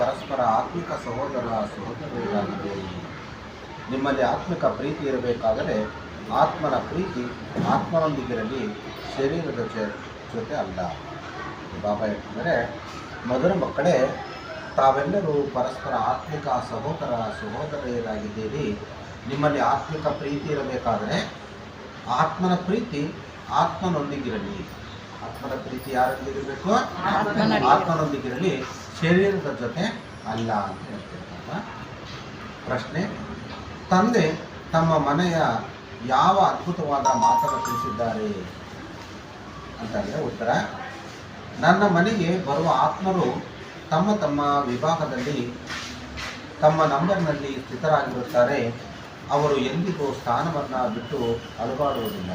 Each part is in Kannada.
ಪರಸ್ಪರ ಆತ್ಮಿಕ ಸಹೋದರ ಸಹೋದರಿಯರಾಗಿದ್ದೀರಿ. ನಿಮ್ಮಲ್ಲಿ ಆತ್ಮಿಕ ಪ್ರೀತಿ ಇರಬೇಕಾದರೆ ಆತ್ಮನ ಪ್ರೀತಿ ಆತ್ಮನೊಂದಿಗಿರಲಿ, ಶರೀರದ ಜೊತೆ ಅಲ್ಲ. ಬಾಬಾ ಹೇಳ್ತಿದ್ದಾರೆ, ಮಧುರ ಮಕ್ಕಳೇ, ತಾವೆಲ್ಲರೂ ಪರಸ್ಪರ ಆತ್ಮಿಕ ಸಹೋದರ ಸಹೋದರಿಯರಾಗಿದ್ದೀರಿ. ನಿಮ್ಮಲ್ಲಿ ಆತ್ಮಿಕ ಪ್ರೀತಿ ಇರಬೇಕಾದರೆ ಆತ್ಮನ ಪ್ರೀತಿ ಆತ್ಮನೊಂದಿಗಿರಲಿ. ಆತ್ಮನ ಪ್ರೀತಿ ಯಾರೊಂದಿಗಿರಬೇಕು? ಆತ್ಮನೊಂದಿಗಿರಲಿ, ಶರೀರದ ಜೊತೆ ಅಲ್ಲ ಅಂತ ಹೇಳ್ತಿರ್ತಾರೆ. ಪ್ರಶ್ನೆ: ತಂದೆ ತಮ್ಮ ಮನೆಯ ಯಾವ ಅದ್ಭುತವಾದ ಮಾತನ್ನು ತಿಳಿಸಿದ್ದಾರೆ ಅಂತಂದರೆ ಉತ್ತರ: ನನ್ನ ಮನೆಗೆ ಬರುವ ಆತ್ಮರು ತಮ್ಮ ತಮ್ಮ ವಿಭಾಗದಲ್ಲಿ ತಮ್ಮ ನಂಬರ್ನಲ್ಲಿ ಸ್ಥಿತರಾಗಿರುತ್ತಾರೆ. ಅವರು ಎಂದಿಗೂ ಸ್ಥಾನವನ್ನು ಬಿಟ್ಟು ಅಲುಗಾಡುವುದಿಲ್ಲ.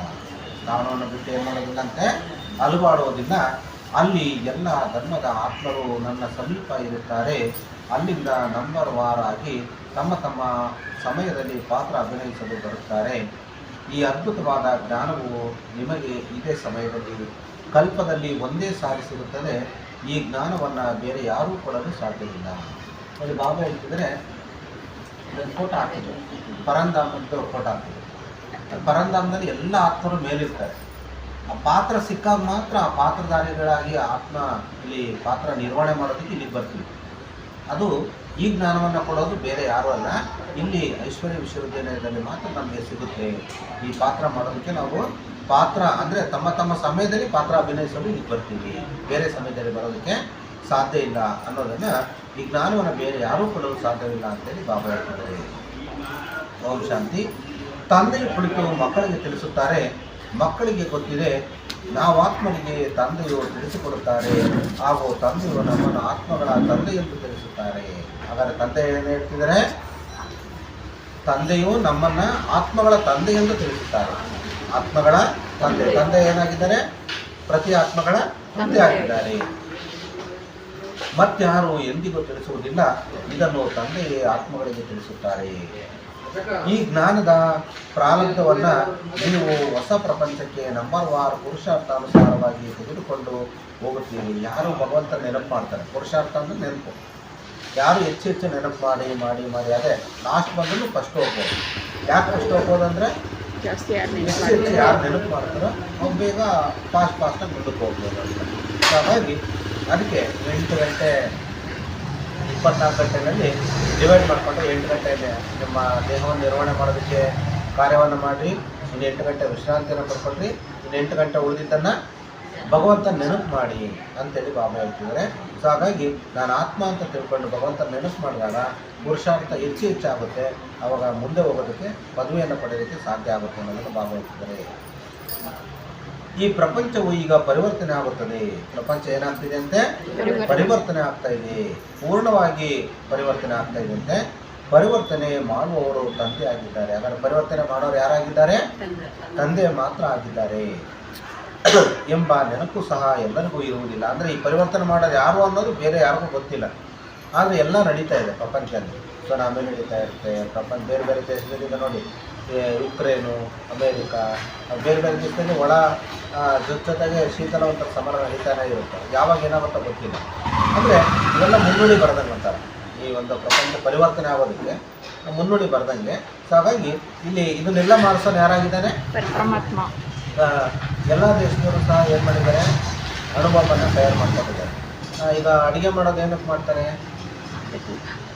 ಸ್ಥಾನವನ್ನು ಬಿಟ್ಟು ಏನು ಮಾಡೋದಿಲ್ಲಂತೆ? ಅಲುಗಾಡುವುದಿಲ್ಲ. ಅಲ್ಲಿ ಎಲ್ಲ ಧರ್ಮದ ಆತ್ಮರು ನನ್ನ ಸಮೀಪ ಇರುತ್ತಾರೆ. ಅಲ್ಲಿಂದ ನಂಬರ್ ವಾರಾಗಿ ತಮ್ಮ ತಮ್ಮ ಸಮಯದಲ್ಲಿ ಪಾತ್ರ ಅಭಿನಯಿಸಲು ಬರುತ್ತಾರೆ. ಈ ಅದ್ಭುತವಾದ ಜ್ಞಾನವು ನಿಮಗೆ ಇದೇ ಸಮಯದಲ್ಲಿ ಕಲ್ಪದಲ್ಲಿ ಒಂದೇ ಸಾರಿ ಸಿಗುತ್ತದೆ. ಈ ಜ್ಞಾನವನ್ನು ಬೇರೆ ಯಾರೂ ಕೊಡಲು ಸಾಧ್ಯವಿಲ್ಲ. ಅಲ್ಲಿ ಬಾಬಾ ಹೇಳ್ತಿದ್ರೆ ಫೋಟೋ ಹಾಕಿದ್ರು, ಪರಂಧಾಮ್ ಅಂತ ಫೋಟೋ ಹಾಕಿದ್ರು. ಪರಂಧಾಮದಲ್ಲಿ ಎಲ್ಲ ಆತ್ಮರು ಮೇಲಿರ್ತಾರೆ. ಆ ಪಾತ್ರ ಸಿಕ್ಕಾಗ ಮಾತ್ರ ಆ ಪಾತ್ರಧಾರಿಗಳಾಗಿ ಆತ್ಮ ಇಲ್ಲಿ ಪಾತ್ರ ನಿರ್ವಹಣೆ ಮಾಡೋದಕ್ಕೆ ಇಲ್ಲಿಗೆ ಬರ್ತೀವಿ. ಅದು ಈ ಜ್ಞಾನವನ್ನು ಕೊಡೋದು ಬೇರೆ ಯಾರೂ ಅಲ್ಲ, ಇಲ್ಲಿ ಐಶ್ವರ್ಯ ವಿಶ್ವವಿದ್ಯಾಲಯದಲ್ಲಿ ಮಾತ್ರ ನಮಗೆ ಸಿಗುತ್ತೆ. ಈ ಪಾತ್ರ ಮಾಡೋದಕ್ಕೆ ನಾವು ಪಾತ್ರ ಅಂದರೆ ತಮ್ಮ ತಮ್ಮ ಸಮಯದಲ್ಲಿ ಪಾತ್ರ ಅಭಿನಯಿಸಲು ಇಲ್ಲಿ ಬರ್ತೀವಿ, ಬೇರೆ ಸಮಯದಲ್ಲಿ ಬರೋದಕ್ಕೆ ಸಾಧ್ಯ ಇಲ್ಲ ಅನ್ನೋದನ್ನು, ಈ ಜ್ಞಾನವನ್ನು ಬೇರೆ ಯಾರೂ ಕೊಡಲು ಸಾಧ್ಯವಿಲ್ಲ ಅಂತೇಳಿ ಬಾಬಾ ಹೇಳ್ತಿದ್ದಾರೆ. ಓಂ ಶಾಂತಿ. ತಂದೆಯ ಕುರಿತು ಮಕ್ಕಳಿಗೆ ತಿಳಿಸುತ್ತಾರೆ. ಮಕ್ಕಳಿಗೆ ಗೊತ್ತಿದೆ, ನಾವು ಆತ್ಮನಿಗೆ ತಂದೆಯು ತಿಳಿಸಿಕೊಡುತ್ತಾರೆ ಹಾಗೂ ತಂದೆಯು ನಮ್ಮನ್ನು ಆತ್ಮಗಳ ತಂದೆ ಎಂದು ತಿಳಿಸುತ್ತಾರೆ. ಹಾಗಾದರೆ ತಂದೆ ಏನು ಹೇಳ್ತಿದ್ದಾರೆ? ತಂದೆಯು ನಮ್ಮನ್ನು ಆತ್ಮಗಳ ತಂದೆ ಎಂದು ತಿಳಿಸುತ್ತಾರೆ. ಆತ್ಮಗಳ ತಂದೆ, ತಂದೆ ಏನಾಗಿದ್ದಾರೆ? ಪ್ರತಿ ಆತ್ಮಗಳ ತಂದೆ ಆಗಿದ್ದಾರೆ. ಮತ್ತಾರು ಎಂದಿಗೂ ತಿಳಿಸುವುದಿಲ್ಲ. ಇದನ್ನು ತಂದೆಯೇ ಆತ್ಮಗಳಿಗೆ ತಿಳಿಸುತ್ತಾರೆ. ಈ ಜ್ಞಾನದ ಪ್ರಾರಂಭವನ್ನು ನೀವು ಹೊಸ ಪ್ರಪಂಚಕ್ಕೆ ನಂಬರ್ ವಾರ್ ಪುರುಷಾರ್ಥಾನುಸಾರವಾಗಿ ತೆಗೆದುಕೊಂಡು ಹೋಗುತ್ತೀರಿ. ಯಾರು ಭಗವಂತ ನೆನಪು ಮಾಡ್ತಾರೆ? ಪುರುಷಾರ್ಥ ಅಂದರೆ ನೆನಪು. ಯಾರು ಹೆಚ್ಚು ಹೆಚ್ಚು ನೆನಪು ಮಾಡಿ ಮಾಡಿ ಮಾಡಿ ಅದೇ ಲಾಸ್ಟ್ ಬಂದರೂ ಫಸ್ಟ್ ಹೋಗ್ಬೋದು. ಯಾಕೆ ಫಸ್ಟ್ ಹೋಗ್ಬೋದು ಅಂದರೆ ಹೆಚ್ಚು ಹೆಚ್ಚು ಯಾರು ನೆನಪು ಮಾಡ್ತಾರೋ ಅವ್ರು ಬೇಗ ಫಾಸ್ಟಾಗಿ ಮುಂದಕ್ಕೆ ಹೋಗ್ಬೋದು ಅಂತ. ಹಾಗಾಗಿ ಅದಕ್ಕೆ 8 ಗಂಟೆ 24 ಗಂಟೆಗಳಲ್ಲಿ ಡಿವೈಡ್ ಮಾಡಿಕೊಂಡು 8 ಗಂಟೆಯಲ್ಲಿ ನಿಮ್ಮ ದೇಹವನ್ನು ನಿರ್ವಹಣೆ ಮಾಡೋದಕ್ಕೆ ಕಾರ್ಯವನ್ನು ಮಾಡಿರಿ, ಇನ್ನು 8 ಗಂಟೆ ವಿಶ್ರಾಂತಿಯನ್ನು ಪಡ್ಕೊಳ್ರಿ, ಇನ್ನು 8 ಗಂಟೆ ಉಳಿದಿದ್ದನ್ನು ಭಗವಂತ ನೆನಪು ಮಾಡಿ ಅಂತೇಳಿ ಬಾಬಾ ಹೇಳ್ತಿದ್ದಾರೆ. ಸೊ ಹಾಗಾಗಿ ನಾನು ಆತ್ಮ ಅಂತ ತಿಳ್ಕೊಂಡು ಭಗವಂತ ನೆನಪು ಮಾಡಿದಾಗ ಪುರುಷಾರ್ಥ ಹೆಚ್ಚು ಹೆಚ್ಚಾಗುತ್ತೆ. ಆವಾಗ ಮುಂದೆ ಹೋಗೋದಕ್ಕೆ ಪದವಿಯನ್ನು ಪಡೆಯೋದಕ್ಕೆ ಸಾಧ್ಯ ಆಗುತ್ತೆ ಅನ್ನೋದನ್ನು ಬಾಬಾ ಹೇಳ್ತಿದ್ದಾರೆ. ಈ ಪ್ರಪಂಚವು ಈಗ ಪರಿವರ್ತನೆ ಆಗುತ್ತದೆ. ಪ್ರಪಂಚ ಏನಾಗ್ತಿದೆ ಅಂತೆ? ಪರಿವರ್ತನೆ ಆಗ್ತಾ ಇದೆ. ಪೂರ್ಣವಾಗಿ ಪರಿವರ್ತನೆ ಆಗ್ತಾ ಇದೆ ಅಂತೆ. ಪರಿವರ್ತನೆ ಮಾಡುವವರು ತಂದೆ ಆಗಿದ್ದಾರೆ. ಹಾಗಾದ್ರೆ ಪರಿವರ್ತನೆ ಮಾಡೋರು ಯಾರಾಗಿದ್ದಾರೆ? ತಂದೆ ಮಾತ್ರ ಆಗಿದ್ದಾರೆ ಎಂಬ ನೆನಪು ಸಹ ಎಲ್ಲರಿಗೂ ಇರುವುದಿಲ್ಲ. ಅಂದರೆ ಈ ಪರಿವರ್ತನೆ ಮಾಡೋದು ಯಾರು ಅನ್ನೋದು ಬೇರೆ ಯಾರಿಗೂ ಗೊತ್ತಿಲ್ಲ. ಆದರೆ ಎಲ್ಲ ನಡೀತಾ ಇದೆ ಪ್ರಪಂಚದಲ್ಲಿ. ಸುನಾಮಿ ನಡೀತಾ ಇರುತ್ತೆ. ಪ್ರಪಂಚ ಬೇರೆ ಬೇರೆ ದೇಶದಲ್ಲಿ ನೋಡಿ, ಯುಕ್ರೇನು, ಅಮೇರಿಕಾ, ಬೇರೆ ಬೇರೆ ದೇಶದಲ್ಲಿ ಒಳ ಜೊತೆಗೆ ಶೀತಲವಂತ ಸಮರ ನಡೀತಾನೆ ಇರುತ್ತೆ. ಯಾವಾಗ ಏನಾಗುತ್ತೋ ಗೊತ್ತಿಲ್ಲ. ಅಂದರೆ ಇವೆಲ್ಲ ಮುನ್ನುಡಿ ಬರ್ದಂಗೆ ಅಂತಾರೆ. ಈ ಒಂದು ಪ್ರಪಂಚ ಪರಿವರ್ತನೆ ಆಗೋದಕ್ಕೆ ಮುನ್ನುಡಿ ಬರ್ದಂಗೆ. ಸೊ ಹಾಗಾಗಿ ಇಲ್ಲಿ ಇದನ್ನೆಲ್ಲ ಮಾಡಿಸೋನು ಯಾರಾಗಿದ್ದಾನೆ? ಪರಮಾತ್ಮ. ಎಲ್ಲ ದೇಶದವರು ಸಹ ಏನು ಮಾಡಿದ್ದಾರೆ? ಅನುಭವವನ್ನು ತಯಾರು ಮಾಡ್ಕೊಂಡಿದ್ದಾರೆ. ಈಗ ಅಡುಗೆ ಮಾಡೋದು ಏನಕ್ಕೆ ಮಾಡ್ತಾರೆ?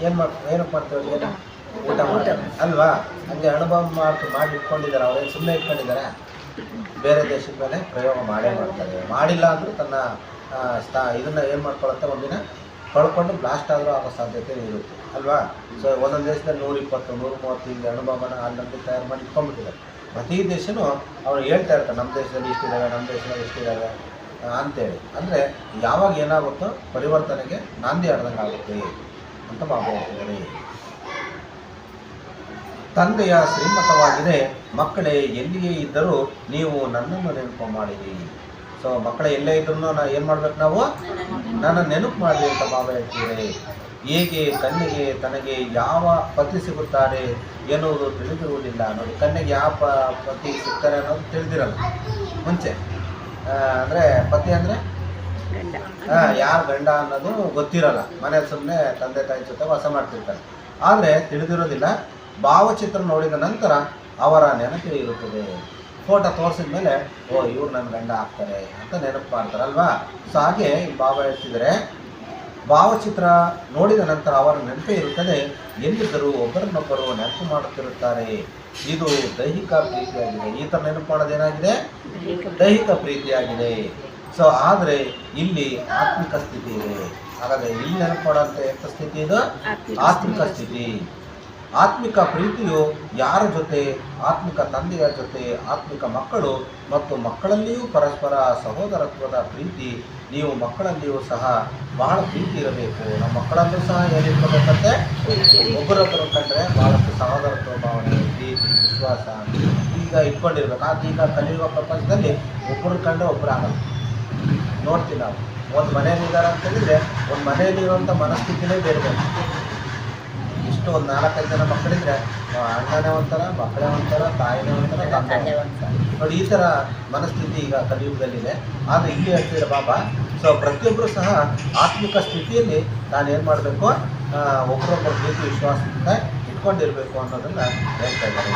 ಏನಕ್ಕೆ ಮಾಡ್ತೀವಿ? ಏನು ಊಟ ಮಾಡ್ತಾರೆ ಅಲ್ವಾ? ಹಂಗೆ ಅನುಭವ ಮಾಡಿ ಇಟ್ಕೊಂಡಿದ್ದಾರೆ. ಅವ್ರೇನು ಸುಮ್ಮನೆ ಇಟ್ಕೊಂಡಿದ್ದಾರೆ? ಬೇರೆ ದೇಶದ ಮೇಲೆ ಪ್ರಯೋಗ ಮಾಡೇ ಮಾಡ್ತಾರೆ. ಮಾಡಿಲ್ಲ ಅಂದರೂ ತನ್ನ ಇದನ್ನು ಏನು ಮಾಡ್ಕೊಳುತ್ತೆ, ಒಂದಿನ ಕಳ್ಕೊಂಡು ಬ್ಲಾಸ್ಟ್ ಆದರೂ ಆಗೋ ಸಾಧ್ಯತೆ ಇರುತ್ತೆ ಅಲ್ವಾ? ಸೊ ಒಂದೊಂದು ದೇಶದಲ್ಲಿ 120, 130 ಹಿಂಗೆ ಅನುಭವನ ಅಲ್ಲಂತೂ ತಯಾರು ಮಾಡಿ ಇಟ್ಕೊಂಡ್ಬಿಟ್ಟಿದ್ದಾರೆ. ಪ್ರತಿ ದೇಶನೂ ಅವ್ರು ಹೇಳ್ತಾ ಇರ್ತಾರೆ, ನಮ್ಮ ದೇಶದಲ್ಲಿ ಇಷ್ಟಿದ್ದಾವೆ, ನಮ್ಮ ದೇಶದಲ್ಲಿ ಇಷ್ಟಿದ್ದಾವೆ ಅಂತೇಳಿ. ಅಂದರೆ ಯಾವಾಗ ಏನಾಗುತ್ತೋ ಪರಿವರ್ತನೆಗೆ ನಾಂದಿ ಆಡ್ದಂಗೆ ಆಗುತ್ತೆ ಅಂತ ಬಾಬಾ ಹೇಳ್ತಿದ್ದಾರೆ. ತಂದೆಯ ಶ್ರೀಮತವಾಗಿದೆ, ಮಕ್ಕಳೇ ಎಲ್ಲಿಯೇ ಇದ್ದರೂ ನೀವು ನನ್ನನ್ನು ನೆನಪು ಮಾಡಿರಿ. ಸೊ ಮಕ್ಕಳೇ ಎಲ್ಲೇ ಇದ್ರೂ ಏನು ಮಾಡ್ಬೇಕು? ನಾವು ನನ್ನ ನೆನಪು ಮಾಡಲಿ ಅಂತ ಬಾಬಾ ಹೇಳ್ತಿದ್ದಾರೆ. ಹೇಗೆ ಕಣ್ಣಿಗೆ ತನಗೆ ಯಾವ ಪತಿ ಸಿಗುತ್ತಾರೆ ಎನ್ನುವುದು ತಿಳಿದಿರುವುದಿಲ್ಲ. ನೋಡಿ, ಕಣ್ಣಿಗೆ ಯಾವ ಪತಿ ಸಿಗ್ತಾರೆ ಅನ್ನೋದು ತಿಳಿದಿರಲ್ಲ ಮುಂಚೆ. ಅಂದರೆ ಪತಿ ಅಂದರೆ ಯಾರು ಗಂಡ ಅನ್ನೋದು ಗೊತ್ತಿರಲ್ಲ. ಮನೇಲಿ ಸುಮ್ಮನೆ ತಂದೆ ತಾಯಿ ಜೊತೆ ವಾಸ ಮಾಡ್ತಿರ್ತಾರೆ. ಆದರೆ ತಿಳಿದಿರೋದಿಲ್ಲ. ಭಾವಚಿತ್ರ ನೋಡಿದ ನಂತರ ಅವರ ನೆನಪೇ ಇರುತ್ತದೆ. ಫೋಟೋ ತೋರಿಸಿದ ಮೇಲೆ ಇವ್ರು ನನ್ನ ಗಂಡ ಆಗ್ತಾರೆ ಅಂತ ನೆನಪು ಮಾಡ್ತಾರಲ್ವಾ. ಸೊ ಹಾಗೆ ಭಾವ ಹೇಳ್ತಿದ್ದಾರೆ, ಭಾವಚಿತ್ರ ನೋಡಿದ ನಂತರ ಅವರ ನೆನಪೇ ಇರುತ್ತದೆ. ಎಲ್ಲಿದ್ದರೂ ಒಬ್ಬರನ್ನೊಬ್ಬರು ನೆನಪು ಮಾಡುತ್ತಿರುತ್ತಾರೆ. ಇದು ದೈಹಿಕ ಪ್ರೀತಿಯಾಗಿದೆ. ಈ ಥರ ನೆನಪು ಮಾಡೋದೇನಾಗಿದೆ? ದೈಹಿಕ ಪ್ರೀತಿಯಾಗಿದೆ. ಸೊ ಆದರೆ ಇಲ್ಲಿ ಆತ್ಮಿಕ ಸ್ಥಿತಿ ಇದೆ. ಹಾಗಾದರೆ ಇಲ್ಲಿ ನೆನಪು ಮಾಡೋಂಥ ಎಂಥ ಸ್ಥಿತಿ ಇದು? ಆತ್ಮಿಕ ಸ್ಥಿತಿ. ಆತ್ಮಿಕ ಪ್ರೀತಿಯು ಯಾರ ಜೊತೆ? ಆತ್ಮಿಕ ತಂದೆಯ ಜೊತೆ, ಆತ್ಮಿಕ ಮಕ್ಕಳು ಮತ್ತು ಮಕ್ಕಳಲ್ಲಿಯೂ ಪರಸ್ಪರ ಸಹೋದರತ್ವದ ಪ್ರೀತಿ. ನೀವು ಮಕ್ಕಳಲ್ಲಿಯೂ ಸಹ ಬಹಳ ಪ್ರೀತಿ ಇರಬೇಕು. ನಮ್ಮ ಮಕ್ಕಳಲ್ಲೂ ಸಹ ಏನಿರ್ಬೇಕಂತೆ? ಒಬ್ಬರೊಬ್ಬರು ಕಂಡ್ರೆ ಬಹಳಷ್ಟು ಸಹೋದರತ್ವ ಭಾವನೆ, ಪ್ರೀತಿ, ವಿಶ್ವಾಸ ಈಗ ಇಟ್ಕೊಂಡಿರ್ಬೇಕು. ಆದರೆ ಈಗ ಕಲಿಯುವ ಪ್ರಪಂಚದಲ್ಲಿ ಒಬ್ಬರು ಕಂಡ್ರೆ ಒಬ್ಬರು ಆಗಲ್ಲ. ನೋಡ್ತೀವಿ ನಾವು. ಒಂದು ಮನೆಯಲ್ಲಿದ್ದಾರೆ ಅಂತ ಹೇಳಿದರೆ ಒಂದು ಮನೆಯಲ್ಲಿರುವಂಥ ಮನಸ್ಥಿತಿನೇ ಬೇರೆ ಬೇರೆ. ಇಷ್ಟು ಒಂದು 4-5 ಜನ ಮಕ್ಕಳಿದ್ರೆ ಅಣ್ಣನೇ ಒಂಥರ, ಮಕ್ಕಳೇ ಒಂಥರ, ತಾಯಿನೇ ಒಂಥರ, ತಂದೆ ಒಂಥರ. ನೋಡಿ, ಈ ಥರ ಮನಸ್ಥಿತಿ ಈಗ ಕಲಿಯುಗದಲ್ಲಿದೆ. ಆದರೆ ಇಲ್ಲಿ ಹೇಳ್ತಿದ್ರೆ ಬಾಬಾ, ಸೊ ಪ್ರತಿಯೊಬ್ಬರು ಸಹ ಆತ್ಮಿಕ ಸ್ಥಿತಿಯಲ್ಲಿ ನಾನು ಏನು ಮಾಡಬೇಕು? ಒಬ್ಬರೊಬ್ಬರು ಪ್ರೀತಿ ವಿಶ್ವಾಸದಿಂದ ಇಟ್ಕೊಂಡಿರಬೇಕು ಅನ್ನೋದನ್ನು ಹೇಳ್ತಾ ಇದ್ದಾರೆ.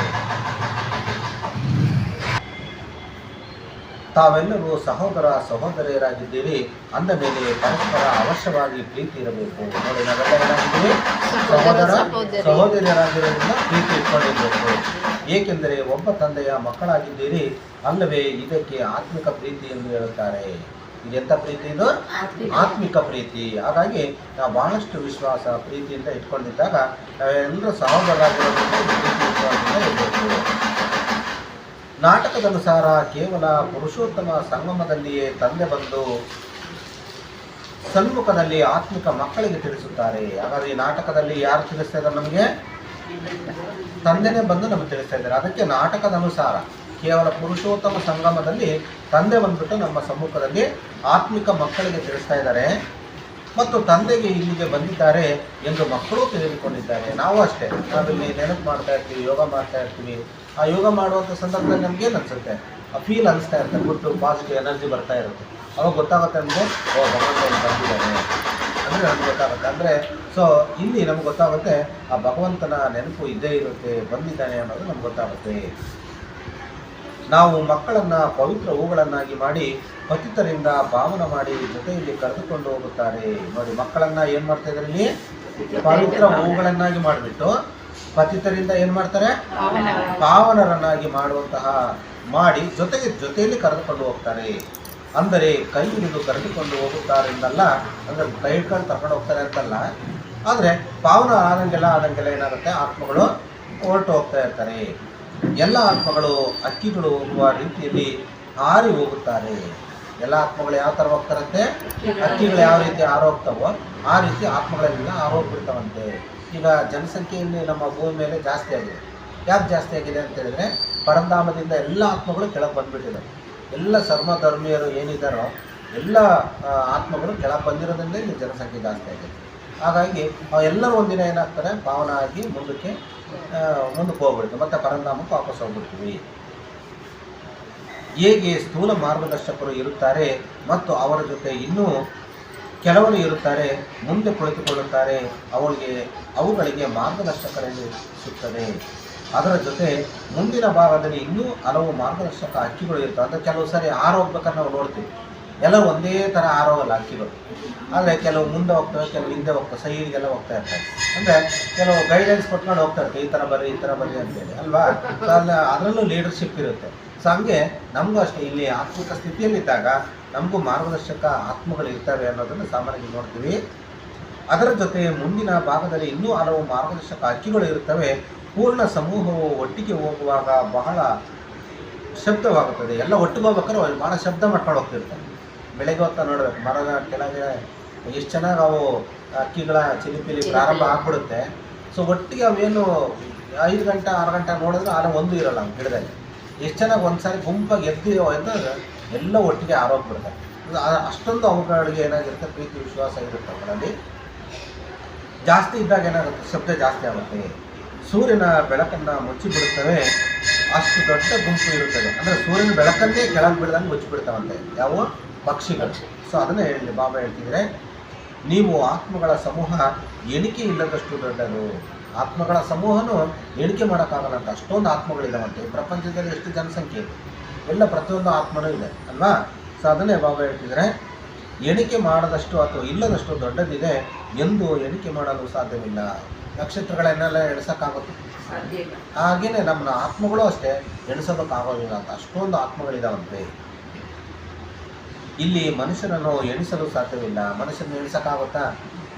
ತಾವೆಲ್ಲರೂ ಸಹೋದರ ಸಹೋದರಿಯರಾಗಿದ್ದೀರಿ ಅಂದ ಮೇಲೆ ಪರಸ್ಪರ ಅವಶ್ಯವಾಗಿ ಪ್ರೀತಿ ಇರಬೇಕು. ನೋಡಿ, ನಾವೆಲ್ಲ ಏನಾಗಿದ್ದೀವಿ? ಸಹೋದರ ಸಹೋದರಿಯರಾಗಿರೋದ್ರಿಂದ ಪ್ರೀತಿ ಇಟ್ಕೊಂಡಿರಬೇಕು. ಏಕೆಂದರೆ ಒಬ್ಬ ತಂದೆಯ ಮಕ್ಕಳಾಗಿದ್ದೀರಿ ಅಲ್ಲವೇ? ಇದಕ್ಕೆ ಆತ್ಮಿಕ ಪ್ರೀತಿ ಎಂದು ಹೇಳುತ್ತಾರೆ. ಇದೆಂಥ ಪ್ರೀತಿ? ಇದು ಆತ್ಮಿಕ ಪ್ರೀತಿ. ಹಾಗಾಗಿ ನಾವು ಬಹಳಷ್ಟು ವಿಶ್ವಾಸ ಪ್ರೀತಿಯಿಂದ ಇಟ್ಕೊಂಡಿದ್ದಾಗ ನಾವೆಲ್ಲರೂ ಸಹೋದರರಾಗಿರೋದ್ರಿಂದ ಪ್ರೀತಿ ವಿಶ್ವಾಸದಿಂದ ಇರಬೇಕು. ನಾಟಕದನುಸಾರ ಕೇವಲ ಪುರುಷೋತ್ತಮ ಸಂಗಮದಲ್ಲಿಯೇ ತಂದೆ ಬಂದು ಸನ್ಮುಖದಲ್ಲಿ ಆತ್ಮಿಕ ಮಕ್ಕಳಿಗೆ ತಿಳಿಸುತ್ತಾರೆ. ಹಾಗಾದ್ರೆ ಈ ನಾಟಕದಲ್ಲಿ ಯಾರು ತಿಳಿಸ್ತಾ ಇದ್ದಾರೆ? ನಮಗೆ ತಂದೆನೇ ಬಂದು ನಮಗೆ ತಿಳಿಸ್ತಾ ಇದ್ದಾರೆ. ಅದಕ್ಕೆ ನಾಟಕದ ಅನುಸಾರ ಕೇವಲ ಪುರುಷೋತ್ತಮ ಸಂಗಮದಲ್ಲಿ ತಂದೆ ಬಂದ್ಬಿಟ್ಟು ನಮ್ಮ ಸಮ್ಮುಖದಲ್ಲಿ ಆತ್ಮಿಕ ಮಕ್ಕಳಿಗೆ ತಿಳಿಸ್ತಾ ಇದ್ದಾರೆ. ಮತ್ತು ತಂದೆಗೆ ಇಲ್ಲಿಗೆ ಬಂದಿದ್ದಾರೆ ಎಂದು ಮಕ್ಕಳು ತಿಳಿದುಕೊಂಡಿದ್ದಾರೆ. ನಾವು ಅಷ್ಟೇ, ನಾವಿಲ್ಲಿ ನೆನಪು ಮಾಡ್ತಾ ಇರ್ತೀವಿ, ಯೋಗ ಮಾಡ್ತಾ ಇರ್ತೀವಿ. ಆ ಯೋಗ ಮಾಡುವಂಥ ಸಂದರ್ಭದಲ್ಲಿ ನಮಗೇನು ಅನಿಸುತ್ತೆ? ಆ ಫೀಲ್ ಅನಿಸ್ತಾ ಇರುತ್ತೆ, ಗುಟ್ಟು ಪಾಸಿಟಿವ್ ಎನರ್ಜಿ ಬರ್ತಾ ಇರುತ್ತೆ. ಅವಾಗ ಗೊತ್ತಾಗುತ್ತೆ ನಮಗೆ, ಭಗವಂತ ಬಂದಿದ್ದಾನೆ ಅಂದರೆ ನಮ್ಗೆ ಗೊತ್ತಾಗುತ್ತೆ. ಅಂದರೆ ಸೊ ಇಲ್ಲಿ ನಮ್ಗೆ ಗೊತ್ತಾಗುತ್ತೆ ಆ ಭಗವಂತನ ನೆನಪು ಇದ್ದೇ ಇರುತ್ತೆ, ಬಂದಿದ್ದಾನೆ ಅನ್ನೋದು ನಮ್ಗೆ ಗೊತ್ತಾಗುತ್ತೆ. ನಾವು ಮಕ್ಕಳನ್ನು ಪವಿತ್ರ ಹೂಗಳನ್ನಾಗಿ ಮಾಡಿ ಪತಿತರಿಂದ ಭಾವನ ಮಾಡಿ ಜೊತೆಯಲ್ಲಿ ಕರೆದುಕೊಂಡು ಹೋಗುತ್ತಾರೆ. ನೋಡಿ, ಮಕ್ಕಳನ್ನು ಏನು ಮಾಡ್ತಾ ಇದ್ದಾರೆ ಇಲ್ಲಿ? ಪವಿತ್ರ ಹೂಗಳನ್ನಾಗಿ ಮಾಡಿಬಿಟ್ಟು ಪತಿತರಿಂದ ಏನು ಮಾಡ್ತಾರೆ? ಪಾವನರನ್ನಾಗಿ ಮಾಡುವಂತಹ ಮಾಡಿ ಜೊತೆಯಲ್ಲಿ ಕರೆದುಕೊಂಡು ಹೋಗ್ತಾರೆ. ಅಂದರೆ ಕೈ ಹಿಡಿದು ಕರೆದುಕೊಂಡು ಹೋಗುತ್ತಾರೆ ಎಂದಲ್ಲ, ಅಂದರೆ ಕೈ ಹಿಡ್ಕೊಂಡು ಕರ್ಕೊಂಡು ಹೋಗ್ತಾರೆ ಅಂತಲ್ಲ. ಆದರೆ ಪಾವನ ಆದಂಗೆಲ್ಲ ಏನಾಗುತ್ತೆ? ಆತ್ಮಗಳು ಹೊರಟು ಹೋಗ್ತಾ ಇರ್ತಾರೆ. ಎಲ್ಲ ಆತ್ಮಗಳು ಹಕ್ಕಿಗಳು ಹೋಗುವ ರೀತಿಯಲ್ಲಿ ಹಾರಿ ಹೋಗುತ್ತಾರೆ. ಎಲ್ಲ ಆತ್ಮಗಳು ಯಾವ ಥರ ಹೋಗ್ತಾರಂತೆ? ಹಕ್ಕಿಗಳು ಯಾವ ರೀತಿ ಹಾರೋಗ್ತಾವೋ ಆ ರೀತಿ ಆತ್ಮಗಳೆಲ್ಲ ಹಾರೋಗ್ಬಿಡ್ತಾವಂತೆ. ಈಗ ಜನಸಂಖ್ಯೆಯಲ್ಲಿ ನಮ್ಮ ಭೂಮಿ ಮೇಲೆ ಜಾಸ್ತಿ ಆಗಿದೆ. ಯಾಕೆ ಜಾಸ್ತಿ ಆಗಿದೆ ಅಂತ ಹೇಳಿದ್ರೆ, ಪರಂಧಾಮದಿಂದ ಎಲ್ಲ ಆತ್ಮಗಳು ಕೆಳಗೆ ಬಂದುಬಿಟ್ಟಿದೆ. ಎಲ್ಲ ಸರ್ವಧರ್ಮೀಯರು ಏನಿದ್ದಾರೋ ಎಲ್ಲ ಆತ್ಮಗಳು ಕೆಳಗೆ ಬಂದಿರೋದ್ರಿಂದ ಇಲ್ಲಿ ಜನಸಂಖ್ಯೆ ಜಾಸ್ತಿ ಆಗಿದೆ. ಹಾಗಾಗಿ ಎಲ್ಲರೂ ಒಂದಿನ ಏನಾಗ್ತಾರೆ? ಪಾವನ ಆಗಿ ಮುಂದಕ್ಕೆ ಹೋಗ್ಬಿಡ್ತೀವಿ, ಮತ್ತು ಪರಂಧಾಮಕ್ಕೆ ವಾಪಸ್ ಹೋಗ್ಬಿಡ್ತೀವಿ. ಹೇಗೆ ಸ್ಥೂಲ ಮಾರ್ಗದರ್ಶಕರು ಇರುತ್ತಾರೆ ಮತ್ತು ಅವರ ಜೊತೆ ಇನ್ನೂ ಕೆಲವರು ಇರುತ್ತಾರೆ, ಮುಂದೆ ಕುಳಿತುಕೊಳ್ಳುತ್ತಾರೆ, ಅವುಗಳಿಗೆ ಮಾರ್ಗದರ್ಶಕರಲ್ಲಿ ಸಿಗ್ತದೆ. ಅದರ ಜೊತೆ ಮುಂದಿನ ಭಾಗದಲ್ಲಿ ಇನ್ನೂ ಹಲವು ಮಾರ್ಗದರ್ಶಕ ಹಕ್ಕಿಗಳು ಇರ್ತವೆ. ಅಂದರೆ ಕೆಲವು ಸರಿ ಆರೋಗ್ಬೇಕಾದ್ರೆ ನಾವು ನೋಡ್ತೀವಿ, ಎಲ್ಲರೂ ಒಂದೇ ಥರ ಆರೋಗಲ್ಲ ಹಕ್ಕಿಗಳು. ಆದರೆ ಕೆಲವು ಮುಂದೆ ಹೋಗ್ತವೆ, ಕೆಲವು ಹಿಂದೆ ಹೋಗ್ತವೆ, ಸೈಡ್ಗೆಲ್ಲ ಹೋಗ್ತಾ ಇರ್ತಾರೆ. ಅಂದರೆ ಕೆಲವು ಗೈಡೆನ್ಸ್ ಕೊಟ್ಕೊಂಡು ಹೋಗ್ತಾ ಇರ್ತಾರೆ, ಈ ಥರ ಬರ್ರಿ ಅಂತೇಳಿ ಅಲ್ವಾ. ಅದರಲ್ಲೂ ಲೀಡರ್ಶಿಪ್ ಇರುತ್ತೆ. ಸೊ ಹಂಗೆ ನಮಗೂ ಅಷ್ಟೇ, ಇಲ್ಲಿ ಆತ್ಮಿಕ ಸ್ಥಿತಿಯಲ್ಲಿದ್ದಾಗ ನಮಗೂ ಮಾರ್ಗದರ್ಶಕ ಆತ್ಮಗಳು ಇರ್ತವೆ ಅನ್ನೋದನ್ನು ಸಾಮಾನ್ಯವಾಗಿ ನೋಡ್ತೀವಿ. ಅದರ ಜೊತೆ ಮುಂದಿನ ಭಾಗದಲ್ಲಿ ಇನ್ನೂ ಹಲವು ಮಾರ್ಗದರ್ಶಕ ಹಕ್ಕಿಗಳು ಇರುತ್ತವೆ. ಪೂರ್ಣ ಸಮೂಹವು ಒಟ್ಟಿಗೆ ಹೋಗುವಾಗ ಬಹಳ ಶಬ್ದವಾಗುತ್ತದೆ. ಎಲ್ಲ ಒಟ್ಟಿಗೆ ಹೋಗ್ಬೇಕಾದ್ರೆ ಭಾಳ ಶಬ್ದ ಮಾಡ್ಕೊಂಡು ಹೋಗ್ತಿರ್ತಾರೆ. ಬೆಳಗ್ಗೆ ಹೊತ್ತ ನೋಡ್ಬೇಕು, ಮರದ ಕೆಳಗೆ ಎಷ್ಟು ಚೆನ್ನಾಗಿ ಅವು ಹಕ್ಕಿಗಳ ಚಿಲಿಪಿಲಿ ಪ್ರಾರಂಭ ಆಗ್ಬಿಡುತ್ತೆ. ಸೊ ಒಟ್ಟಿಗೆ ಅವೇನು 5 ಗಂಟೆ 6 ಗಂಟೆ ನೋಡಿದ್ರೆ ಆಗ ಒಂದು ಇರೋಲ್ಲ ಗಿಡದಲ್ಲಿ. ಎಷ್ಟು ಚೆನ್ನಾಗಿ ಒಂದು ಸಾರಿ ಗುಂಪಾಗಿ ಎದ್ದರೆ ಎಲ್ಲ ಒಟ್ಟಿಗೆ ಆರೋಗ್ಬಿಡ್ತಾರೆ. ಅಷ್ಟೊಂದು ಅವುಗಳಿಗೆ ಏನಾಗಿರುತ್ತೆ? ಪ್ರೀತಿ ವಿಶ್ವಾಸ ಇರುತ್ತೆ. ಅವುಗಳಲ್ಲಿ ಜಾಸ್ತಿ ಇದ್ದಾಗ ಏನಾಗುತ್ತೆ? ಶಬ್ದ ಜಾಸ್ತಿ ಆಗುತ್ತೆ. ಸೂರ್ಯನ ಬೆಳಕನ್ನು ಮುಚ್ಚಿಬಿಡುತ್ತವೆ, ಅಷ್ಟು ದೊಡ್ಡ ಗುಂಪು ಇರುತ್ತದೆ. ಅಂದರೆ ಸೂರ್ಯನ ಬೆಳಕನ್ನೇ ಕೆಳಗೆ ಬಿಡ್ದಂಗೆ ಮುಚ್ಚಿಬಿಡ್ತಾವಂತೆ ಯಾವ ಪಕ್ಷಿಗಳು. ಸೊ ಅದನ್ನೇ ಹೇಳಿ ಬಾಬಾ ಹೇಳ್ತಿದ್ರೆ, ನೀವು ಆತ್ಮಗಳ ಸಮೂಹ ಎಣಿಕೆ ಇಲ್ಲದಷ್ಟು ದೊಡ್ಡದು. ಆತ್ಮಗಳ ಸಮೂಹನೂ ಎಣಿಕೆ ಮಾಡೋಕ್ಕಾಗಲ್ಲ ಅಂತ, ಅಷ್ಟೊಂದು ಆತ್ಮಗಳಿದ್ದಾವಂತೆ. ಪ್ರಪಂಚದಲ್ಲಿ ಎಷ್ಟು ಜನಸಂಖ್ಯೆ ಇದೆ, ಎಲ್ಲ ಪ್ರತಿಯೊಂದು ಆತ್ಮನೂ ಇದೆ ಅಲ್ವಾ. ಸೊ ಅದನ್ನೇ ಬಾಬಾ ಹೇಳ್ತಿದ್ರೆ, ಎಣಿಕೆ ಮಾಡದಷ್ಟು ಅಥವಾ ಇಲ್ಲದಷ್ಟು ದೊಡ್ಡದಿದೆ ಎಂದು ಎಣಿಕೆ ಮಾಡಲು ಸಾಧ್ಯವಿಲ್ಲ. ನಕ್ಷತ್ರಗಳನ್ನೆಲ್ಲ ಎಣಿಸೋಕ್ಕಾಗುತ್ತೆ, ಹಾಗೇನೆ ನಮ್ಮ ಆತ್ಮಗಳು ಅಷ್ಟೇ ಎಣಿಸೋದಕ್ಕಾಗೋದಿಲ್ಲ ಅಂತ, ಅಷ್ಟೊಂದು ಆತ್ಮಗಳಿದಾವಂತೆ. ಇಲ್ಲಿ ಮನುಷ್ಯನನ್ನು ಎಣಿಸಲು ಸಾಧ್ಯವಿಲ್ಲ. ಮನುಷ್ಯನ ಎಣಿಸೋಕ್ಕಾಗುತ್ತಾ?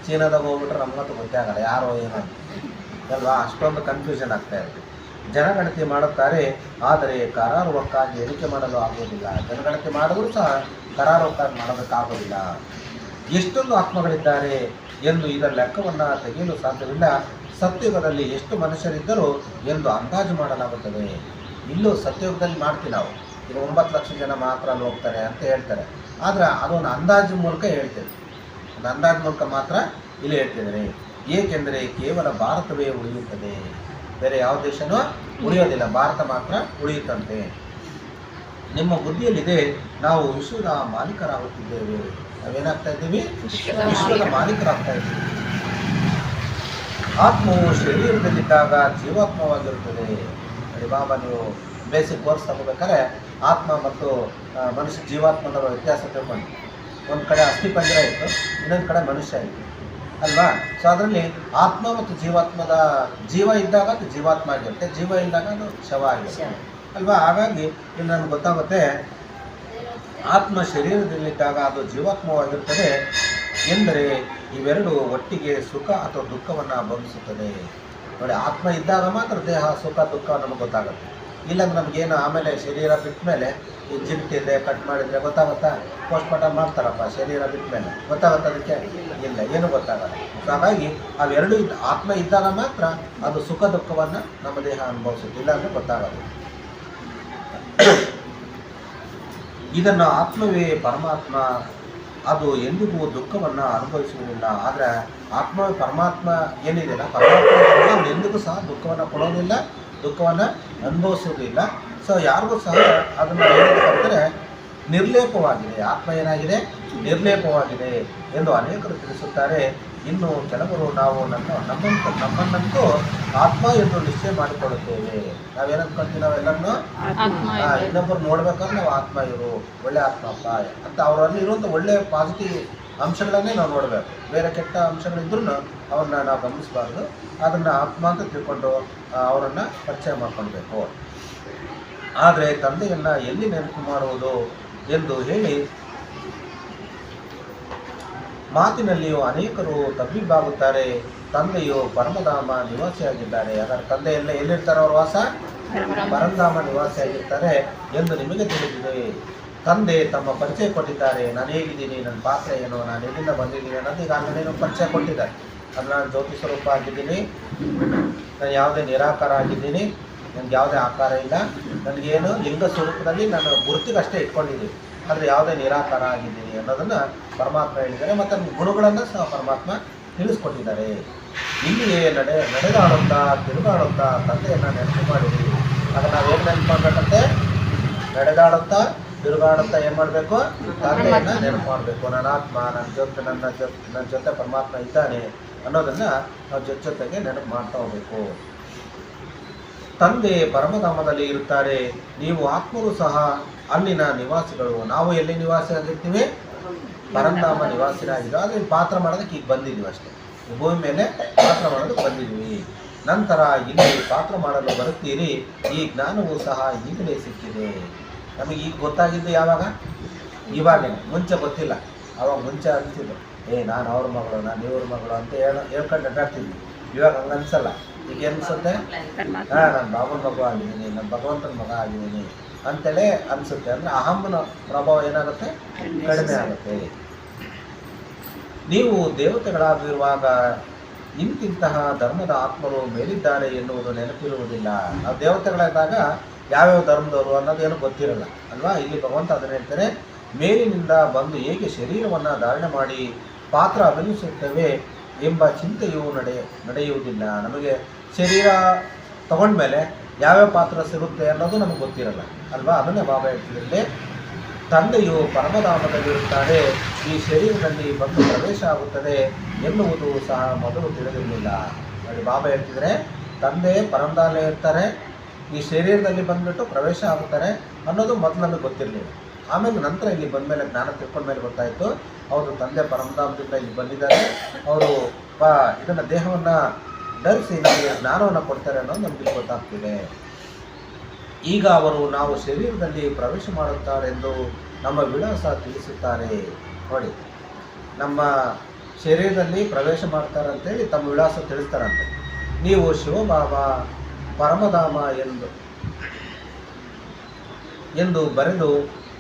ಚೀನಾದಾಗ ಹೋಗ್ಬಿಟ್ರೆ ನಮಗಂತೂ ಗೊತ್ತೇ ಆಗಲ್ಲ ಯಾರೋ ಏನೋ ಅಲ್ವಾ, ಅಷ್ಟೊಂದು ಕನ್ಫ್ಯೂಷನ್ ಆಗ್ತಾ ಇರುತ್ತೆ. ಜನಗಣತಿ ಮಾಡುತ್ತಾರೆ, ಆದರೆ ಕರಾರುವಕ್ಕಾಗಿ ಎಣಿಕೆ ಮಾಡಲು ಆಗುವುದಿಲ್ಲ. ಜನಗಣತಿ ಮಾಡಿದ್ರೂ ಸಹ ಕರಾರುವಕ್ಕಾಗಿ ಮಾಡೋದಕ್ಕಾಗೋದಿಲ್ಲ. ಎಷ್ಟೊಂದು ಆತ್ಮಗಳಿದ್ದಾರೆ ಎಂದು ಇದರ ಲೆಕ್ಕವನ್ನು ತೆಗೆಯಲು ಸಾಧ್ಯವಿಲ್ಲ. ಸತ್ಯುಗದಲ್ಲಿ ಎಷ್ಟು ಮನುಷ್ಯರಿದ್ದರೂ ಎಂದು ಅಂದಾಜು ಮಾಡಲಾಗುತ್ತದೆ. ಇಲ್ಲೂ ಸತ್ಯುಗದಲ್ಲಿ ಮಾಡ್ತೀವಿ ನಾವು, ಈಗ 9 ಲಕ್ಷ ಜನ ಮಾತ್ರ ಅಲ್ಲಿ ಹೋಗ್ತಾರೆ ಅಂತ ಹೇಳ್ತಾರೆ. ಆದರೆ ಅದೊಂದು ಅಂದಾಜು ಮೂಲಕ ಹೇಳ್ತೇವೆ, ಒಂದು ಅಂದಾಜು ಮೂಲಕ ಮಾತ್ರ ಇಲ್ಲಿ ಹೇಳ್ತಿದ್ದಾರೆ. ಏಕೆಂದರೆ ಕೇವಲ ಭಾರತವೇ ಉಳಿಯುತ್ತದೆ, ಬೇರೆ ಯಾವ ದೇಶನೂ ಉಳಿಯೋದಿಲ್ಲ, ಭಾರತ ಮಾತ್ರ ಉಳಿಯುತ್ತಂತೆ. ನಿಮ್ಮ ಬುದ್ಧಿಯಲ್ಲಿದೆ, ನಾವು ವಿಶ್ವದ ಮಾಲೀಕರಾಗುತ್ತಿದ್ದೇವೆ. ನಾವೇನಾಗ್ತಾ ಇದ್ದೀವಿ? ವಿಶ್ವದ ಮಾಲೀಕರಾಗ್ತಾ ಇದ್ದೀವಿ. ಆತ್ಮವು ಶರೀರದಲ್ಲಿದ್ದಾಗ ಜೀವಾತ್ಮವಾಗಿರುತ್ತದೆ. ನೋಡಿ ಬಾಬಾ, ನೀವು ಬೇಸಿಕ್ ಕೋರ್ಸ್ ತಗೋಬೇಕಾದ್ರೆ ಆತ್ಮ ಮತ್ತು ಮನುಷ್ಯ ಜೀವಾತ್ಮದ ವ್ಯತ್ಯಾಸ ತಿಳ್ಕೊಂಡು, ಒಂದು ಕಡೆ ಅಸ್ಥಿಪಂಜರ ಇತ್ತು, ಇನ್ನೊಂದು ಕಡೆ ಮನುಷ್ಯ ಇತ್ತು ಅಲ್ವಾ. ಸೊ ಅದರಲ್ಲಿ ಆತ್ಮ ಮತ್ತು ಜೀವಾತ್ಮದ ಜೀವ ಇದ್ದಾಗ ಅದು ಜೀವಾತ್ಮ ಆಗಿರುತ್ತೆ, ಜೀವ ಇದ್ದಾಗ ಅದು ಶವ ಆಗಿರುತ್ತೆ ಅಲ್ವಾ. ಹಾಗಾಗಿ ಇಲ್ಲಿ ನನಗೆ ಗೊತ್ತಾಗುತ್ತೆ, ಆತ್ಮ ಶರೀರದಲ್ಲಿದ್ದಾಗ ಅದು ಜೀವಾತ್ಮವಾಗಿರುತ್ತದೆ ಎಂದರೆ ಇವೆರಡು ಒಟ್ಟಿಗೆ ಸುಖ ಅಥವಾ ದುಃಖವನ್ನು ಅನುಭವಿಸುತ್ತದೆ. ನೋಡಿ, ಆತ್ಮ ಇದ್ದಾಗ ಮಾತ್ರ ದೇಹ ಸುಖ ದುಃಖ ನಮಗೆ ಗೊತ್ತಾಗುತ್ತೆ. ಇಲ್ಲಾಂದ್ರೆ ನಮಗೇನು ಆಮೇಲೆ ಶರೀರ ಬಿಟ್ಟ ಮೇಲೆ ಈ ಜಿಂಟಿದೆ ಕಟ್ ಮಾಡಿದರೆ ಗೊತ್ತಾಗುತ್ತಾ? ಪೋಸ್ಟ್ಮಾರ್ಟಮ್ ಮಾಡ್ತಾರಪ್ಪ, ಶರೀರ ಬಿಟ್ಟ ಮೇಲೆ ಗೊತ್ತಾಗುತ್ತೆ ಅದಕ್ಕೆ? ಇಲ್ಲ, ಏನು ಗೊತ್ತಾಗಲ್ಲ. ಹಾಗಾಗಿ ಅವೆರಡು ಆತ್ಮ ಇದ್ದಾಗ ಮಾತ್ರ ಅದು ಸುಖ ದುಃಖವನ್ನು ನಮ್ಮ ದೇಹ ಅನುಭವಿಸುತ್ತೆ, ಇಲ್ಲಾಂದರೆ ಗೊತ್ತಾಗಲ್ಲ. ಇದನ್ನು ಆತ್ಮವೇ ಪರಮಾತ್ಮ, ಅದು ಎಂದಿಗೂ ದುಃಖವನ್ನು ಅನುಭವಿಸುವುದಿಲ್ಲ. ಆದರೆ ಆತ್ಮವೇ ಪರಮಾತ್ಮ ಏನಿದೆಯಲ್ಲ, ಪರಮಾತ್ಮ ಅವನು ಎಂದಿಗೂ ಸಹ ದುಃಖವನ್ನು ಕೊಡೋದಿಲ್ಲ, ದುಃಖವನ್ನು ಅನುಭವಿಸೋದಿಲ್ಲ. ಸೊ ಯಾರಿಗೂ ಸಹ ಅದನ್ನು ಹೇಳ್ತಾರೆ ನಿರ್ಲೇಪವಾಗಿದೆ. ಆತ್ಮ ಏನಾಗಿದೆ? ನಿರ್ಲೇಪವಾಗಿದೆ ಎಂದು ಅನೇಕರು ತಿಳಿಸುತ್ತಾರೆ. ಇನ್ನು ಕೆಲವರು ನಾವು ನಮ್ಮನ್ನಂತೂ ಆತ್ಮ ಎಂದು ನಿಶ್ಚಯ ಮಾಡಿಕೊಳ್ಳುತ್ತೇವೆ. ನಾವೇನಂದ್ಕೊಂತೀವಿ? ನಾವೆಲ್ಲರನ್ನೂ ಇನ್ನೊಬ್ಬರು ನೋಡ್ಬೇಕಾದ್ರೆ ನಾವು ಆತ್ಮ ಇರು, ಒಳ್ಳೆ ಆತ್ಮಪ್ಪ ಅಂತ ಅವರಲ್ಲಿ ಇರುವಂಥ ಒಳ್ಳೆಯ ಪಾಸಿಟಿವ್ ಅಂಶಗಳನ್ನೇ ನಾವು ನೋಡಬೇಕು. ಬೇರೆ ಕೆಟ್ಟ ಅಂಶಗಳಿದ್ರೂ ಅವ್ರನ್ನ ನಾವು ಗಮನಿಸಬಾರ್ದು. ಅದನ್ನು ಆತ್ಮ ಅಂತ ತಿಳ್ಕೊಂಡು ಅವರನ್ನು ಪರಿಚಯ ಮಾಡ್ಕೊಳ್ಬೇಕು. ಆದರೆ ತಂದೆಯನ್ನು ಎಲ್ಲಿ ನೆನಪು ಮಾಡುವುದು ಎಂದು ಹೇಳಿ ಮಾತಿನಲ್ಲಿಯೂ ಅನೇಕರು ತಬ್ಬಿಬ್ಬಾಗುತ್ತಾರೆ. ತಂದೆಯು ಪರಮಧಾಮ ನಿವಾಸಿಯಾಗಿದ್ದಾರೆ. ಅದರ ತಂದೆ ಎಲ್ಲಿರ್ತಾರೆ? ಅವ್ರ ವಾಸ ಪರಮಧಾಮ ನಿವಾಸಿಯಾಗಿರ್ತಾರೆ ಎಂದು ನಿಮಗೆ ತಿಳಿದಿದೆ. ತಂದೆ ತಮ್ಮ ಪರಿಚಯ ಕೊಟ್ಟಿದ್ದಾರೆ. ನಾನು ಹೇಗಿದ್ದೀನಿ, ನನ್ನ ಪಾತ್ರ ಏನು, ನಾನು ಎಲ್ಲಿಂದ ಬಂದಿದ್ದೀನಿ ಅನ್ನೋದು ಈಗ ಆಲ್ರೆಡಿ ಪರಿಚಯ ಕೊಟ್ಟಿದ್ದಾರೆ. ಅದು ನಾನು ಜ್ಯೋತಿ ಸ್ವರೂಪ ಆಗಿದ್ದೀನಿ, ನಾನು ಯಾವುದೇ ನಿರಾಕಾರ ಆಗಿದ್ದೀನಿ, ನನಗೆ ಯಾವುದೇ ಆಕಾರ ಇಲ್ಲ, ನನಗೇನು ಲಿಂಗ ಸ್ವರೂಪದಲ್ಲಿ ನಾನು ಗುರುತಿಗಷ್ಟೇ ಇಟ್ಕೊಂಡಿದ್ದೀನಿ, ಆದರೆ ಯಾವುದೇ ನಿರಾಕಾರ ಆಗಿದ್ದೀನಿ ಅನ್ನೋದನ್ನು ಪರಮಾತ್ಮ ಹೇಳಿದ್ದಾರೆ. ಮತ್ತು ಗುಣಗಳನ್ನು ಸಹ ಪರಮಾತ್ಮ ತಿಳಿಸ್ಕೊಟ್ಟಿದ್ದಾರೆ. ಇಲ್ಲಿಯೇ ನಡೆದಾಡುತ್ತಾ ತಿರುಗಾಡುತ್ತಾ ತಂದೆಯನ್ನು ನೆನಪು ಮಾಡಿರಿ. ಆಗ ನಾವು ಏನು ನೆನಪು ಮಾಡಬೇಕಂತೆ? ನಡೆದಾಡುತ್ತಾ ತಿರುಗಾಡುತ್ತಾ ಏನು ಮಾಡಬೇಕು? ತಂದೆಯನ್ನು ನೆನಪು ಮಾಡಬೇಕು. ನನ್ನ ಆತ್ಮ ನನ್ನ ಜೊತೆ ಪರಮಾತ್ಮ ಇದ್ದಾನೆ ಅನ್ನೋದನ್ನು ನಾವು ಜೊತೆಗೆ ನೆನಪು ಮಾಡ್ತಾ ಹೋಗಬೇಕು. ತಂದೆ ಪರಮಧಾಮದಲ್ಲಿ ಇರುತ್ತಾರೆ, ನೀವು ಆತ್ಮರು ಸಹ ಅಲ್ಲಿನ ನಿವಾಸಿಗಳು. ನಾವು ಎಲ್ಲಿ ನಿವಾಸಿ ಆಗಿರ್ತೀವಿ? ಪರಮಧಾಮ ನಿವಾಸಿನಾಗಿದ್ದೀವಿ. ಆದರೆ ಪಾತ್ರ ಮಾಡೋದಕ್ಕೆ ಈಗ ಬಂದಿದ್ದೀವಿ ಅಷ್ಟೇ, ಭೂಮಿ ಮೇಲೆ ಪಾತ್ರ ಮಾಡೋದಕ್ಕೆ ಬಂದಿದ್ದೀವಿ. ನಂತರ ಇಲ್ಲಿ ಪಾತ್ರ ಮಾಡಲು ಬರುತ್ತೀರಿ. ಈ ಜ್ಞಾನವೂ ಸಹ ಈಗಲೇ ಸಿಕ್ಕಿದೆ. ನಮಗೆ ಈಗ ಗೊತ್ತಾಗಿದ್ದು ಯಾವಾಗ? ಇವಾಗಲೇ, ಮುಂಚೆ ಗೊತ್ತಿಲ್ಲ. ಅವಾಗ ಮುಂಚೆ ಅನಿಸಿದ್ದು, ನಾನು ಅವ್ರ ಮಗಳು, ನಾನು ಇವ್ರ ಮಗಳು ಅಂತ ಹೇಳ್ಕೊಂಡು ಅಡ್ಡಾಡ್ತಿದ್ವಿ. ಇವಾಗ ಹಂಗೆ ಅನ್ಸಲ್ಲ. ಈಗ ಅನಿಸುತ್ತೆ, ನಾನು ಬಾಬನ ಮಗ ಆಗಿದ್ದೀನಿ, ನಾನು ಭಗವಂತನ ಮಗ ಆಗಿದ್ದೀನಿ ಅಂತೇಳಿ ಅನಿಸುತ್ತೆ. ಅಂದರೆ ಅಹಮ್ಮನ ಪ್ರಭಾವ ಏನಾಗುತ್ತೆ? ಕಡಿಮೆ ಆಗುತ್ತೆ. ನೀವು ದೇವತೆಗಳಾಗಿರುವಾಗ ಇಂತಿಂತಹ ಧರ್ಮದ ಆತ್ಮರು ಮೇಲಿದ್ದಾರೆ ಎನ್ನುವುದು ನೆನಪಿರುವುದಿಲ್ಲ. ನಾವು ದೇವತೆಗಳಾದಾಗ ಯಾವ್ಯಾವ ಧರ್ಮದವರು ಅನ್ನೋದೇನು ಗೊತ್ತಿರಲ್ಲ ಅಲ್ವಾ. ಇಲ್ಲಿ ಭಗವಂತ ಅದನ್ನು ಹೇಳ್ತಾರೆ, ಮೇಲಿನಿಂದ ಬಂದು ಹೇಗೆ ಶರೀರವನ್ನು ಧಾರಣೆ ಮಾಡಿ ಪಾತ್ರ ಅಭಿನಯಿಸುತ್ತೇವೆ ಎಂಬ ಚಿಂತೆಯು ನಡೆಯುವುದಿಲ್ಲ. ನಮಗೆ ಶರೀರ ತಗೊಂಡ್ಮೇಲೆ ಯಾವ್ಯಾವ ಪಾತ್ರ ಸಿಗುತ್ತೆ ಅನ್ನೋದು ನಮಗೆ ಗೊತ್ತಿರಲ್ಲ ಅಲ್ವಾ. ಅದನ್ನೇ ಬಾಬಾ ಹೇಳ್ತಿದ್ರಲ್ಲಿ, ತಂದೆಯು ಪರಮಧಾಮದಲ್ಲಿರುತ್ತಾರೆ, ಈ ಶರೀರದಲ್ಲಿ ಬಂದು ಪ್ರವೇಶ ಆಗುತ್ತದೆ ಎನ್ನುವುದು ಸಹ ಮೊದಲು ತಿಳಿದಿರಲಿಲ್ಲ. ನೋಡಿ, ಬಾಬಾ ಹೇಳ್ತಿದ್ರೆ ತಂದೆ ಪರಮಧಾಮದಲ್ಲಿ ಇರ್ತಾರೆ, ಈ ಶರೀರದಲ್ಲಿ ಬಂದ್ಬಿಟ್ಟು ಪ್ರವೇಶ ಆಗುತ್ತಾರೆ ಅನ್ನೋದು ಮೊದಲು ನಮಗೆ ಗೊತ್ತಿರಲಿಲ್ಲ. ಆಮೇಲೆ ನಂತರ ಇಲ್ಲಿ ಬಂದಮೇಲೆ ಜ್ಞಾನ ತಿಳ್ಕೊಂಡ ಮೇಲೆ ಗೊತ್ತಾಯಿತು, ಅವರು ತಂದೆ ಪರಮಧಾಮದಿಂದ ಇಲ್ಲಿ ಬಂದಿದ್ದಾರೆ, ಅವರು ಇದನ್ನು ದೇಹವನ್ನು ಧರಿಸಿ ನಮಗೆ ಜ್ಞಾನವನ್ನು ಕೊಡ್ತಾರೆ ಅನ್ನೋದು ನಮಗೆ ಗೊತ್ತಾಗ್ತಿದೆ. ಈಗ ಅವರು ನಾವು ಶರೀರದಲ್ಲಿ ಪ್ರವೇಶ ಮಾಡುತ್ತಾರೆಂದು ನಮ್ಮ ವಿಳಾಸ ತಿಳಿಸುತ್ತಾರೆ. ನೋಡಿ, ನಮ್ಮ ಶರೀರದಲ್ಲಿ ಪ್ರವೇಶ ಮಾಡ್ತಾರೆ ಅಂತೇಳಿ ತಮ್ಮ ವಿಳಾಸ ತಿಳಿಸ್ತಾರಂತೆ. ನೀವು ಶಿವಬಾಬಾ ಪರಮಧಾಮ ಎಂದು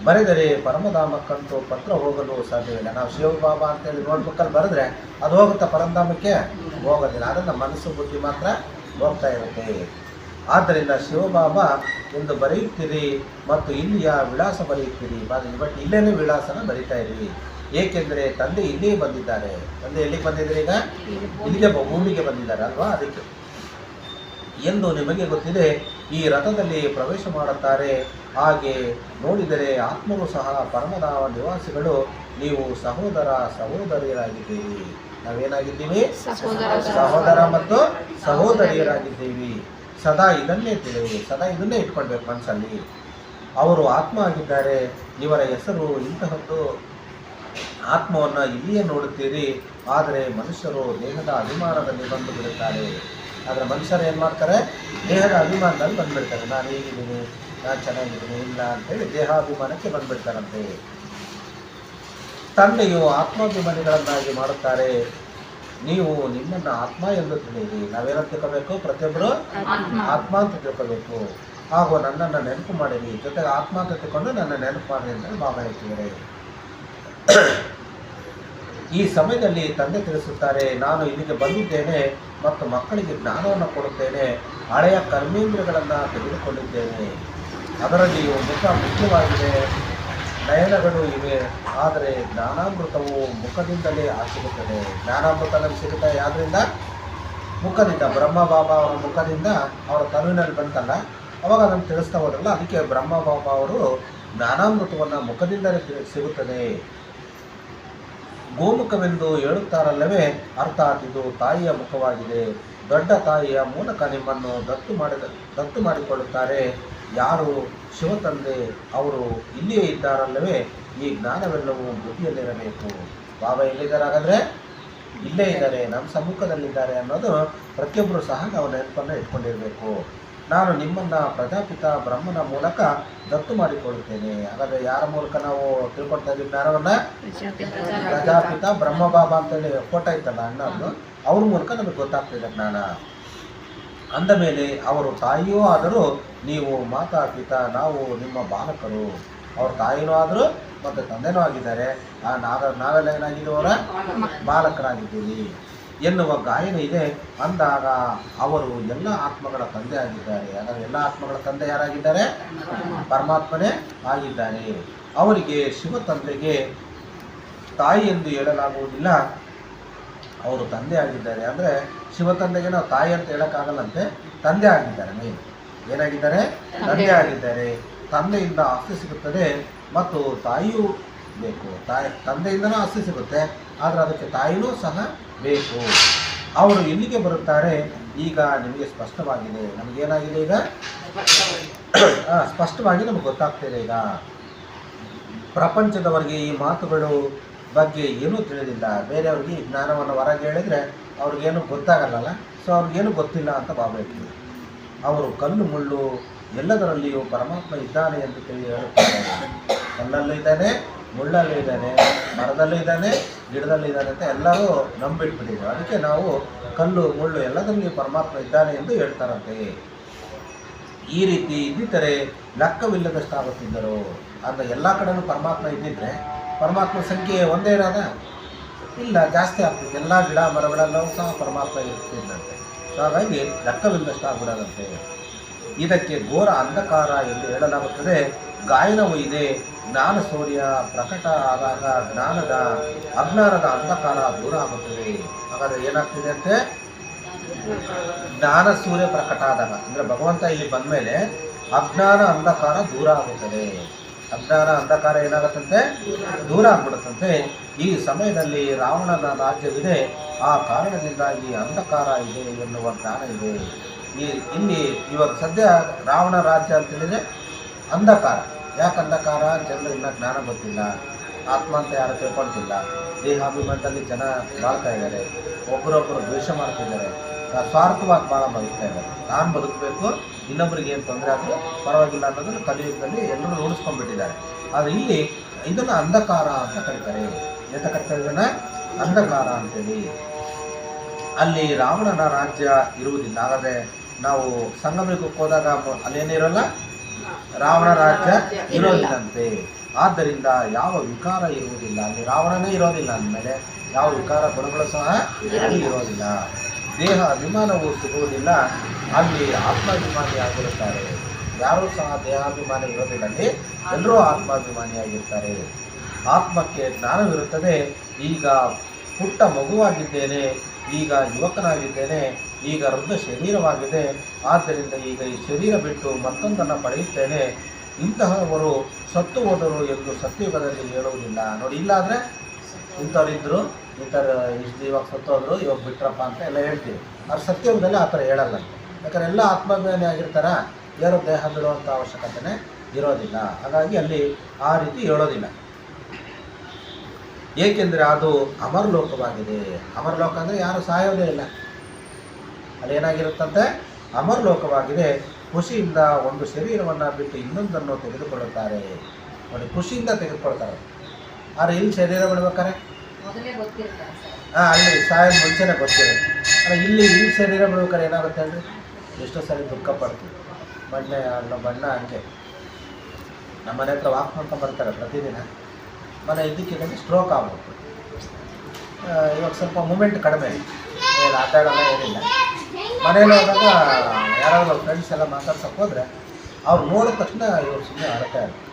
ಬರೆದರೆ ಪರಮಧಾಮಕ್ಕಂತೂ ಪತ್ರ ಹೋಗಲು ಸಾಧ್ಯವಿಲ್ಲ. ನಾವು ಶಿವಬಾಬಾ ಅಂತೇಳಿ ನೋಟ್ಬುಕ್ಕಲ್ಲಿ ಬರೆದ್ರೆ ಅದು ಹೋಗುತ್ತೆ, ಪರಮಧಾಮಕ್ಕೆ ಹೋಗೋದಿಲ್ಲ. ಆದರೆ ನಮ್ಮ ಮನಸ್ಸು ಬುದ್ಧಿ ಮಾತ್ರ ಹೋಗ್ತಾ ಇರುತ್ತೆ. ಆದ್ದರಿಂದ ಶಿವಬಾಬಾ ಎಂದು ಬರೆಯುತ್ತೀರಿ ಮತ್ತು ಇಲ್ಲಿಯ ವಿಳಾಸ ಬರೆಯುತ್ತೀರಿ. ಬಟ್ ಇಲ್ಲೇನೇ ವಿಳಾಸನ ಬರೀತಾ ಇರಿ, ಏಕೆಂದರೆ ತಂದೆ ಇಲ್ಲಿಯೇ ಬಂದಿದ್ದಾರೆ. ತಂದೆ ಎಲ್ಲಿಗೆ ಬಂದಿದ್ದಾರೆ? ಈಗ ಇಲ್ಲಿಗೆ ಭೂಮಿಗೆ ಬಂದಿದ್ದಾರೆ ಅಲ್ವಾ, ಅದಕ್ಕೆ ಎಂದು ನಿಮಗೆ ಗೊತ್ತಿದೆ. ಈ ರಥದಲ್ಲಿ ಪ್ರವೇಶ ಮಾಡುತ್ತಾರೆ. ಹಾಗೆ ನೋಡಿದರೆ ಆತ್ಮರು ಸಹ ಪರಮಧಾಮ ನಿವಾಸಿಗಳು. ನೀವು ಸಹೋದರ ಸಹೋದರಿಯರಾಗಿದ್ದೀರಿ. ನಾವೇನಾಗಿದ್ದೀವಿ? ಸಹೋದರ ಮತ್ತು ಸಹೋದರಿಯರಾಗಿದ್ದೀವಿ. ಸದಾ ಇದನ್ನೇ ತಿಳಿವಿ, ಸದಾ ಇದನ್ನೇ ಇಟ್ಕೊಳ್ಬೇಕು ಮನಸ್ಸಲ್ಲಿ. ಅವರು ಆತ್ಮ ಆಗಿದ್ದಾರೆ. ಇವರ ಹೆಸರು ಇಂತಹದ್ದು. ಆತ್ಮವನ್ನು ಇಲ್ಲಿಯೇ ನೋಡುತ್ತೀರಿ, ಆದರೆ ಮನುಷ್ಯರು ದೇಹದ ಅಭಿಮಾನದಲ್ಲಿ ಬಂದು ಬಿಡುತ್ತಾರೆ. ಆದರೆ ಮನುಷ್ಯರು ಏನು ಮಾಡ್ತಾರೆ? ದೇಹದ ಅಭಿಮಾನದಲ್ಲಿ ಬಂದುಬಿಡ್ತಾರೆ. ನಾನು ಹೀಗಿದ್ದೀನಿ, ನಾನು ಚೆನ್ನಾಗಿದ್ದೀನಿ, ಇಲ್ಲ ಅಂತೇಳಿ ದೇಹಾಭಿಮಾನಕ್ಕೆ ಬಂದುಬಿಡ್ತಾರಂತೆ. ತಂದೆಯು ಆತ್ಮಾಭಿಮಾನಿಗಳನ್ನಾಗಿ ಮಾಡುತ್ತಾರೆ. ನೀವು ನಿಮ್ಮನ್ನು ಆತ್ಮ ಎಂದು ತಿಳಿಯಿರಿ. ನಾವೇನಂತ ತಿಳ್ಕೋಬೇಕು? ಪ್ರತಿಯೊಬ್ಬರು ಆತ್ಮ ಅಂತ ತಿಳ್ಕೋಬೇಕು. ಹಾಗೂ ನನ್ನನ್ನು ನೆನಪು ಮಾಡಿರಿ, ಜೊತೆಗೆ ಆತ್ಮ ಅಂತ ತಿಳ್ಕೊಂಡು ನನ್ನ ನೆನಪು ಮಾಡಿರಿ ಅಂತ ಬಾಬಾ ಹೇಳ್ತಿದ್ದಾರೆ. ಈ ಸಮಯದಲ್ಲಿ ತಂದೆ ತಿಳಿಸುತ್ತಾರೆ, ನಾನು ಇಲ್ಲಿಗೆ ಬಂದಿದ್ದೇನೆ ಮತ್ತು ಮಕ್ಕಳಿಗೆ ಜ್ಞಾನವನ್ನು ಕೊಡುತ್ತೇನೆ. ಹಳೆಯ ಕರ್ಮೇಂದ್ರಗಳನ್ನು ತೆಗೆದುಕೊಂಡಿದ್ದೇನೆ, ಅದರಲ್ಲಿಯೂ ಮುಖ ಮುಖ್ಯವಾಗಿದೆ, ನಯನಗಳು ಇವೆ. ಆದರೆ ಜ್ಞಾನಾಮೃತವು ಮುಖದಿಂದಲೇ ಸಿಗುತ್ತದೆ. ಜ್ಞಾನಾಮೃತ ನಮಗೆ ಸಿಗುತ್ತೆ ಯಾವುದರಿಂದ? ಮುಖದಿಂದ. ಬ್ರಹ್ಮ ಬಾಬಾ ಅವರ ಮುಖದಿಂದ ಅವರ ತನುವಿನಲ್ಲಿ ಬಂತಲ್ಲ, ಅವಾಗ ಅದನ್ನು ತಿಳಿಸ್ತಾ ಹೋದ್ರಲ್ಲ, ಅದಕ್ಕೆ ಬ್ರಹ್ಮ ಬಾಬಾ ಅವರು ಜ್ಞಾನಾಮೃತವನ್ನು ಮುಖದಿಂದಲೇ ಸಿಗುತ್ತದೆ. ಗೋಮುಖವೆಂದು ಹೇಳುತ್ತಾರಲ್ಲವೇ, ಅರ್ಥಾತ್ ಇದು ತಾಯಿಯ ಮುಖವಾಗಿದೆ. ದೊಡ್ಡ ತಾಯಿಯ ಮೂಲಕ ನಿಮ್ಮನ್ನು ದತ್ತು ಮಾಡಿಕೊಳ್ಳುತ್ತಾರೆ. ಯಾರು ಶಿವತಂದೆ ಅವರು ಇಲ್ಲಿಯೇ ಇದ್ದಾರಲ್ಲವೇ, ಈ ಜ್ಞಾನವೆಲ್ಲವೂ ಬುದ್ಧಿಯಲ್ಲಿರಬೇಕು. ಬಾಬಾ ಎಲ್ಲಿದ್ದಾರೆ? ಹಾಗಾದರೆ ಇಲ್ಲೇ ಇದ್ದಾರೆ, ನಮ್ಮ ಸಮ್ಮುಖದಲ್ಲಿದ್ದಾರೆ ಅನ್ನೋದು ಪ್ರತಿಯೊಬ್ಬರು ಸಹ ನಾವು ನೆನಪನ್ನು ಇಟ್ಕೊಂಡಿರಬೇಕು. ನಾನು ನಿಮ್ಮನ್ನು ಪ್ರಜಾಪಿತ ಬ್ರಹ್ಮನ ಮೂಲಕ ದತ್ತು ಮಾಡಿಕೊಳ್ಳುತ್ತೇನೆ. ಹಾಗಾದರೆ ಯಾರ ಮೂಲಕ ನಾವು ತಿಳ್ಕೊಳ್ತಾ ಇದ್ದೀವಿ ಜ್ಞಾನವನ್ನು? ಪ್ರಜಾಪಿತ ಬ್ರಹ್ಮ ಬಾಬಾ ಅಂತೇಳಿ ಫೋಟೋ ಇತ್ತಲ್ಲ ಅಣ್ಣದ್ದು, ಅವ್ರ ಮೂಲಕ ನಮಗೆ ಗೊತ್ತಾಗ್ತಿದೆ ಜ್ಞಾನ. ಅಂದ ಮೇಲೆ ಅವರು ತಾಯಿಯೂ ಆದರೂ ನೀವು ಮಾತಾ ಪಿತಾ, ನಾವು ನಿಮ್ಮ ಬಾಲಕರು. ಅವ್ರ ತಾಯಿನೂ ಆದರೂ ಮತ್ತು ತಂದೆನೂ ಆಗಿದ್ದಾರೆ. ನಾವೆಲ್ಲ ಏನಾಗಿದ್ದೀವಿ? ಅವರ ಬಾಲಕರಾಗಿದ್ದೀವಿ ಎನ್ನುವ ಗಾಯನ ಇದೆ. ಅಂದಾಗ ಅವರು ಎಲ್ಲ ಆತ್ಮಗಳ ತಂದೆ ಆಗಿದ್ದಾರೆ. ಹಾಗಾದರೆ ಎಲ್ಲ ಆತ್ಮಗಳ ತಂದೆ ಯಾರಾಗಿದ್ದಾರೆ? ಪರಮಾತ್ಮನೇ ಆಗಿದ್ದಾರೆ. ಅವರಿಗೆ ಶಿವ ತಂದೆಗೆ ತಾಯಿ ಎಂದು ಹೇಳಲಾಗುವುದಿಲ್ಲ, ಅವರು ತಂದೆ ಆಗಿದ್ದಾರೆ. ಅಂದರೆ ಶಿವ ತಂದೆಗೆ ನಾವು ತಾಯಿ ಅಂತ ಹೇಳೋಕ್ಕಾಗಲ್ಲಂತೆ, ತಂದೆ ಆಗಿದ್ದಾರೆ. ಮೇನ್ ಏನಾಗಿದ್ದಾರೆ? ತಂದೆ ಆಗಿದ್ದಾರೆ. ತಂದೆಯಿಂದ ಆಸ್ತಿ ಸಿಗುತ್ತದೆ ಮತ್ತು ತಾಯಿಯೂ ಬೇಕು. ತಂದೆಯಿಂದನೂ ಆಸ್ತಿ ಸಿಗುತ್ತೆ, ಆದರೆ ಅದಕ್ಕೆ ತಾಯಿನೂ ಸಹ ಬೇಕು. ಅವರು ಇಲ್ಲಿಗೆ ಬರುತ್ತಾರೆ. ಈಗ ನಿಮಗೆ ಸ್ಪಷ್ಟವಾಗಿದೆ. ನಮಗೇನಾಗಿದೆ? ಈಗ ಸ್ಪಷ್ಟವಾಗಿ ನಮಗೆ ಗೊತ್ತಾಗ್ತಿದೆ. ಈಗ ಪ್ರಪಂಚದವರಿಗೆ ಈ ಮಾತುಗಳು ಬಗ್ಗೆ ಏನೂ ತಿಳಿದಿಲ್ಲ. ಬೇರೆಯವ್ರಿಗೆ ಈ ಜ್ಞಾನವನ್ನು ಹೊರಗೆ ಹೇಳಿದರೆ ಅವ್ರಿಗೇನು ಗೊತ್ತಾಗಲ್ಲ. ಸೊ ಅವ್ರಿಗೇನು ಗೊತ್ತಿಲ್ಲ ಅಂತ ಬಾಬಾ ಹೇಳ್ತೀವಿ. ಅವರು ಕಲ್ಲು ಮುಳ್ಳು ಎಲ್ಲದರಲ್ಲಿಯೂ ಪರಮಾತ್ಮ ಇದ್ದಾನೆ ಎಂದು ತಿಳಿ ಹೇಳುತ್ತಾರೆ. ಕಲ್ಲಲ್ಲೂ ಇದ್ದಾನೆ, ಮುಳ್ಳಲ್ಲೂ ಇದ್ದಾನೆ, ಮರದಲ್ಲೂ ಇದ್ದಾನೆ, ಗಿಡದಲ್ಲೂ ಇದ್ದಾನೆ ಅಂತ ಎಲ್ಲರೂ ನಂಬಿಟ್ಬಿಟ್ಟಿದ್ರು. ಅದಕ್ಕೆ ನಾವು ಕಲ್ಲು ಮುಳ್ಳು ಎಲ್ಲದರಲ್ಲಿಯೂ ಪರಮಾತ್ಮ ಇದ್ದಾನೆ ಎಂದು ಹೇಳ್ತಾರಂತೆ. ಈ ರೀತಿ ಇದ್ದಿದ್ದರೆ ಲೆಕ್ಕವಿಲ್ಲದಷ್ಟಾಗುತ್ತಿದ್ದರು. ಅಂದರೆ ಎಲ್ಲ ಕಡೆಯೂ ಪರಮಾತ್ಮ ಇದ್ದಿದ್ರೆ ಪರಮಾತ್ಮ ಸಂಖ್ಯೆ ಒಂದೇ ಇರೋದ? ಇಲ್ಲ, ಜಾಸ್ತಿ ಆಗ್ತಿತ್ತು. ಎಲ್ಲ ಗಿಡ ಮರಗಳೆಲ್ಲವೂ ಸಹ ಪರಮಾತ್ಮ ಇರ್ತಿದ್ದಂತೆ. ಸೊ ಹಾಗಾಗಿ ಲೆಕ್ಕವಿಲ್ಲದಷ್ಟು ಆಗ್ಬಿಡೋದಂತೆ. ಇದಕ್ಕೆ ಘೋರ ಅಂಧಕಾರ ಎಂದು ಹೇಳಲಾಗುತ್ತದೆ. ಗಾಯನವೂ ಇದೆ. ಜ್ಞಾನ ಸೂರ್ಯ ಪ್ರಕಟ ಆದಾಗ ಅಜ್ಞಾನದ ಅಂಧಕಾರ ದೂರ ಆಗುತ್ತದೆ. ಹಾಗಾದರೆ ಏನಾಗ್ತಿದೆ ಅಂತೆ? ಜ್ಞಾನ ಸೂರ್ಯ ಪ್ರಕಟ ಆದಾಗ ಅಂದರೆ ಭಗವಂತ ಇಲ್ಲಿ ಬಂದ ಮೇಲೆ ಅಜ್ಞಾನ ಅಂಧಕಾರ ದೂರ ಆಗುತ್ತದೆ. ಅಜ್ಞಾನ ಅಂಧಕಾರ ಏನಾಗುತ್ತಂತೆ, ದೂರ ಆಗ್ಬಿಡುತ್ತಂತೆ. ಈ ಸಮಯದಲ್ಲಿ ರಾವಣನ ರಾಜ್ಯವಿದೆ, ಆ ಕಾರಣದಿಂದಾಗಿ ಅಂಧಕಾರ ಇದೆ ಎನ್ನುವ ಜ್ಞಾನ ಇದೆ. ಇಲ್ಲಿ ಇವಾಗ ಸದ್ಯ ರಾವಣ ರಾಜ್ಯ ಅಂತ ಹೇಳಿದರೆ ಅಂಧಕಾರ. ಯಾಕೆ ಅಂಧಕಾರ? ಜನರು ಇನ್ನೂ ಜ್ಞಾನ ಗೊತ್ತಿಲ್ಲ, ಆತ್ಮ ಅಂತ ಯಾರು ತಿಳ್ಕೊಳ್ತಿಲ್ಲ, ದೇಹಾಭಿಮಾನದಲ್ಲಿ ಜನ ಬಾಳ್ತಾ ಇದ್ದಾರೆ, ಒಬ್ಬರೊಬ್ಬರು ದ್ವೇಷ ಮಾಡ್ತಿದ್ದಾರೆ, ಸ್ವಾರ್ಥವಾಗಿ ಭಾಳ ಬದುಕ್ತಾ ಇದ್ದಾರೆ. ನಾನು ಬದುಕಬೇಕು, ಇನ್ನೊಬ್ಬರಿಗೆ ಏನು ತೊಂದರೆ ಆದರೂ ಪರವಾಗಿಲ್ಲ ಅನ್ನೋದನ್ನು ಕಲಿಯುಗದಲ್ಲಿ ಎಲ್ಲರೂ ರೂಢಿಸ್ಕೊಂಡ್ಬಿಟ್ಟಿದ್ದಾರೆ. ಆದರೆ ಇಲ್ಲಿ ಇದನ್ನು ಅಂಧಕಾರ ಅಂತ ಕರೀತಾರೆ. ಎಂತ ಕರೀತಾರೆ ಇದನ್ನು? ಅಂಧಕಾರ ಅಂತೇಳಿ. ಅಲ್ಲಿ ರಾವಣನ ರಾಜ್ಯ ಇರುವುದಿಲ್ಲ. ಹಾಗಾದರೆ ನಾವು ಸಂಗಮಕ್ಕೆ ಹೋದಾಗ ಅಲ್ಲೇನಿರೋಲ್ಲ, ರಾವಣ ರಾಜ್ಯ ಇರೋದಿಲ್ಲಂತೆ. ಆದ್ದರಿಂದ ಯಾವ ವಿಕಾರ ಇರುವುದಿಲ್ಲ ಅಲ್ಲಿ. ರಾವಣನೇ ಇರೋದಿಲ್ಲ ಅಂದಮೇಲೆ ಯಾವ ವಿಕಾರ ಗುಣಗಳು ಸಹ ಅಲ್ಲಿ ಇರೋದಿಲ್ಲ. ದೇಹ ಅಭಿಮಾನವು ಸಿಗುವುದಿಲ್ಲ, ಅಲ್ಲಿ ಆತ್ಮಾಭಿಮಾನಿಯಾಗಿರುತ್ತಾರೆ. ಯಾರೂ ಸಹ ದೇಹಾಭಿಮಾನ ಇರೋದಿಲ್ಲ, ಅಲ್ಲಿ ಎಲ್ಲರೂ ಆತ್ಮಾಭಿಮಾನಿಯಾಗಿರ್ತಾರೆ. ಆತ್ಮಕ್ಕೆ ಜ್ಞಾನವಿರುತ್ತದೆ. ಈಗ ಪುಟ್ಟ ಮಗುವಾಗಿದ್ದೇನೆ, ಈಗ ಯುವಕನಾಗಿದ್ದೇನೆ, ಈಗ ವೃದ್ಧ ಶರೀರವಾಗಿದೆ, ಆದ್ದರಿಂದ ಈಗ ಈ ಶರೀರ ಬಿಟ್ಟು ಮತ್ತೊಂದನ್ನು ಪಡೆಯುತ್ತೇನೆ. ಇಂತಹವರು ಸತ್ತು ಹೋದರು ಎಂದು ಸತ್ಯಯುಗದಲ್ಲಿ ಹೇಳುವುದಿಲ್ಲ. ನೋಡಿ, ಇಲ್ಲಾದರೆ ಇಂಥವ್ರಿದ್ದರು, ಇಷ್ಟು ಇವಾಗ ಸತ್ತೋದ್ರು, ಇವಾಗ ಬಿಟ್ರಪ್ಪ ಅಂತ ಎಲ್ಲ ಹೇಳ್ತೀವಿ. ಅವ್ರು ಸತ್ಯಯುಗದಲ್ಲಿ ಆ ಥರ ಹೇಳಲ್ಲ. ಯಾಕಂದರೆ ಎಲ್ಲ ಆತ್ಮಾಭಿಮಾನಿ ಆಗಿರ್ತಾರ, ಯಾರು ದೇಹ ಬಿಡುವಂಥ ಅವಶ್ಯಕತೆನೇ ಇರೋದಿಲ್ಲ. ಹಾಗಾಗಿ ಅಲ್ಲಿ ಆ ರೀತಿ ಹೇಳೋದಿಲ್ಲ. ಏಕೆಂದರೆ ಅದು ಅಮರಲೋಕವಾಗಿದೆ. ಅಮರಲೋಕ ಅಂದರೆ ಯಾರು ಸಾಯೋದೇ ಇಲ್ಲ, ಅಲ್ಲಿ ಏನಾಗಿರುತ್ತಂತೆ, ಅಮರಲೋಕವಾಗಿದೆ. ಖುಷಿಯಿಂದ ಒಂದು ಶರೀರವನ್ನು ಬಿಟ್ಟು ಇನ್ನೊಂದನ್ನು ತೆಗೆದುಕೊಳ್ಳುತ್ತಾರೆ. ನೋಡಿ, ಖುಷಿಯಿಂದ ತೆಗೆದುಕೊಳ್ತಾರೆ. ಆದರೆ ಇಲ್ಲಿ ಶರೀರ ಬಿಡ್ಬೇಕಾರೆ ಅಲ್ಲಿ ಸಾಯೋದು ಮುಂಚೆನೇ ಗೊತ್ತಿರುತ್ತೆ. ಆದರೆ ಇಲ್ಲಿ ಶರೀರ ಬಿಡ್ಬೇಕಾರೆ ಏನಾಗುತ್ತೆ ಅಂದರೆ ಎಷ್ಟೋ ಸರಿ ದುಃಖ ಪಡ್ತೀವಿ. ಬಣ್ಣ ಹಂಗೆ ನಮ್ಮ ಮನೆ ಹತ್ರ ವಾಕ್ ಮಾಡ್ಕೊಂಡು ಬರ್ತಾರೆ ಪ್ರತಿದಿನ. ಮನೆ ಇದ್ದಕ್ಕಿದ್ದಂಗೆ ಸ್ಟ್ರೋಕ್ ಆಗ್ಬೋದು. ಇವಾಗ ಸ್ವಲ್ಪ ಮೂಮೆಂಟ್ ಕಡಿಮೆ, ಆಟ ಆಡೋಲ್ಲ, ಏನಿಲ್ಲ. ಮನೇಲಿ ಹೋದಾಗ ಯಾರಾದರೂ ಫ್ರೆಂಡ್ಸ್ ಎಲ್ಲ ಮಾತಾಡ್ಸೋಕೆ ಹೋದರೆ ಅವ್ರು ನೋಡಿದ ತಕ್ಷಣ ಇವ್ರು ಸುಮ್ಮನೆ ಆಡ್ತಾ ಇರ್ತಾರೆ.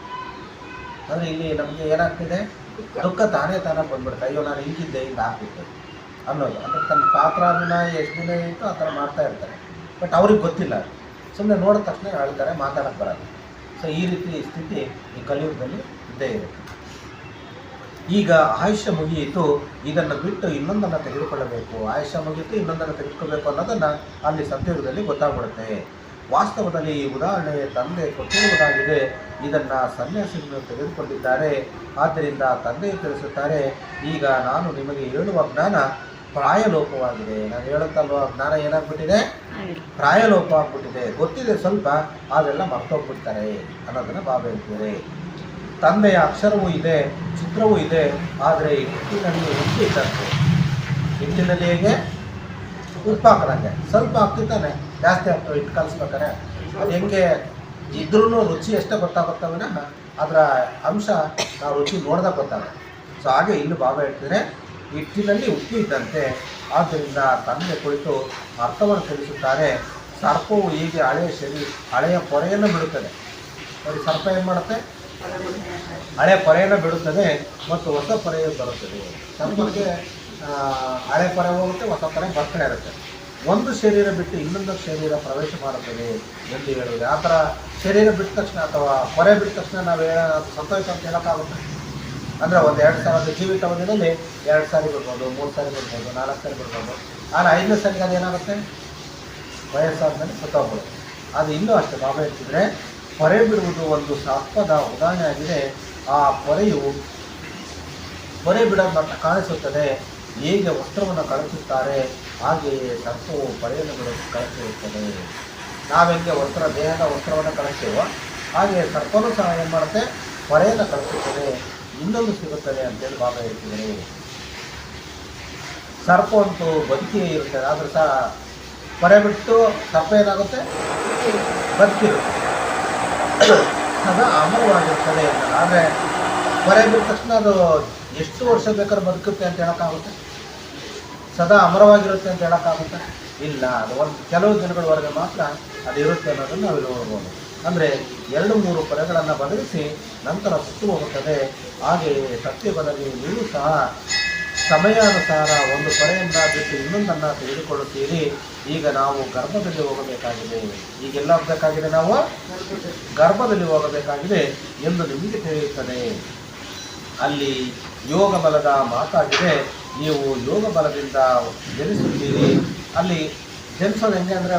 ಅಂದರೆ ಇಲ್ಲಿ ನಮಗೆ ಏನಾಗ್ತಿದೆ, ದುಃಖ ತಾನೇ ಬಂದ್ಬಿಡುತ್ತೆ. ಅಯ್ಯೋ ನಾನು ಹಿಂಗಿದ್ದೆ, ಹಿಂಗೆ ಆಗ್ತಿದ್ದೆ ಅನ್ನೋದು. ಅಂದರೆ ತನ್ನ ಪಾತ್ರಾಭಿನಯ ಎಷ್ಟು ದಿನ ಇತ್ತು ಆ ಥರ ಮಾಡ್ತಾ ಇರ್ತಾರೆ. ಬಟ್ ಅವ್ರಿಗೆ ಗೊತ್ತಿಲ್ಲ, ಸುಮ್ಮನೆ ನೋಡಿದ ತಕ್ಷಣ ಆಳ್ತಾರೆ, ಮಾತಾಡೋಕ್ಕೆ ಬರೋದು. ಸೊ ಈ ರೀತಿ ಸ್ಥಿತಿ ಈ ಕಲಿಯುಗದಲ್ಲಿ ಇದ್ದೇ ಇರುತ್ತೆ. ಈಗ ಆಯುಷ್ಯ ಮುಗಿಯಿತು, ಇದನ್ನು ಬಿಟ್ಟು ಇನ್ನೊಂದನ್ನು ತೆಗೆದುಕೊಳ್ಳಬೇಕು. ಆಯುಷ್ಯ ಮುಗಿಯಿತು, ಇನ್ನೊಂದನ್ನು ತೆಗೆದುಕೊಳ್ಬೇಕು ಅನ್ನೋದನ್ನು ಅಲ್ಲಿ ಸತ್ಯಯುಗದಲ್ಲಿ ಗೊತ್ತಾಗ್ಬಿಡುತ್ತೆ. ವಾಸ್ತವದಲ್ಲಿ ಈ ಉದಾಹರಣೆ ತಂದೆ ಕೊಟ್ಟಿರುವುದಾಗಿದೆ. ಇದನ್ನು ಸನ್ಯಾಸಿಗಳು ತೆಗೆದುಕೊಂಡಿದ್ದಾರೆ. ಆದ್ದರಿಂದ ತಂದೆ ತಿಳಿಸುತ್ತಾರೆ, ಈಗ ನಾನು ನಿಮಗೆ ಹೇಳುವ ಜ್ಞಾನ ಪ್ರಾಯಲೋಪವಾಗಿದೆ. ನಾನು ಹೇಳುತ್ತಲ್ವ, ಜ್ಞಾನ ಏನಾಗ್ಬಿಟ್ಟಿದೆ, ಪ್ರಾಯಲೋಪ ಆಗ್ಬಿಟ್ಟಿದೆ. ಗೊತ್ತಿದೆ ಸ್ವಲ್ಪ, ಅದೆಲ್ಲ ಮರ್ತೋಗ್ಬಿಡ್ತಾರೆ ಅನ್ನೋದನ್ನು ಬಾಬಾ ಹೇಳ್ತಿದ್ದಾರೆ. ತಂದೆಯ ಅಕ್ಷರವೂ ಇದೆ, ಚಿತ್ರವೂ ಇದೆ, ಆದರೆ ಹಿಟ್ಟಿನಲ್ಲಿ ಉಪ್ಪು ಇದ್ದಂತೆ. ಹಿಟ್ಟಿನಲ್ಲಿ ಹೇಗೆ ಉಪ್ಪು ಹಾಕೋದಂಗೆ ಸ್ವಲ್ಪ ಹಾಕ್ತಿದ್ದಾನೆ, ಜಾಸ್ತಿ ಆಗ್ತವೆ. ಹಿಟ್ಟು ಕಲಿಸ್ಬೇಕಾರೆ ಅದು ಹೆಂಗೆ ಇದ್ರೂ ರುಚಿ ಎಷ್ಟೇ ಗೊತ್ತಾಗುತ್ತವೆ, ಅದರ ಅಂಶ ನಾವು ರುಚಿ ನೋಡ್ದಾಗ ಗೊತ್ತಾಗುತ್ತೆ. ಸೊ ಹಾಗೆ ಇಲ್ಲೂ ಬಾಬಾ ಹೇಳ್ತಿದ್ರೆ, ಹಿಟ್ಟಿನಲ್ಲಿ ಉಪ್ಪು ಇದ್ದಂತೆ. ಆದ್ದರಿಂದ ತಂದೆ ಕುಳಿತು ಅರ್ಥವನ್ನು ತಿಳಿಸುತ್ತಾರೆ. ಸರ್ಪವು ಹೀಗೆ ಹಳೆಯ ಪೊರೆಯನ್ನು ಬಿಡುತ್ತದೆ. ನೋಡಿ, ಸರ್ಪ ಏನು ಮಾಡುತ್ತೆ, ಹಳೆ ಪೊರೆಯನ್ನು ಬಿಡುತ್ತದೆ ಮತ್ತು ಹೊಸ ಪೊರೆ ಬರುತ್ತದೆ. ಸರ್ಪಕ್ಕೆ ಹಳೆ ಪೊರೆ ಹೋಗುತ್ತೆ, ಹೊಸ ಪೊರೆ ಬರ್ತಾನೆ ಇರುತ್ತೆ. ಒಂದು ಶರೀರ ಬಿಟ್ಟು ಇನ್ನೊಂದು ಶರೀರ ಪ್ರವೇಶ ಮಾಡುತ್ತದೆ ಎಂದು ಹೇಳುವುದು. ಆ ಥರ ಶರೀರ ಬಿಟ್ಟ ತಕ್ಷಣ ಅಥವಾ ಪೊರೆ ಬಿಟ್ಟ ತಕ್ಷಣ ನಾವು ಸಂತೋಷ ಅಂತ ಹೇಳೋಕ್ಕಾಗುತ್ತೆ. ಅಂದರೆ ಒಂದು 2,000 ಜೀವಿತಾವಧಿಯಲ್ಲಿ 2 ಸಾರಿ ಬಿಡ್ಬೋದು, 3 ಸಾರಿ ಬಿಡ್ಬೋದು, 4 ಸಾರಿ ಬಿಡ್ಬೋದು. ಆದರೆ 5ನೇ ಸಾರಿಗೆ ಅದು ಏನಾಗುತ್ತೆ, ವಯಸ್ಸಾದ್ಮೇಲೆ ಸತ್ತೋಗ್ಬೋದು. ಅದು ಇನ್ನೂ ಅಷ್ಟೇ. ಬಾಬಾ ಹೇಳ್ತಿದ್ರೆ, ಪೊರೆ ಬಿಡುವುದು ಒಂದು ಸರ್ಪದ ಉದಾಹರಣೆ ಆಗಿದೆ. ಆ ಪೊರೆ ಬಿಡೋದು ಕಾಣಿಸುತ್ತದೆ. ಹೇಗೆ ವಸ್ತ್ರವನ್ನು ಕಳಿಸುತ್ತಾರೆ ಹಾಗೆಯೇ ಸರ್ಪವು ಪೊರೆಯನ್ನು ಬಿಡೋದು ಕಳಿಸಿರುತ್ತದೆ. ನಾವೆಂಗೆ ದೇಹದ ವಸ್ತ್ರವನ್ನು ಕಳಿಸ್ತೀವೋ ಹಾಗೆ ಸರ್ಪನೂ ಸಹ ಏನು ಮಾಡುತ್ತೆ, ಪೊರೆಯನ್ನು ಕಳಿಸುತ್ತದೆ, ಇನ್ನೊಂದು ಸಿಗುತ್ತದೆ ಅಂತೇಳಿ ಬಾಬಾ ಹೇಳ್ತಿದ್ದಾರೆ. ಸರ್ಪ ಅಂತೂ ಬದುಕಿ ಇರುತ್ತದೆ, ಆದರೂ ಸಹ ಪೊರೆ ಬಿಟ್ಟು ಸರ್ಪ ಏನಾಗುತ್ತೆ, ಬದುಕಿರುತ್ತೆ, ಸದಾ ಅಮರವಾಗಿರ್ತದೆ. ಆದರೆ ಪೊರೆ ಬಿಟ್ಟ ತಕ್ಷಣ ಅದು ಎಷ್ಟು ವರ್ಷ ಬೇಕಾದ್ರೂ ಬದುಕುತ್ತೆ ಅಂತ ಹೇಳೋಕ್ಕಾಗುತ್ತೆ, ಸದಾ ಅಮರವಾಗಿರುತ್ತೆ ಅಂತ ಹೇಳೋಕ್ಕಾಗುತ್ತೆ? ಇಲ್ಲ. ಅದು ಕೆಲವು ದಿನಗಳವರೆಗೆ ಮಾತ್ರ ಅದು ಇರುತ್ತೆ ಅನ್ನೋದನ್ನು ನಾವು ನೋಡ್ಬೋದು. ಅಂದರೆ 2-3 ಪೊರೆಗಳನ್ನು ಬದಲಿಸಿ ನಂತರ ಸುತ್ತು ಹೋಗುತ್ತದೆ. ಹಾಗೆಯೇ ಸತ್ಯಯುಗದಲ್ಲಿ ನೀವು ಸಹ ಸಮಯಾನುಸಾರ ಒಂದು ಪೊರೆಯಿಂದ ಬಿಟ್ಟು ಇನ್ನೊಂದನ್ನು ತೆಗೆದುಕೊಳ್ಳುತ್ತೀರಿ. ಈಗ ನಾವು ಗರ್ಭದಲ್ಲಿ ಹೋಗಬೇಕಾಗಿದೆ. ಈಗೆಲ್ಲ ಹೋಗಬೇಕಾಗಿದೆ, ನಾವು ಗರ್ಭದಲ್ಲಿ ಹೋಗಬೇಕಾಗಿದೆ ಎಂದು ನಿಮಗೆ ತಿಳಿಯುತ್ತದೆ. ಅಲ್ಲಿ ಯೋಗ ಬಲದ ಮಾತಾಗಿದೆ. ನೀವು ಯೋಗ ಬಲದಿಂದ ಜನಿಸುತ್ತೀರಿ. ಅಲ್ಲಿ ಜನಿಸೋದು ಹೆಂಗೆ ಅಂದರೆ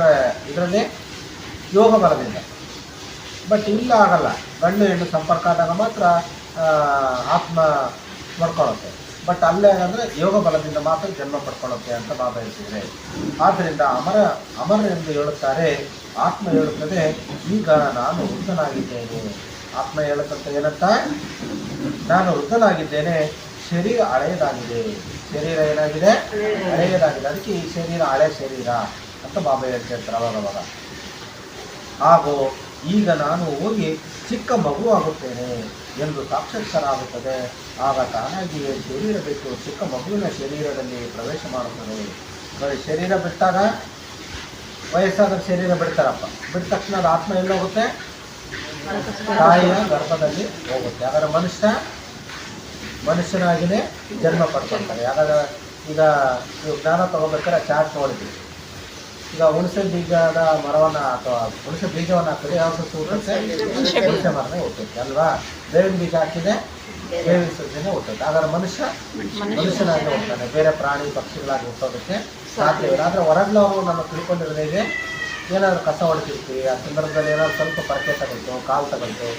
ಇದರಲ್ಲಿ ಯೋಗ ಬಲದಿಂದ. ಬಟ್ ಇಲ್ಲ ಆಗಲ್ಲ. ಗಂಡು ಹೆಣ್ಣು ಸಂಪರ್ಕ ಆದಾಗ ಮಾತ್ರ ಆತ್ಮ ಪಡ್ಕೊಳ್ಳುತ್ತೆ. ಬಟ್ ಅಲ್ಲೇ ಅಂದರೆ ಯೋಗ ಬಲದಿಂದ ಮಾತ್ರ ಜನ್ಮ ಪಡ್ಕೊಳ್ಳುತ್ತೆ ಅಂತ ಬಾಬಾ ಹೇಳ್ತಿದ್ದಾರೆ. ಆದ್ದರಿಂದ ಅಮರ ಎಂದು ಹೇಳುತ್ತಾರೆ. ಆತ್ಮ ಹೇಳುತ್ತದೆ, ಈಗ ನಾನು ವೃದ್ಧನಾಗಿದ್ದೇನೆ. ಆತ್ಮ ಹೇಳುತ್ತಂತ ಏನಂತ? ನಾನು ವೃದ್ಧನಾಗಿದ್ದೇನೆ, ಶರೀರ ಹಳೆಯದಾಗಿದೆ. ಶರೀರ ಏನಾಗಿದೆ? ಹಳೆಯದಾಗಿದೆ. ಅದಕ್ಕೆ ಈ ಶರೀರ ಹಳೆ ಶರೀರ ಅಂತ ಬಾಬಾ ಹೇಳ್ತಿರ್ತಾರೆ ಅವಾಗವಾಗ. ಹಾಗೂ ಈಗ ನಾನು ಹೋಗಿ ಚಿಕ್ಕ ಮಗು ಆಗುತ್ತೇನೆ ಎಂದು ಸಾಕ್ಷಾತ್ಕಾರ ಆಗುತ್ತದೆ. ಆಗ ತಾನಾಗಿಯೇ ಶರೀರ ಬಿಟ್ಟು ಚಿಕ್ಕ ಮಗುವಿನ ಶರೀರದಲ್ಲಿ ಪ್ರವೇಶ ಮಾಡುತ್ತದೆ. ಶರೀರ ಬಿಟ್ಟಾಗ ವಯಸ್ಸಾದ ಶರೀರ ಬಿಡ್ತಾರಪ್ಪ. ಬಿಟ್ಟ ತಕ್ಷಣ ಅದು ಆತ್ಮ ಎಲ್ಲೋಗುತ್ತೆ? ತಾಯಿಯ ಗರ್ಭದಲ್ಲಿ ಹೋಗುತ್ತೆ. ಹಾಗಾದ್ರೆ ಮನುಷ್ಯನಾಗಿಯೇ ಜನ್ಮ ಪಡ್ಕೊಳ್ತಾರೆ. ಹಾಗಾದ್ರೆ ಈಗ ನೀವು ಜ್ಞಾನ ತಗೋಬೇಕಾದ್ರೆ ಚಾರ್ಟ್ ನೋಡಿದ್ವಿ. ಈಗ ಹುಣಸೆ ಬೀಜದ ಮರವನ್ನು ಅಥವಾ ಹುಣಸೆ ಬೀಜವನ್ನು ಹಾಕಿದ್ರೆ ಯಾವ ಸಸ್ಯ ಹುಟ್ಟುತ್ತೆ? ಹುಣಸೆ ಮರನೇ ಹುಟ್ಟುತ್ತೆ ಅಲ್ವಾ? ಬೇವಿನ ಬೀಜ ಹಾಕಿದೆ, ಬೇವಿನ ಸಸ್ಯನೇ ಹುಟ್ಟುತ್ತೆ. ಹಾಗಾದ್ರೆ ಮನುಷ್ಯನಾಗಿ ಹುಡ್ತಾನೆ. ಬೇರೆ ಪ್ರಾಣಿ ಪಕ್ಷಿಗಳಾಗಿ ಹುಟ್ಟೋದಕ್ಕೆ ಸಾಧ್ಯ ಇಲ್ಲ. ಆದರೆ ಹೊರಗ್ಲವರು ನಮ್ಮ ತಿಳ್ಕೊಂಡಿರೋದು ಹೇಗೆ? ಏನಾದರೂ ಕಸ ಹೊಡ್ತಿರ್ತೀವಿ, ಆ ಸಂದರ್ಭದಲ್ಲಿ ಏನಾದ್ರು ಸ್ವಲ್ಪ ಪರಕೆ ತಗೊಳ್ತು, ಕಾಲು ತಗೊಳ್ತು,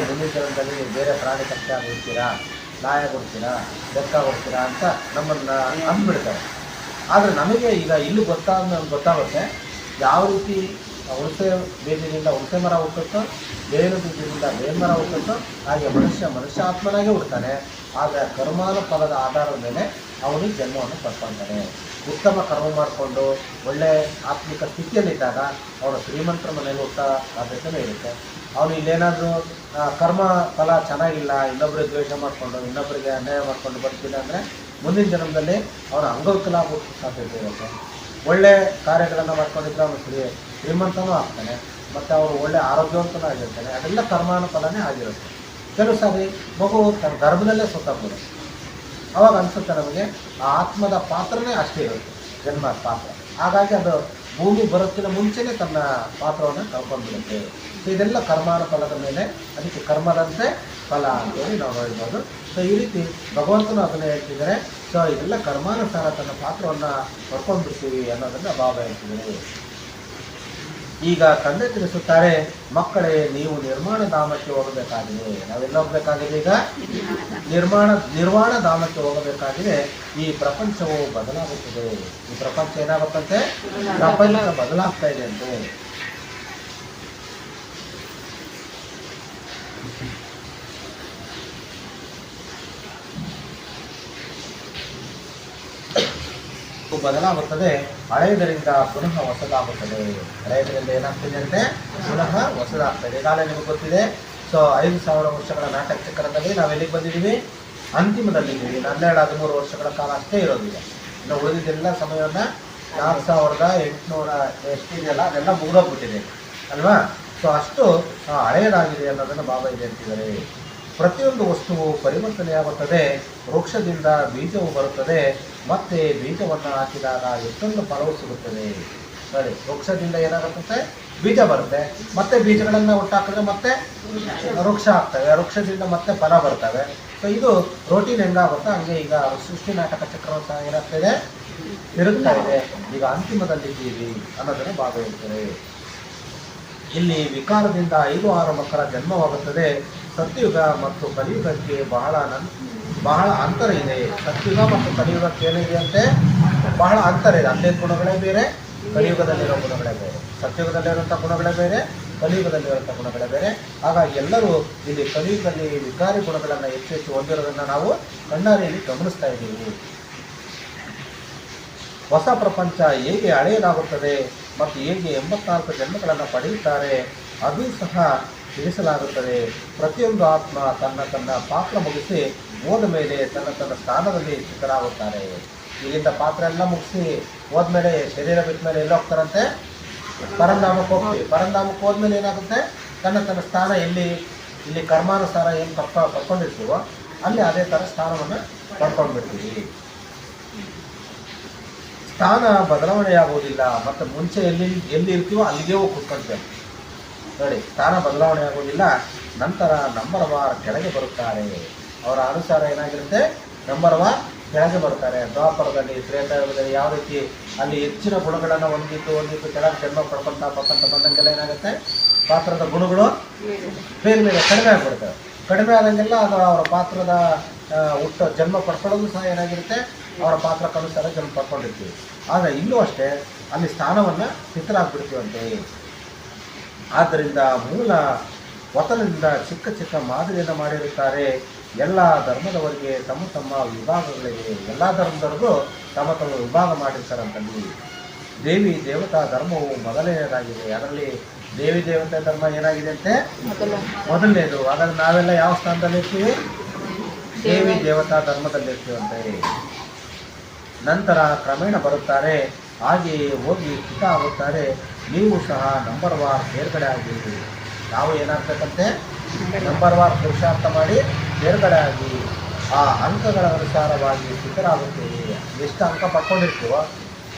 ಮುಂದಿನ ಜನ್ಮದಲ್ಲಿ ಬೇರೆ ಪ್ರಾಣಿ ಪಕ್ಷಿ ಆಗಿ ಹುಡ್ತೀರಾ, ನಾಯ ಕೊಡ್ತೀರಾ, ಬೆಕ್ಕ ಕೊಡ್ತೀರಾ ಅಂತ ನಮ್ಮನ್ನು ಅಂದ್ಬಿಡ್ತಾರೆ. ಆದರೆ ನಮಗೆ ಈಗ ಇಲ್ಲಿ ಗೊತ್ತಾಗುತ್ತೆ ಯಾವ ರೀತಿ ಹುಣಸೆ ಬೀಜದಿಂದ ಹುಣಸೆ ಮರ ಹುಟ್ಟುತ್ತೋ, ಬೇವಿನ ಬೀಜದಿಂದ ಬೇವಿನ ಮರ ಹುಟ್ಟುತ್ತೋ, ಹಾಗೆ ಮನುಷ್ಯ ಆತ್ಮನಾಗೆ ಹುಡ್ತಾನೆ. ಆದರೆ ಕರ್ಮಾನು ಫಲದ ಆಧಾರದ ಮೇಲೆ ಅವನು ಜನ್ಮವನ್ನು ಪಡ್ಕೊಳ್ತಾನೆ. ಉತ್ತಮ ಕರ್ಮ ಮಾಡಿಕೊಂಡು ಒಳ್ಳೆ ಆತ್ಮಿಕ ಸ್ಥಿತಿಯಲ್ಲಿದ್ದಾಗ ಅವನು ಶ್ರೀಮಂತರ ಮನೆಯಲ್ಲಿ ಹುಟ್ಟ ಸಾಧ್ಯತೆಯೇ ಇರುತ್ತೆ. ಅವನು ಇಲ್ಲೇನಾದರೂ ಕರ್ಮ ಫಲ ಚೆನ್ನಾಗಿಲ್ಲ, ಇನ್ನೊಬ್ಬರಿಗೆ ದ್ವೇಷ ಮಾಡಿಕೊಂಡು ಇನ್ನೊಬ್ಬರಿಗೆ ಅನ್ಯಾಯ ಮಾಡಿಕೊಂಡು ಬರ್ತಿಲ್ಲ ಅಂದರೆ ಮುಂದಿನ ಜನ್ಮದಲ್ಲಿ ಅವನ ಅಂಗವಿಕಲ ಆಗೋಕ್ಕೆ ಸಾಧ್ಯತೆ ಇರುತ್ತೆ. ಒಳ್ಳೆ ಕಾರ್ಯಗಳನ್ನು ಮಾಡ್ಕೊಂಡಿದ್ರೆ ಅವನು ಶ್ರೀಮಂತನೂ ಆಗ್ತಾನೆ, ಮತ್ತು ಅವರು ಒಳ್ಳೆ ಆರೋಗ್ಯವಂತನೂ ಆಗಿರ್ತಾನೆ. ಅದೆಲ್ಲ ಕರ್ಮಾನುಫಲನೇ ಆಗಿರುತ್ತೆ. ಕೆಲವು ಸಾರಿ ಮಗು ತನ್ನ ಗರ್ಭದಲ್ಲೇ ಸತ್ತೋಗ್ಬೋದು. ಅವಾಗ ಅನಿಸುತ್ತೆ ನಮಗೆ ಆ ಆತ್ಮದ ಪಾತ್ರನೇ ಅಷ್ಟೇ ಇರುತ್ತೆ, ಜನ್ಮದ ಪಾತ್ರ. ಹಾಗಾಗಿ ಅದು ಭೂಮಿ ಬರೋಕ್ಕಿಂತ ಮುಂಚೆನೇ ತನ್ನ ಪಾತ್ರವನ್ನು ಕಳ್ಕೊಂಡ್ಬಿಡುತ್ತೆ. ಸೊ ಇದೆಲ್ಲ ಕರ್ಮಾನುಫಲದ ಮೇಲೆ, ಅದಕ್ಕೆ ಕರ್ಮದಂತೆ ಫಲ ಅಂತೇಳಿ ನಾವು ನೋಡ್ಬೋದು. ಸೊ ಈ ರೀತಿ ಭಗವಂತನು ಅದನ್ನು ಹೇಳ್ತಿದ್ದಾರೆ. ಸೊ ಇದೆಲ್ಲ ಕರ್ಮಾನುಸಾರ ತನ್ನ ಪಾತ್ರವನ್ನು ಪಡ್ಕೊಂಡ್ಬಿಡ್ತೀವಿ ಅನ್ನೋದನ್ನು ಬಾಬಾ ಹೇಳ್ತಿದ್ದಾರೆ. ಈಗ ತಂದೆ ತಿಳಿಸುತ್ತಾರೆ, ಮಕ್ಕಳೇ ನೀವು ನಿರ್ಮಾಣ ಧಾಮಕ್ಕೆ ಹೋಗಬೇಕಾಗಿದೆ. ನಾವೆಲ್ಲ ಹೋಗಬೇಕಾಗಿದೆ? ಈಗ ನಿರ್ವಾಣ ಧಾಮಕ್ಕೆ ಹೋಗಬೇಕಾಗಿದೆ. ಈ ಪ್ರಪಂಚವು ಬದಲಾಗುತ್ತದೆ. ಈ ಪ್ರಪಂಚ ಏನಾಗುತ್ತಂತೆ? ಪ್ರಪಂಚ ಬದಲಾಗ್ತಾ ಇದೆ ಅಂತೆ. ಬದಲಾಗುತ್ತದೆ. ಹಳೆಯದರಿಂದ ಪುನಃ ಹೊಸದಾಗುತ್ತದೆ. ಹಳೆಯದರಿಂದ ಏನಾಗ್ತದೆ ಅಂತೆ? ಪುನಃ ಹೊಸದಾಗ್ತದೆ. ಈಗಾಗಲೇ ನಿಮಗೆ ಗೊತ್ತಿದೆ. ಸೊ 5,000 ವರ್ಷಗಳ ನಾಟಕ ಚಕ್ರದಲ್ಲಿ ನಾವೆಲ್ಲಿಗೆ ಬಂದಿದ್ದೀವಿ? ಅಂತಿಮದಲ್ಲಿದ್ದೀವಿ. 12-13 ವರ್ಷಗಳ ಕಾಲ ಅಷ್ಟೇ ಇರೋದಿಲ್ಲ. ಇನ್ನು ಉಳಿದಿದ್ದೆಲ್ಲ ಸಮಯವನ್ನು 4,800 ಎಷ್ಟಿದೆಯಲ್ಲ ಅದೆಲ್ಲ ಮುಗಿದೋಗ್ಬಿಟ್ಟಿದೆ ಅಲ್ವಾ? ಸೊ ಅಷ್ಟು ಹಳೆಯದಾಗಿದೆ ಅನ್ನೋದನ್ನು ಬಾಬಾ ಇದೆ ಅಂತಿದ್ದಾರೆ. ಪ್ರತಿಯೊಂದು ವಸ್ತುವು ಪರಿವರ್ತನೆಯಾಗುತ್ತದೆ. ವೃಕ್ಷದಿಂದ ಬೀಜವು ಬರುತ್ತದೆ, ಮತ್ತೆ ಬೀಜವನ್ನು ಹಾಕಿದಾಗ ಎಷ್ಟೊಂದು ಫಲವು ಸಿಗುತ್ತದೆ. ಸರಿ, ವೃಕ್ಷದಿಂದ ಏನಾಗುತ್ತೆ? ಬೀಜ ಬರುತ್ತೆ, ಮತ್ತೆ ಬೀಜಗಳನ್ನು ಹುಟ್ಟಾಕಿದ್ರೆ ಮತ್ತೆ ವೃಕ್ಷ ಆಗ್ತವೆ, ವೃಕ್ಷದಿಂದ ಮತ್ತೆ ಫಲ ಬರ್ತವೆ. ಸೊ ಇದು ರೋಟೀನ್ ಹೆಂಗಾಗುತ್ತೋ ಹಂಗೆ ಈಗ ಸೃಷ್ಟಿ ನಾಟಕ ಚಕ್ರವು ಸಹ ಏನಾಗ್ತಾಯಿದೆ? ತಿರುಗ್ತಾ ಇದೆ. ಈಗ ಅಂತಿಮದಲ್ಲಿದ್ದೀವಿ ಅನ್ನೋದನ್ನು ಬಾಬಾ ಹೇಳ್ತಾರೆ. ಇಲ್ಲಿ ವಿಕಾರದಿಂದ 5-6 ಮಕ್ಕಳ ಜನ್ಮವಾಗುತ್ತದೆ. ಸತ್ಯುಗ ಮತ್ತು ಕಲಿಯುಗಕ್ಕೆ ಬಹಳ ಅಂತರ ಇದೆ. ಸತ್ಯುಗ ಮತ್ತು ಕಲಿಯುಗಕ್ಕೆ ಏನಿದೆ ಅಂತೆ? ಬಹಳ ಅಂತರ ಇದೆ. 15 ಗುಣಗಳೇ ಬೇರೆ, ಕಲಿಯುಗದಲ್ಲಿರೋ ಗುಣಗಳೇ ಬೇರೆ. ಸತ್ಯುಗದಲ್ಲಿರುವಂಥ ಗುಣಗಳೇ ಬೇರೆ, ಕಲಿಯುಗದಲ್ಲಿರುವಂಥ ಗುಣಗಳೇ ಬೇರೆ. ಹಾಗಾಗಿ ಎಲ್ಲರೂ ಇಲ್ಲಿ ಕಲಿಯುಗದಲ್ಲಿ ವಿಕಾರಿ ಗುಣಗಳನ್ನು ಹೆಚ್ಚು ಹೊಂದಿರೋದನ್ನು ನಾವು ಕಣ್ಣಾರೆಯಲ್ಲಿ ಗಮನಿಸ್ತಾ ಇದ್ದೀವಿ. ಹೊಸ ಪ್ರಪಂಚ ಹೇಗೆ ಹಳೆಯದಾಗುತ್ತದೆ ಮತ್ತು ಹೇಗೆ 84 ಜನ್ಮಗಳನ್ನು ಪಡೆಯುತ್ತಾರೆ ಅದು ಸಹ ತಿಳಿಸಲಾಗುತ್ತದೆ. ಪ್ರತಿಯೊಂದು ಆತ್ಮ ತನ್ನ ಪಾತ್ರ ಮುಗಿಸಿ ಹೋದ ಮೇಲೆ ತನ್ನ ಸ್ಥಾನದಲ್ಲಿ ಸ್ಥಿತರಾಗುತ್ತಾರೆ. ಇಲ್ಲಿಂದ ಪಾತ್ರ ಎಲ್ಲ ಮುಗಿಸಿ ಹೋದ್ಮೇಲೆ ಶರೀರ ಬಿಟ್ಟ ಮೇಲೆ ಎಲ್ಲಿ ಹೋಗ್ತಾರಂತೆ? ಪರಂಧಾಮಕ್ಕೆ ಹೋಗ್ತೀವಿ. ಪರಂಧಾಮಕ್ಕೆ ಹೋದ್ಮೇಲೆ ಏನಾಗುತ್ತೆ? ತನ್ನ ಸ್ಥಾನ ಇಲ್ಲಿ ಕರ್ಮಾನುಸಾರ ಏನು ಕರ್ಕೊಂಡಿರ್ತೀವೋ ಅಲ್ಲಿ ಅದೇ ಥರ ಸ್ಥಾನವನ್ನು ಪಡ್ಕೊಂಡ್ಬಿಡ್ತೀವಿ. ಸ್ಥಾನ ಬದಲಾವಣೆಯಾಗುವುದಿಲ್ಲ. ಮತ್ತು ಮುಂಚೆ ಎಲ್ಲಿ ಇರ್ತೀವೋ ಅಲ್ಲಿಗೆ ಹೋಗಿ ಕೂತ್ಕೊಳ್ತೇವೆ ನೋಡಿ. ಸ್ಥಾನ ಬದಲಾವಣೆ ಆಗುವುದಿಲ್ಲ. ನಂತರ ನಂಬರ್ ವಾರ್ ಕೆಳಗೆ ಬರುತ್ತಾರೆ. ಅವರ ಅನುಸಾರ ಏನಾಗಿರುತ್ತೆ, ನಂಬರ್ ವಾರ್ ಕೆಳಗೆ ಬರ್ತಾರೆ. ದ್ವಾಪರದಲ್ಲಿ, ತ್ರೇತಾಯುಗದಲ್ಲಿ ಯಾವ ರೀತಿ ಅಲ್ಲಿ ಹೆಚ್ಚಿನ ಗುಣಗಳನ್ನು ಹೊಂದಿದ್ದು ಕೆಳಗೆ ಜನ್ಮ ಪಡ್ಕೊಂತ ಬಂದಂಗೆಲ್ಲ ಏನಾಗುತ್ತೆ, ಪಾತ್ರದ ಗುಣಗಳು ಬೇರೆ ಬೇರೆ ಕಡಿಮೆ ಆಗಿಬಿಡ್ತವೆ. ಕಡಿಮೆ ಆದಂಗೆಲ್ಲ ಅದು ಅವರ ಪಾತ್ರದ ಜನ್ಮ ಪಡ್ಕೊಳ್ಳೋದು ಸಹ ಏನಾಗಿರುತ್ತೆ, ಅವರ ಪಾತ್ರಕ್ಕನುಸಾರ ಜನ್ಮ ಪಡ್ಕೊಂಡಿರ್ತೀವಿ. ಆದರೆ ಇಲ್ಲೂ ಅಷ್ಟೇ ಅಲ್ಲಿ ಸ್ಥಾನವನ್ನು ಸ್ಥಿತರಾಗ್ಬಿಡ್ತೀವಂತೆ. ಆದ್ದರಿಂದ ಮೂಲ ವತನದಿಂದ ಚಿಕ್ಕ ಚಿಕ್ಕ ಮಾದರಿಯನ್ನು ಮಾಡಿರುತ್ತಾರೆ. ಎಲ್ಲ ಧರ್ಮದವರಿಗೆ ತಮ್ಮ ತಮ್ಮ ವಿಭಾಗಗಳಿವೆ. ಎಲ್ಲ ಧರ್ಮದವ್ರಿಗೂ ತಮ್ಮ ತಮ್ಮ ವಿಭಾಗ ಮಾಡಿರ್ತಾರಂತಲ್ಲಿ. ದೇವಿ ದೇವತಾ ಧರ್ಮವು ಮೊದಲನೆಯದಾಗಿದೆ. ಅದರಲ್ಲಿ ದೇವಿ ದೇವತಾ ಧರ್ಮ ಏನಾಗಿದೆ ಅಂತೆ, ಮೊದಲನೇದು. ಹಾಗಾದ್ರೆ ನಾವೆಲ್ಲ ಯಾವ ಸ್ಥಾನದಲ್ಲಿರ್ತೀವಿ, ದೇವಿ ದೇವತಾ ಧರ್ಮದಲ್ಲಿರ್ತೀವಂತೆ. ನಂತರ ಕ್ರಮೇಣ ಬರುತ್ತಾರೆ, ಹಾಗೆಯೇ ಹೋಗಿ ಸ್ಥಿತ ಆಗುತ್ತಾರೆ. ನೀವು ಸಹ ನಂಬರ್ ವಾರ್ ಬೇರ್ಗಡೆ ಆಗಿರಿ. ನಾವು ಏನಾಗಬೇಕಂತೆ, ನಂಬರ್ ವಾರ್ ಪುರುಷಾರ್ಥ ಮಾಡಿ ಬೇರ್ಗಡೆ ಆಗಿ ಆ ಅಂಕಗಳ ಅನುಸಾರವಾಗಿ ಸ್ಥಿತರಾಗುತ್ತೀವಿ. ಎಷ್ಟು ಅಂಕ ಪಡ್ಕೊಂಡಿರ್ತೀವೋ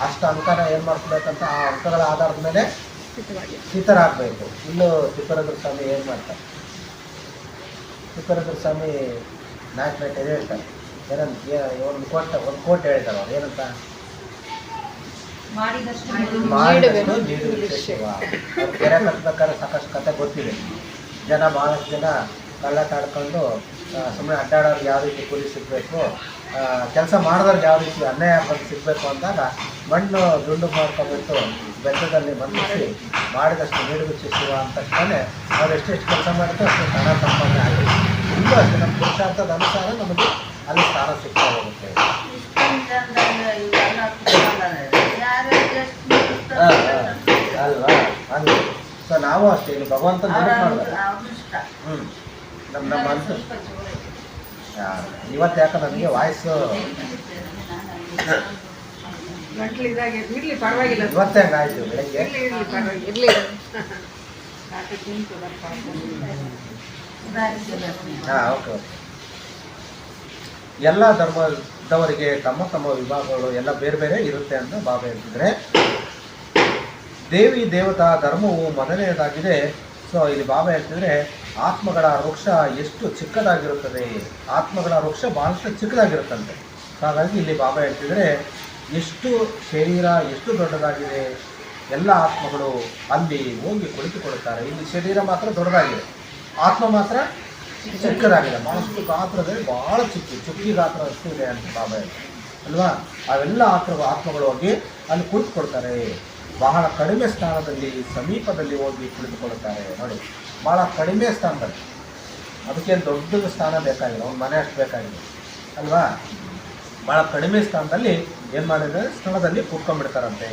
ಅಷ್ಟು ಅಂಕನ ಏನು ಮಾಡ್ಕೋಬೇಕಂತ ಆ ಅಂಕಗಳ ಆಧಾರದ ಮೇಲೆ ಸ್ಥಿತರಾಗಬೇಕು. ಇನ್ನು ತಿಪ್ಪೇರುದ್ರ ಸ್ವಾಮಿ ಏನು ಮಾಡ್ತಾರೆ, ತಿಪ್ಪೇರುದ್ರ ಸ್ವಾಮಿ ನಾಲ್ಕು ಹೇಳ್ತಾರೆ, ಏನಂತ ಒಂದು ಕೋಟ್ ಹೇಳ್ತಾರೆ. ಅವ್ರು ಏನಂತ, ಮಾಡಿದಷ್ಟು ನೀಡುವುದೇ ಶಿವ. ಅವ್ರು ಕೆರೆ ಕಟ್ಟಬೇಕಾದ್ರೆ ಸಾಕಷ್ಟು ಕತೆ ಗೊತ್ತಿದೆ. ಜನ ಭಾಳಷ್ಟು ಜನ ಕಳ್ಳಾಟ ಆಡ್ಕೊಂಡು ಸುಮ್ಮನೆ ಅಡ್ಡಾಡೋರ್ಗೆ ಯಾವ ರೀತಿ ಕೂಲಿ ಸಿಗಬೇಕು, ಕೆಲಸ ಮಾಡಿದವ್ರಿಗೆ ಯಾವ ರೀತಿ ಅನ್ಯಾಯ ಬಂದು ಸಿಗಬೇಕು ಅಂದಾಗ ಮಣ್ಣು ದುಂಡು ಮಾಡ್ಕೊಂಡ್ಬಿಟ್ಟು ಬೆಟ್ಟದಲ್ಲಿ ಬಂಧಿಸಿ ಮಾಡಿದಷ್ಟು ನೀಡುವುದೇ ಶಿವ ಅಂತ ತಕ್ಷಣ ಅವ್ರು ಎಷ್ಟೆಷ್ಟು ಕೆಲಸ ಮಾಡಿದ್ರು ಅಷ್ಟು ಹಣ ಸಂಪಾದನೆ ಆಗಿದೆ. ಇನ್ನೂ ಅಷ್ಟೇ ನಮ್ಮ ಪುರುಷಾರ್ಥದ ಅನುಸಾರ ನಮಗೆ ಅಲ್ಲಿ ಸ್ಥಾನ ಸಿಗ್ತಾ ಹೋಗುತ್ತೆ. ಅಲ್ವಾ, ಹಂಗೆ. ಸೊ ನಾವು ಅಷ್ಟೇ ಇಲ್ಲಿ ಭಗವಂತ ಮಾಡಿದ್ರೆ ನಮ್ಮ ಅಂತ ಇವತ್ತು ಯಾಕೆ ನನಗೆ ವಾಯ್ಸು ಇವತ್ತೇ ಹಂಗಾಯ್ತು ಬೆಳಗ್ಗೆ. ಹಾಂ, ಓಕೆ. ಎಲ್ಲ ಧರ್ಮದವರಿಗೆ ತಮ್ಮ ತಮ್ಮ ವಿಭಾಗಗಳು ಎಲ್ಲ ಬೇರೆ ಬೇರೆ ಇರುತ್ತೆ ಅಂತ ಬಾಬಾ ಹೇಳ್ತಿದ್ರೆ, ದೇವಿ ದೇವತಾ ಧರ್ಮವು ಮೊದಲನೆಯದಾಗಿದೆ. ಸೊ ಇಲ್ಲಿ ಬಾಬಾ ಹೇಳ್ತಿದ್ರೆ ಆತ್ಮಗಳ ವೃಕ್ಷ ಎಷ್ಟು ಚಿಕ್ಕದಾಗಿರುತ್ತದೆ, ಆತ್ಮಗಳ ವೃಕ್ಷ ಬಹಳಷ್ಟು ಚಿಕ್ಕದಾಗಿರುತ್ತಂತೆ. ಹಾಗಾಗಿ ಇಲ್ಲಿ ಬಾಬಾ ಹೇಳ್ತಿದ್ರೆ ಎಷ್ಟು ಶರೀರ ಎಷ್ಟು ದೊಡ್ಡದಾಗಿದೆ, ಎಲ್ಲ ಆತ್ಮಗಳು ಅಲ್ಲಿ ಹೋಗಿ ಕುಳಿತುಕೊಳ್ಳುತ್ತಾರೆ. ಇಲ್ಲಿ ಶರೀರ ಮಾತ್ರ ದೊಡ್ಡದಾಗಿದೆ, ಆತ್ಮ ಮಾತ್ರ ಚಿಕ್ಕದಾಗಿದೆ. ಬಹಳಷ್ಟು ಗಾತ್ರದಲ್ಲಿ ಬಹಳ ಚುಕ್ಕಿ ಗಾತ್ರ ಅಷ್ಟು ಇದೆ ಅಂತ ಬಾಬಾ ಹೇಳ್ತಾರೆ ಅಲ್ವಾ. ಅವೆಲ್ಲ ಆತ್ಮಗಳು ಹೋಗಿ ಅಲ್ಲಿ ಕುಳಿತುಕೊಳ್ತಾರೆ. ಬಹಳ ಕಡಿಮೆ ಸ್ಥಾನದಲ್ಲಿ ಸಮೀಪದಲ್ಲಿ ಹೋಗಿ ಕುಳಿತುಕೊಳ್ಳುತ್ತಾರೆ. ನೋಡಿ, ಭಾಳ ಕಡಿಮೆ ಸ್ಥಾನದಲ್ಲಿ, ಅದಕ್ಕೇನು ದೊಡ್ಡ ಸ್ಥಾನ ಬೇಕಾಗಿಲ್ಲ, ಒಂದು ಮನೆ ಅಷ್ಟು ಬೇಕಾಗಿದೆ ಅಲ್ವಾ. ಭಾಳ ಕಡಿಮೆ ಸ್ಥಾನದಲ್ಲಿ ಏನು ಮಾಡಿದರೆ ಸ್ಥಳದಲ್ಲಿ ಕೂತ್ಕೊಂಡ್ಬಿಡ್ತಾರಂತೆ.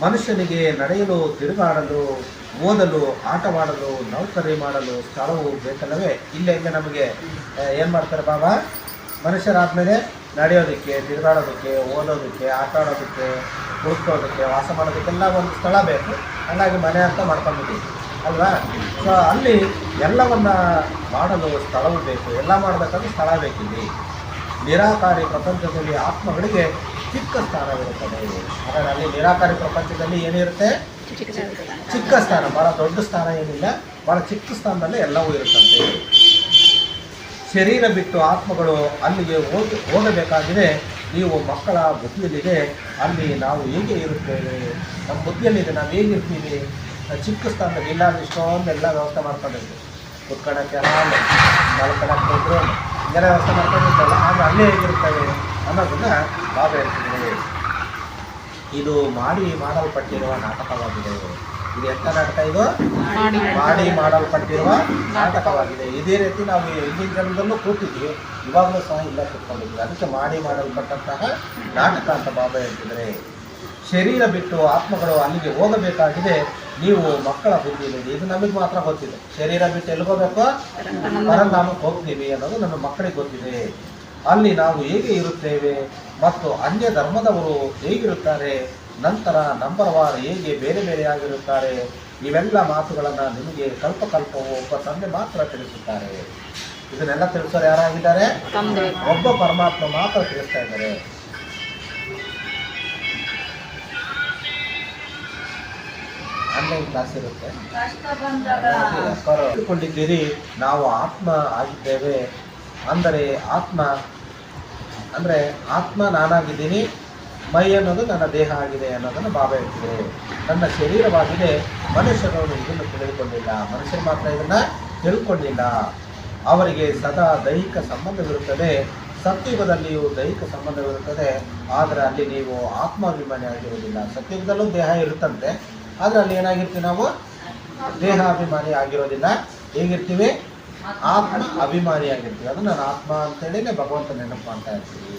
ಮನುಷ್ಯನಿಗೆ ನಡೆಯಲು, ತಿರುಗಾಡಲು, ಓದಲು, ಆಟವಾಡಲು, ನೌಕರಿ ಮಾಡಲು ಸ್ಥಳವು ಬೇಕಲ್ಲವೇ. ಇಲ್ಲೇ ನಮಗೆ ಏನು ಮಾಡ್ತಾರೆ ಬಾಬಾ, ಮನುಷ್ಯರಾದಮೇಲೆ ನಡೆಯೋದಕ್ಕೆ, ತಿರುಗಾಡೋದಕ್ಕೆ, ಓದೋದಕ್ಕೆ, ಆಟ ಆಡೋದಕ್ಕೆ, ಕೂತ್ಕೊಳ್ಳೋದಕ್ಕೆ, ವಾಸ ಮಾಡೋದಕ್ಕೆಲ್ಲ ಒಂದು ಸ್ಥಳ ಬೇಕು. ಹಾಗಾಗಿ ಮನೆ ಅಂತ ಮಾಡ್ಕೊಂಡಿದ್ದೀವಿ ಅಲ್ವಾ. ಸೊ ಅಲ್ಲಿ ಎಲ್ಲವನ್ನ ಮಾಡಲು ಸ್ಥಳವೂ ಬೇಕು, ಎಲ್ಲ ಮಾಡಬೇಕಂದ್ರೆ ಸ್ಥಳ ಬೇಕಿಲ್ಲಿ. ನಿರಾಕಾರಿ ಪ್ರಪಂಚದಲ್ಲಿ ಆತ್ಮಗಳಿಗೆ ಚಿಕ್ಕ ಸ್ಥಾನವಿರುತ್ತದೆ. ಹಾಗಾದ್ರೆ ಅಲ್ಲಿ ನಿರಾಕಾರಿ ಪ್ರಪಂಚದಲ್ಲಿ ಏನಿರುತ್ತೆ, ಚಿಕ್ಕ ಸ್ಥಾನ, ಭಾಳ ದೊಡ್ಡ ಸ್ಥಾನ ಏನಿಲ್ಲ, ಭಾಳ ಚಿಕ್ಕ ಸ್ಥಾನದಲ್ಲೇ ಎಲ್ಲವೂ ಇರುತ್ತಂತೆ. ಶರೀರ ಬಿಟ್ಟು ಆತ್ಮಗಳು ಅಲ್ಲಿಗೆ ಹೋಗಬೇಕಾಗಿದೆ. ನೀವು ಮಕ್ಕಳ ಬುದ್ಧಿಯಲ್ಲಿದೆ, ಅಲ್ಲಿ ನಾವು ಹೇಗೆ ಇರುತ್ತೇವೆ, ನಮ್ಮ ಬುದ್ಧಿಯಲ್ಲಿದೆ, ನಾವು ಹೇಗಿರ್ತೀವಿ. ಚಿಕ್ಕ ಸ್ಥಾನದಲ್ಲಿ ಇಲ್ಲ ಇಷ್ಟೊಂದೆಲ್ಲ ವ್ಯವಸ್ಥೆ ಮಾಡ್ಕೊಂಡಿರ್ತೀವಿ, ಕುತ್ಕೊಳ್ಳೋಕ್ಕೆ ಆರಾಮ, ಮಲ್ಕೊಳ್ಳೋಕ್ಕೆ ಇದ್ರು ಹಿಂಗೆಲ್ಲ ವ್ಯವಸ್ಥೆ ಮಾಡ್ಕೊಂಡಿರ್ತಲ್ಲ, ಆದರೆ ಅಲ್ಲೇ ಹೇಗಿರ್ತೇವೆ ಅನ್ನೋದನ್ನು ಬಾಬಾ ಹೇಳ್ತಿದ್ದಾರೆ. ಇದು ಮಾಡಲ್ಪಟ್ಟಿರುವ ನಾಟಕವಾಗಿದೆ. ಇದು ಎಂಥ ನಾಟಕ? ಇದು ಮಾಡಲ್ಪಟ್ಟಿರುವ ನಾಟಕವಾಗಿದೆ. ಇದೇ ರೀತಿ ನಾವು ಹಿಂದಿನ ಜನ್ಮದಲ್ಲೂ ಕೂತಿದ್ವಿ, ಇವಾಗಲೂ ಸಹ ಇಲ್ಲ ಕೂತ್ಕೊಂಡಿದ್ವಿ. ಅದಕ್ಕೆ ಮಾಡಲ್ಪಟ್ಟಂತಹ ನಾಟಕ ಅಂತ ಬಾಬಾ ಹೇಳ್ತಿದ್ದಾರೆ. ಶರೀರ ಬಿಟ್ಟು ಆತ್ಮಗಳು ಅಲ್ಲಿಗೆ ಹೋಗಬೇಕಾಗಿದೆ. ನೀವು ಮಕ್ಕಳ ಬುದ್ಧಿಯಲ್ಲಿ, ಇದು ನಮಗೆ ಮಾತ್ರ ಗೊತ್ತಿದೆ. ಶರೀರ ಬಿಟ್ಟು ಎಲ್ಲಿಗೋಬೇಕು, ಪರಧಾಮಕ್ಕೆ ಹೋಗ್ತೀವಿ ಅನ್ನೋದು ನಮ್ಮ ಮಕ್ಕಳಿಗೆ ಗೊತ್ತಿದೆ. ಅಲ್ಲಿ ನಾವು ಹೇಗೆ ಇರುತ್ತೇವೆ ಮತ್ತು ಅನ್ಯ ಧರ್ಮದವರು ಹೇಗಿರುತ್ತಾರೆ, ನಂತರ ನಂಬರ್ ವಾರ್ ಹೇಗೆ ಬೇರೆ ಬೇರೆಯಾಗಿರುತ್ತಾರೆ, ಇವೆಲ್ಲ ಮಾತುಗಳನ್ನು ನಿಮಗೆ ಕಲ್ಪವು ಒಬ್ಬ ತಂದೆ ಮಾತ್ರ ತಿಳಿಸುತ್ತಾರೆ. ಇದನ್ನೆಲ್ಲ ತಿಳಿಸೋರು ಯಾರಾಗಿದ್ದಾರೆ? ಒಬ್ಬ ಪರಮಾತ್ಮ ಮಾತ್ರ ತಿಳಿಸ್ತಾ ಇದ್ದಾರೆ. ಆನ್ಲೈನ್ ಕ್ಲಾಸ್ ಇರುತ್ತೆ. ತಿಳ್ಕೊಂಡಿದ್ದೀರಿ ನಾವು ಆತ್ಮ ಆಗಿದ್ದೇವೆ ಅಂದರೆ ಆತ್ಮ ನಾನಾಗಿದ್ದೀನಿ, ಮೈ ಅನ್ನೋದು ನನ್ನ ದೇಹ ಆಗಿದೆ ಅನ್ನೋದನ್ನು ಬಾಬಾ ಹೇಳ್ತಿದ್ರು. ನನ್ನ ಶರೀರವಾಗಿದೆ. ಮನುಷ್ಯರು ಇದನ್ನು ತಿಳಿದುಕೊಂಡಿಲ್ಲ, ಮನುಷ್ಯರು ಮಾತ್ರ ಇದನ್ನು ತಿಳ್ಕೊಂಡಿಲ್ಲ. ಅವರಿಗೆ ಸದಾ ದೈಹಿಕ ಸಂಬಂಧವಿರುತ್ತದೆ. ಸತ್ಯುಗದಲ್ಲಿಯೂ ದೈಹಿಕ ಸಂಬಂಧವಿರುತ್ತದೆ, ಆದರೆ ಅಲ್ಲಿ ನೀವು ಆತ್ಮಾಭಿಮಾನಿ ಆಗಿರುವುದಿಲ್ಲ. ಸತ್ಯುಗದಲ್ಲೂ ದೇಹ ಇರುತ್ತಂತೆ, ಆದರೆ ಅಲ್ಲಿ ಏನಾಗಿರ್ತೀವಿ ನಾವು? ದೇಹಾಭಿಮಾನಿ ಆಗಿರೋದಿಲ್ಲ. ಹೇಗಿರ್ತೀವಿ? ಆತ್ಮ ಅಭಿಮಾನಿಯಾಗಿರ್ತೀವಿ. ಅದು ನಾನು ಆತ್ಮ ಅಂತೇಳಿನೇ ಭಗವಂತ ನೆನಪು ಮಾಡ್ತಾ ಇರ್ತೀವಿ.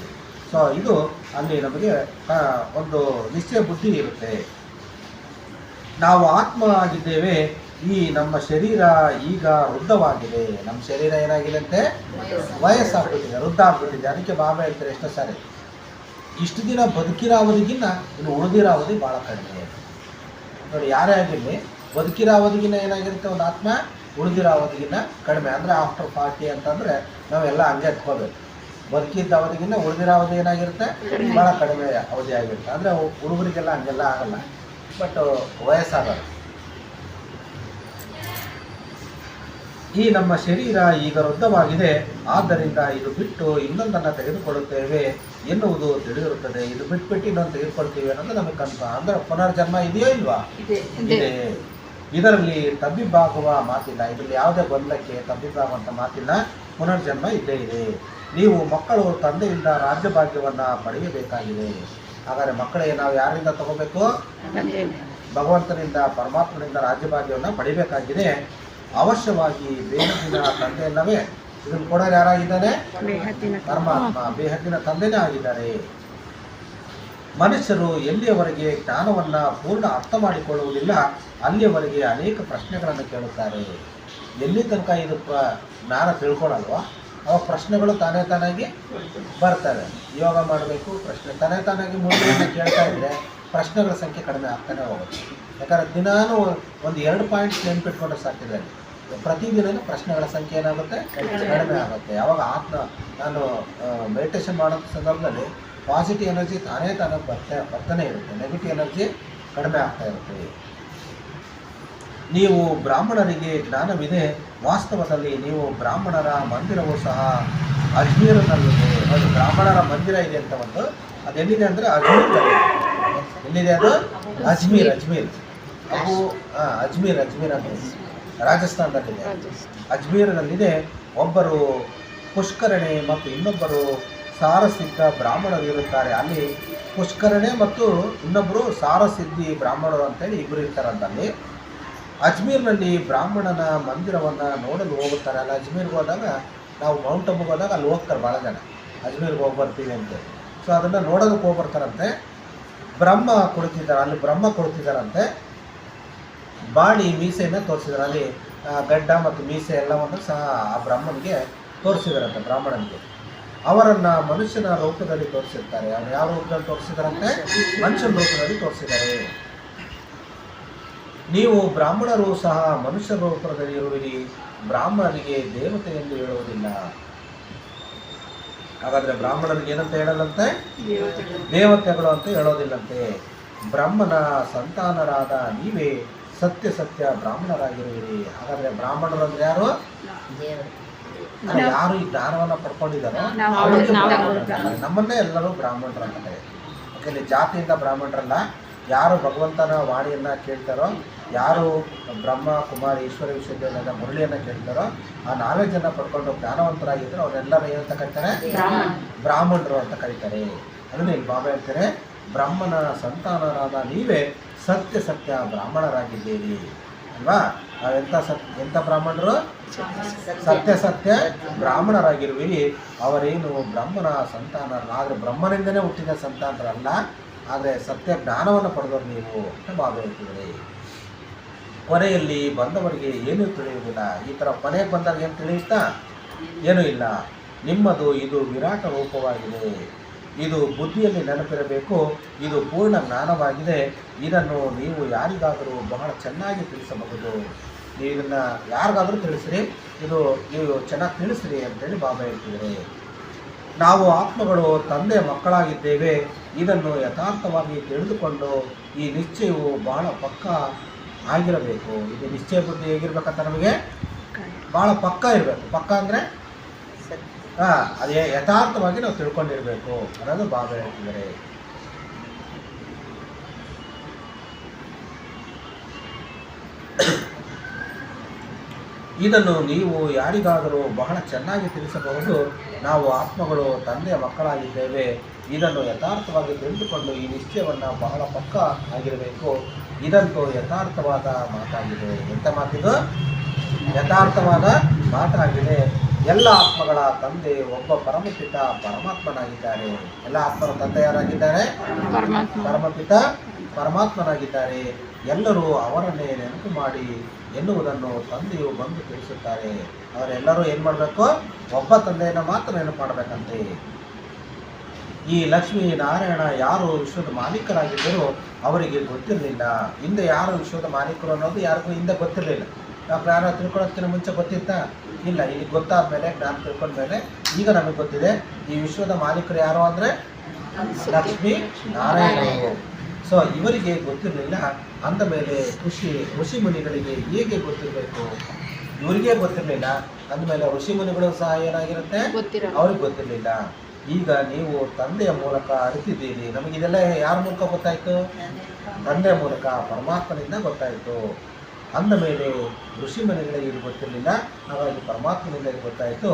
ಸೊ ಇದು ಅಲ್ಲಿ ನಮಗೆ ಒಂದು ನಿಶ್ಚಯ ಬುದ್ಧಿ ಇರುತ್ತೆ. ನಾವು ಆತ್ಮ ಆಗಿದ್ದೇವೆ. ಈ ನಮ್ಮ ಶರೀರ ಈಗ ವೃದ್ಧವಾಗಿದೆ. ನಮ್ಮ ಶರೀರ ಏನಾಗಿದೆಂತೆ? ವಯಸ್ಸಾಗ್ಬಿಟ್ಟಿದೆ, ವೃದ್ಧ ಆಗ್ಬಿಟ್ಟಿದೆ. ಅದಕ್ಕೆ ಬಾಬಾ ಹೇಳ್ತಾರೆ ಎಷ್ಟೋ ಸಾರಿ, ಇಷ್ಟು ದಿನ ಬದುಕಿರೋ ಅವಧಿಗಿನ್ನ ಇನ್ನು ಉಳಿದಿರೋ ಅವಧಿ ಭಾಳ ಕಡಿಮೆ. ನೋಡಿ, ಯಾರೇ ಆಗಿರಲಿ ಬದುಕಿರೋ ಅವಧಿಗಿನ್ನ ಏನಾಗಿರುತ್ತೆ ಒಂದು ಆತ್ಮ, ಉಳಿದಿರೋ ಅವಧಿಗಿನ್ನ ಕಡಿಮೆ. ಅಂದರೆ ಆಫ್ಟರ್ 40 ಅಂತಂದರೆ ನಾವೆಲ್ಲ ಹಂಗೆ ಎತ್ಕೋಬೇಕು. ಬದುಕಿದ್ದ ಅವಧಿಗಿನ್ನ ಉಳಿದಿರೋ ಅವಧಿ ಏನಾಗಿರುತ್ತೆ? ಭಾಳ ಕಡಿಮೆ ಅವಧಿ ಆಗಿರುತ್ತೆ. ಅಂದರೆ ಹುಡುಗರಿಗೆಲ್ಲ ಹಂಗೆಲ್ಲ ಆಗಲ್ಲ, ಬಟ್ ವಯಸ್ಸಾಗೋದು. ಈ ನಮ್ಮ ಶರೀರ ಈಗ ವೃದ್ಧವಾಗಿದೆ, ಆದ್ದರಿಂದ ಇದು ಬಿಟ್ಟು ಇನ್ನೊಂದನ್ನು ತೆಗೆದುಕೊಳ್ಳುತ್ತೇವೆ ಎನ್ನುವುದು ತಿಳಿದಿರುತ್ತದೆ. ಇದು ಬಿಟ್ಬಿಟ್ಟು ಇನ್ನೊಂದು ತೆಗೆದುಕೊಳ್ತೀವಿ ಅನ್ನೋದು ನಮಗೆ ಕನ್ಫರ್ಮ್. ಅಂದರೆ ಪುನರ್ಜನ್ಮ ಇದೆಯೋ ಇಲ್ವಾ? ಇದೆ. ಇದರಲ್ಲಿ ತಬ್ಬಿಬ್ಬಾಗುವ ಮಾತಿಲ್ಲ. ಇದರಲ್ಲಿ ಯಾವುದೇ ಗೊಂದಲಕ್ಕೆ ತಬ್ಬಿಬ್ಬಾಗುವಂಥ ಮಾತಿಲ್ಲ. ಪುನರ್ಜನ್ಮ ಇದ್ದೇ ಇದೆ. ನೀವು ಮಕ್ಕಳು ತಂದೆಯಿಂದ ರಾಜ್ಯಭಾಗ್ಯವನ್ನು ಪಡೆಯಬೇಕಾಗಿದೆ. ಹಾಗಾದರೆ ಮಕ್ಕಳಿಗೆ ನಾವು ಯಾರಿಂದ ತಗೋಬೇಕು? ಭಗವಂತನಿಂದ, ಪರಮಾತ್ಮನಿಂದ ರಾಜ್ಯಭಾಗ್ಯವನ್ನು ಪಡಿಬೇಕಾಗಿದೆ. ಅವಶ್ಯವಾಗಿ ಬೇಹದ್ದಿನ ತಂದೆಯಲ್ಲವೇ ಇದನ್ನು ಕೊಡೋರು ಯಾರಾಗಿದ್ದಾನೆ? ಪರಮಾತ್ಮ ಬೇಹದ್ದಿನ ತಂದೆನೇ ಆಗಿದ್ದಾರೆ. ಮನುಷ್ಯರು ಎಲ್ಲಿಯವರೆಗೆ ಜ್ಞಾನವನ್ನು ಪೂರ್ಣ ಅರ್ಥ ಮಾಡಿಕೊಳ್ಳುವುದಿಲ್ಲ ಅಲ್ಲಿಯವರೆಗೆ ಅನೇಕ ಪ್ರಶ್ನೆಗಳನ್ನು ಕೇಳುತ್ತಾರೆ. ಎಲ್ಲಿ ತನಕ ಇದು ಜ್ಞಾನ ತಿಳ್ಕೊಳಲ್ವ ಅವಾಗ ಪ್ರಶ್ನೆಗಳು ತಾನಾಗಿ ಬರ್ತಾರೆ. ಯೋಗ ಮಾಡಬೇಕು, ಪ್ರಶ್ನೆ ತಾನಾಗಿ ಮುಂದೆ ಕೇಳ್ತಾ ಇದ್ರೆ ಪ್ರಶ್ನೆಗಳ ಸಂಖ್ಯೆ ಕಡಿಮೆ ಆಗ್ತಾನೆ ಹೋಗುತ್ತೆ. ಯಾಕಂದರೆ ದಿನಾನು ಒಂದು 2 ಪಾಯಿಂಟ್ಸ್ ನೆನ್ಪಿಟ್ಕೊಂಡ್ರೆ ಸಾಕಿದೆ. ಪ್ರತಿದಿನ ಪ್ರಶ್ನೆಗಳ ಸಂಖ್ಯೆ ಏನಾಗುತ್ತೆ? ಕಡಿಮೆ ಆಗುತ್ತೆ. ಯಾವಾಗ ನಾನು ಮೆಡಿಟೇಷನ್ ಮಾಡೋ ಸಂದರ್ಭದಲ್ಲಿ ಪಾಸಿಟಿವ್ ಎನರ್ಜಿ ತಾನಾಗಿ ಬರ್ತಾನೆ ಇರುತ್ತೆ, ನೆಗೆಟಿವ್ ಎನರ್ಜಿ ಕಡಿಮೆ ಆಗ್ತಾ ಇರುತ್ತೆ. ನೀವು ಬ್ರಾಹ್ಮಣರಿಗೆ ಜ್ಞಾನವಿದೆ. ವಾಸ್ತವದಲ್ಲಿ ನೀವು ಬ್ರಾಹ್ಮಣರ ಮಂದಿರವೂ ಸಹ ಅಜ್ಮೀರ್ನಲ್ಲಿದೆ. ನೋಡಿ, ಬ್ರಾಹ್ಮಣರ ಮಂದಿರ ಇದೆ ಅಂತ ಒಂದು, ಅದೆಲ್ಲಿದೆ ಅಂದರೆ ಅಜ್ಮೀರ್ನಲ್ಲಿ. ಎಲ್ಲಿದೆ ಅದು? ಅಜ್ಮೀರ್ ಅವು ಅಜ್ಮೀರ್ ಅಂತ ರಾಜಸ್ಥಾನದಲ್ಲಿದೆ. ಅಜ್ಮೀರ್ನಲ್ಲಿದೆ. ಒಬ್ಬರು ಪುಷ್ಕರಣೆ ಮತ್ತು ಇನ್ನೊಬ್ಬರು ಸಾರಸಿದ್ಧ ಬ್ರಾಹ್ಮಣರು ಇರುತ್ತಾರೆ. ಅಲ್ಲಿ ಪುಷ್ಕರಣೆ ಮತ್ತು ಇನ್ನೊಬ್ಬರು ಸಾರಸಿದ್ಧಿ ಬ್ರಾಹ್ಮಣರು ಅಂತೇಳಿ ಇಬ್ಬರು ಇರ್ತಾರಂತಲ್ಲಿ. ಅಜ್ಮೀರ್ನಲ್ಲಿ ಬ್ರಾಹ್ಮಣನ ಮಂದಿರವನ್ನು ನೋಡಲು ಹೋಗುತ್ತಾರೆ. ಅಲ್ಲಿ ಅಜ್ಮೀರ್ಗೆ ಹೋದಾಗ, ನಾವು ಮೌಂಟ್ ಅಬುಗೆ ಹೋದಾಗ ಅಲ್ಲಿ ಹೋಗ್ತಾರೆ ಭಾಳ ಜನ, ಅಜ್ಮೀರ್ಗೆ ಹೋಗಿ ಬರ್ತೀವಿ ಅಂತ. ಸೊ ಅದನ್ನು ನೋಡೋದಕ್ಕೆ ಹೋಗ್ಬರ್ತಾರಂತೆ. ಅಲ್ಲಿ ಬ್ರಹ್ಮ ಕೊಡ್ತಿದ್ದಾರಂತೆ. ಬಾಡಿ ಮೀಸೆಯನ್ನು ತೋರಿಸಿದ್ದಾರೆ. ಅಲ್ಲಿ ಗಡ್ಡ ಮತ್ತು ಮೀಸೆ ಎಲ್ಲವನ್ನು ಸಹ ಆ ಬ್ರಹ್ಮನಿಗೆ ತೋರಿಸಿದಾರಂತೆ, ಬ್ರಾಹ್ಮಣನಿಗೆ. ಅವರನ್ನು ಮನುಷ್ಯನ ರೂಪದಲ್ಲಿ ತೋರಿಸಿರ್ತಾರೆ. ಅವ್ರು ಯಾವ ರೂಪದಲ್ಲಿ ತೋರಿಸಿದಾರಂತೆ? ಮನುಷ್ಯನ ರೂಪದಲ್ಲಿ ತೋರಿಸಿದ್ದಾರೆ. ನೀವು ಬ್ರಾಹ್ಮಣರು ಸಹ ಮನುಷ್ಯ ರೂಪದಲ್ಲಿ ಇರುವಿರಿ. ಬ್ರಾಹ್ಮಣರಿಗೆ ದೇವತೆ ಎಂದು ಹೇಳುವುದಿಲ್ಲ. ಹಾಗಾದರೆ ಬ್ರಾಹ್ಮಣರಿಗೆ ಏನಂತ ಹೇಳಲ್ಲಂತೆ? ದೇವತೆಗಳು ಅಂತ ಹೇಳೋದಿಲ್ಲಂತೆ. ಬ್ರಹ್ಮನ ಸಂತಾನರಾದ ನೀವೇ ಸತ್ಯ ಬ್ರಾಹ್ಮಣರಾಗಿರುವಿರಿ. ಹಾಗಾದರೆ ಬ್ರಾಹ್ಮಣರು ಅಂದರೆ ಯಾರು? ಯಾರು ಈ ಜ್ಞಾನವನ್ನು ಪಡ್ಕೊಂಡಿದ್ದಾರೋ ನಮ್ಮನ್ನೇ ಎಲ್ಲರೂ ಬ್ರಾಹ್ಮಣರು ಅಂತಾರೆ. ಯಾಕಂದರೆ ಜಾತಿಯಿಂದ ಬ್ರಾಹ್ಮಣರಲ್ಲ. ಯಾರು ಭಗವಂತನ ವಾಣಿಯನ್ನು ಕೇಳ್ತಾರೋ, ಯಾರು ಬ್ರಹ್ಮ ಕುಮಾರಿ ಈಶ್ವರ ವಿಶ್ವವಿದ್ಯಾಲಯದ ಮುರಳಿಯನ್ನು ಕೇಳ್ತಾರೋ, ಆ ನಾಲೆಜನ್ನು ಪಡ್ಕೊಂಡು ಜ್ಞಾನವಂತರಾಗಿದ್ದರೆ ಅವರೆಲ್ಲರೂ ಏನಂತ ಕರೀತಾರೆ? ಬ್ರಾಹ್ಮಣರು ಅಂತ ಕರೀತಾರೆ. ಅದನ್ನೇ ಇಲ್ಲಿ ಬಾಬಾ ಹೇಳ್ತಾರೆ, ಬ್ರಹ್ಮನ ಸಂತಾನರಾದ ನೀವೇ ಸತ್ಯ ಬ್ರಾಹ್ಮಣರಾಗಿದ್ದೀರಿ ಅಲ್ವಾ? ಎಂಥ ಬ್ರಾಹ್ಮಣರು? ಸತ್ಯ ಬ್ರಾಹ್ಮಣರಾಗಿರುವಿರಿ. ಅವರೇನು ಬ್ರಹ್ಮನ ಸಂತಾನರಲ್ಲ, ಆದರೆ ಬ್ರಹ್ಮನಿಂದನೇ ಹುಟ್ಟಿದ ಸಂತಾನರಲ್ಲ, ಆದರೆ ಸತ್ಯ ಜ್ಞಾನವನ್ನು ಪಡೆದವರು ನೀವು ಅಂತ ಬಾಬಾ ಹೇಳ್ತಿದ್ದಾರೆ. ಕೊನೆಯಲ್ಲಿ ಬಂದವರಿಗೆ ಏನೂ ತಿಳಿಯುವುದಿಲ್ಲ. ಈ ಥರ ಕೊನೆಗೆ ಬಂದಾಗ ಏನು ತಿಳಿಯುತ್ತಾ? ಏನೂ ಇಲ್ಲ. ನಿಮ್ಮದು ಇದು ವಿರಾಟ ರೂಪವಾಗಿದೆ. ಇದು ಬುದ್ಧಿಯಲ್ಲಿ ನೆನಪಿರಬೇಕು. ಇದು ಪೂರ್ಣ ಜ್ಞಾನವಾಗಿದೆ. ಇದನ್ನು ನೀವು ಯಾರಿಗಾದರೂ ಬಹಳ ಚೆನ್ನಾಗಿ ತಿಳಿಸಬಹುದು. ನೀವು ಇದನ್ನು ಯಾರಿಗಾದರೂ ತಿಳಿಸ್ರಿ, ಇದು ನೀವು ಚೆನ್ನಾಗಿ ತಿಳಿಸ್ರಿ ಅಂತೇಳಿ ಬಾಬಾ ಹೇಳ್ತಿದ್ದಾರೆ. ನಾವು ಆತ್ಮಗಳು ತಂದೆ ಮಕ್ಕಳಾಗಿದ್ದೇವೆ, ಇದನ್ನು ಯಥಾರ್ಥವಾಗಿ ತಿಳಿದುಕೊಂಡು ಈ ನಿಶ್ಚಯವು ಬಹಳ ಪಕ್ಕ ಆಗಿರಬೇಕು. ಇದು ನಿಶ್ಚಯ ಬುದ್ಧಿ ಹೇಗಿರ್ಬೇಕಂತ ನಮಗೆ ಭಾಳ ಪಕ್ಕ ಇರಬೇಕು. ಪಕ್ಕ ಅಂದರೆ ಅದೇ ಯಥಾರ್ಥವಾಗಿ ನಾವು ತಿಳ್ಕೊಂಡಿರಬೇಕು ಅನ್ನೋದು ಬಾಬಾ ಹೇಳ್ತಿದ್ದಾರೆ. ಇದನ್ನು ನೀವು ಯಾರಿಗಾದರೂ ಬಹಳ ಚೆನ್ನಾಗಿ ತಿಳಿಸಬಹುದು. ನಾವು ಆತ್ಮಗಳು ತಂದೆಯ ಮಕ್ಕಳಾಗಿದ್ದೇವೆ, ಇದನ್ನು ಯಥಾರ್ಥವಾಗಿ ತಿಳಿದುಕೊಂಡು ಈ ನಿಶ್ಚಯವನ್ನು ಬಹಳ ಪಕ್ಕ ಆಗಿರಬೇಕು. ಇದಂತೂ ಯಥಾರ್ಥವಾದ ಮಾತಾಗಿದೆ. ಎಂಥ ಮಾತಿದು? ಯಥಾರ್ಥವಾದ ಮಾತಾಗಿದೆ. ಎಲ್ಲ ಆತ್ಮಗಳ ತಂದೆ ಒಬ್ಬ ಪರಮಪಿತ ಪರಮಾತ್ಮನಾಗಿದ್ದಾರೆ. ಎಲ್ಲ ಆತ್ಮರ ತಂದೆ ಯಾರಾಗಿದ್ದಾರೆ? ಪರಮಪಿತ ಪರಮಾತ್ಮನಾಗಿದ್ದಾರೆ. ಎಲ್ಲರೂ ಅವರನ್ನೇ ನೆನಪು ಮಾಡಿ ಎನ್ನುವುದನ್ನು ತಂದೆಯು ಬಂದು ತಿಳಿಸುತ್ತಾರೆ. ಅವರೆಲ್ಲರೂ ಏನು ಮಾಡಬೇಕು? ಒಬ್ಬ ತಂದೆಯನ್ನು ಮಾತ್ರ ನೆನಪು ಮಾಡಬೇಕಂತೆ. ಈ ಲಕ್ಷ್ಮೀ ನಾರಾಯಣ ಯಾರು ವಿಶ್ವದ ಮಾಲೀಕರಾಗಿದ್ದರೂ ಅವರಿಗೆ ಗೊತ್ತಿರಲಿಲ್ಲ. ಹಿಂದೆ ಯಾರು ವಿಶ್ವದ ಮಾಲೀಕರು ಅನ್ನೋದು ಯಾರಿಗೂ ಹಿಂದೆ ಗೊತ್ತಿರಲಿಲ್ಲ. ನಾವು ಜ್ಞಾನ ತಿಳ್ಕೊಳ್ಳೋದಕ್ಕಿಂತ ಮುಂಚೆ ಗೊತ್ತಿತ್ತಾ? ಇಲ್ಲ. ಈಗ ಗೊತ್ತಾದ ಮೇಲೆ, ಜ್ಞಾನ ತಿಳ್ಕೊಂಡ ಮೇಲೆ ಈಗ ನಮಗೆ ಗೊತ್ತಿದೆ ಈ ವಿಶ್ವದ ಮಾಲೀಕರು ಯಾರು ಅಂದರೆ ಲಕ್ಷ್ಮೀ ನಾರಾಯಣರು. ಸೊ ಇವರಿಗೆ ಗೊತ್ತಿರಲಿಲ್ಲ. ಅಂದ ಮೇಲೆ ಋಷಿ ಮುನಿಗಳಿಗೆ ಹೇಗೆ ಗೊತ್ತಿರಬೇಕು? ಇವರಿಗೆ ಗೊತ್ತಿರಲಿಲ್ಲ. ಅಂದಮೇಲೆ ಋಷಿ ಮುನಿಗಳು ಸಹ ಏನಾಗಿರುತ್ತೆ? ಅವ್ರಿಗೆ ಗೊತ್ತಿರಲಿಲ್ಲ. ಈಗ ನೀವು ತಂದೆಯ ಮೂಲಕ ಅರಿತಿದ್ದೀರಿ. ನಮಗಿದೆಲ್ಲ ಯಾರ ಮೂಲಕ ಗೊತ್ತಾಯಿತು? ತಂದೆಯ ಮೂಲಕ, ಪರಮಾತ್ಮನಿಂದ ಗೊತ್ತಾಯಿತು. ಅಂದ ಮೇಲೆ ಋಷಿ ಮುನಿಗಳಿಗೆ ಇದು ಗೊತ್ತಿರಲಿಲ್ಲ, ಹಾಗಾಗಿ ಪರಮಾತ್ಮನಿಂದ ಇದು ಗೊತ್ತಾಯಿತು.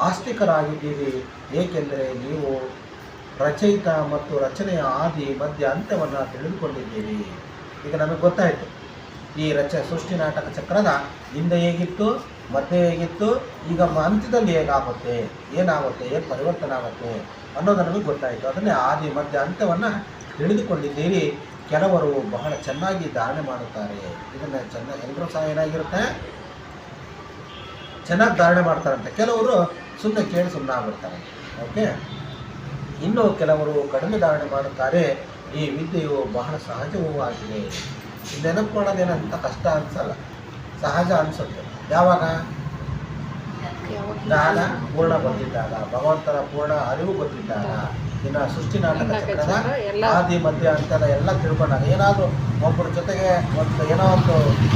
ಆಸ್ತಿಕರಾಗಿದ್ದೀರಿ, ಏಕೆಂದರೆ ನೀವು ರಚಯಿತ ಮತ್ತು ರಚನೆಯ ಆದಿ ಮಧ್ಯ ಅಂತ್ಯವನ್ನು ತಿಳಿದುಕೊಂಡಿದ್ದೀರಿ. ಈಗ ನಮಗೆ ಗೊತ್ತಾಯಿತು ಈ ಸೃಷ್ಟಿ ನಾಟಕ ಚಕ್ರದ ಹಿಂದೆ ಹೇಗಿತ್ತು, ಮಧ್ಯೆ ಹೇಗಿತ್ತು, ಈಗ ಅಂತ್ಯದಲ್ಲಿ ಹೇಗಾಗುತ್ತೆ, ಏನಾಗುತ್ತೆ, ಏನು ಪರಿವರ್ತನೆ ಆಗುತ್ತೆ ಅನ್ನೋದು ನಮಗೆ ಗೊತ್ತಾಯಿತು. ಅದನ್ನೇ ಆದಿ ಮಧ್ಯ ಅಂತ್ಯವನ್ನು ತಿಳಿದುಕೊಂಡಿದ್ದೀರಿ. ಕೆಲವರು ಬಹಳ ಚೆನ್ನಾಗಿ ಧಾರಣೆ ಮಾಡುತ್ತಾರೆ. ಇದನ್ನು ಚೆನ್ನಾಗಿ ಎಲ್ಲರೂ ಸಹ ಏನಾಗಿರುತ್ತೆ? ಚೆನ್ನಾಗಿ ಧಾರಣೆ ಮಾಡ್ತಾರಂತೆ. ಕೆಲವರು ಸುಮ್ಮನೆ ಕೇಳಿ ಸುಮ್ಮನೆ ಆಗ್ಬಿಡ್ತಾರೆ. ಓಕೆ. ಇನ್ನು ಕೆಲವರು ಕಡಿಮೆ ಧಾರಣೆ ಮಾಡುತ್ತಾರೆ. ಈ ವಿದ್ಯೆಯು ಬಹಳ ಸಹಜವೂ ಆಗಿದೆ. ನೆನಪು ಮಾಡೋದೇನಂತ ಕಷ್ಟ ಅನಿಸಲ್ಲ, ಸಹಜ ಅನಿಸುತ್ತೆ. ಯಾವಾಗ? ಜ್ಞಾನ ಪೂರ್ಣ ಬಂದಿದ್ದಾಗ, ಭಗವಂತನ ಪೂರ್ಣ ಅರಿವು ಬಂದಿದ್ದಾಗ, ಇನ್ನು ಸೃಷ್ಟಿ ನಾಟಕ ಚಕ್ರದ ಆದಿ ಮಧ್ಯ ಅಂತಲ್ಲ ಎಲ್ಲ ತಿಳ್ಕೊಂಡಾಗ, ಏನಾದರೂ ಒಬ್ಬರ ಜೊತೆಗೆ ಏನೋ ಒಂದು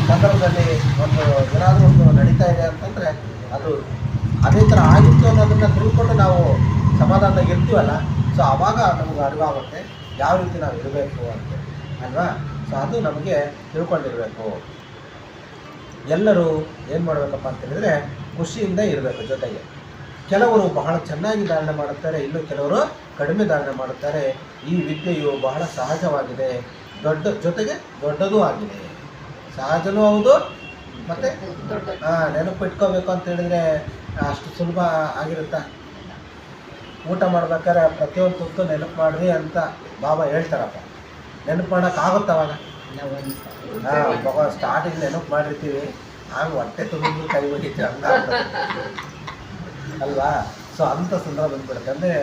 ಸಂದರ್ಭದಲ್ಲಿ ಏನಾದರೂ ಒಂದು ನಡೀತಾ ಇದೆ ಅಂತಂದರೆ ಅದು ಅದೇ ಥರ ಆಗಿತ್ತು ಅನ್ನೋದನ್ನು ತಿಳ್ಕೊಂಡು ನಾವು ಸಮಾಧಾನದಾಗ ಇರ್ತೀವಲ್ಲ. ಸೊ ಆವಾಗ ನಮಗೆ ಅರಿವಾಗುತ್ತೆ ಯಾವ ರೀತಿ ನಾವು ಇರಬೇಕು ಅಂತ, ಅಲ್ವಾ? ಸೊ ಅದು ನಮಗೆ ತಿಳ್ಕೊಂಡಿರಬೇಕು. ಎಲ್ಲರೂ ಏನು ಮಾಡಬೇಕಪ್ಪ ಅಂತ ಹೇಳಿದರೆ ಖುಷಿಯಿಂದ ಇರಬೇಕು ಜೊತೆಗೆ. ಕೆಲವರು ಬಹಳ ಚೆನ್ನಾಗಿ ಧಾರಣೆ ಮಾಡುತ್ತಾರೆ, ಇನ್ನು ಕೆಲವರು ಕಡಿಮೆ ಧಾರಣೆ ಮಾಡುತ್ತಾರೆ. ಈ ವಿದ್ಯೆಯು ಬಹಳ ಸಹಜವಾಗಿದೆ, ಜೊತೆಗೆ ದೊಡ್ಡದೂ ಆಗಿದೆ. ಸಹಜನೂ ಹೌದು, ಮತ್ತು ನೆನಪು ಇಟ್ಕೋಬೇಕು ಅಂತ ಹೇಳಿದರೆ ಅಷ್ಟು ಸುಲಭ ಆಗಿರುತ್ತಾ? ಊಟ ಮಾಡ್ಬೇಕಾದ್ರೆ ಪ್ರತಿಯೊಂದು ತುತ್ತು ನೆನಪು ಮಾಡಿರಿ ಅಂತ ಬಾಬಾ ಹೇಳ್ತಾರಪ್ಪ. ನೆನಪು ಮಾಡೋಕ್ಕಾಗುತ್ತವಾಗ? ಸ್ಟಾರ್ಟಿಂಗ್ ನೆನಪು ಮಾಡಿರ್ತೀವಿ, ಆಗ ಹೊಟ್ಟೆ ತುಂಬ ಕೈ ಬಿಟ್ಟಿತ್ತು ಅಂತ ಅಲ್ವಾ? ಸೊ ಅಂಥ ಸಂದರ್ಭ ಬಂದ್ಬಿಡುತ್ತೆ. ಅಂದರೆ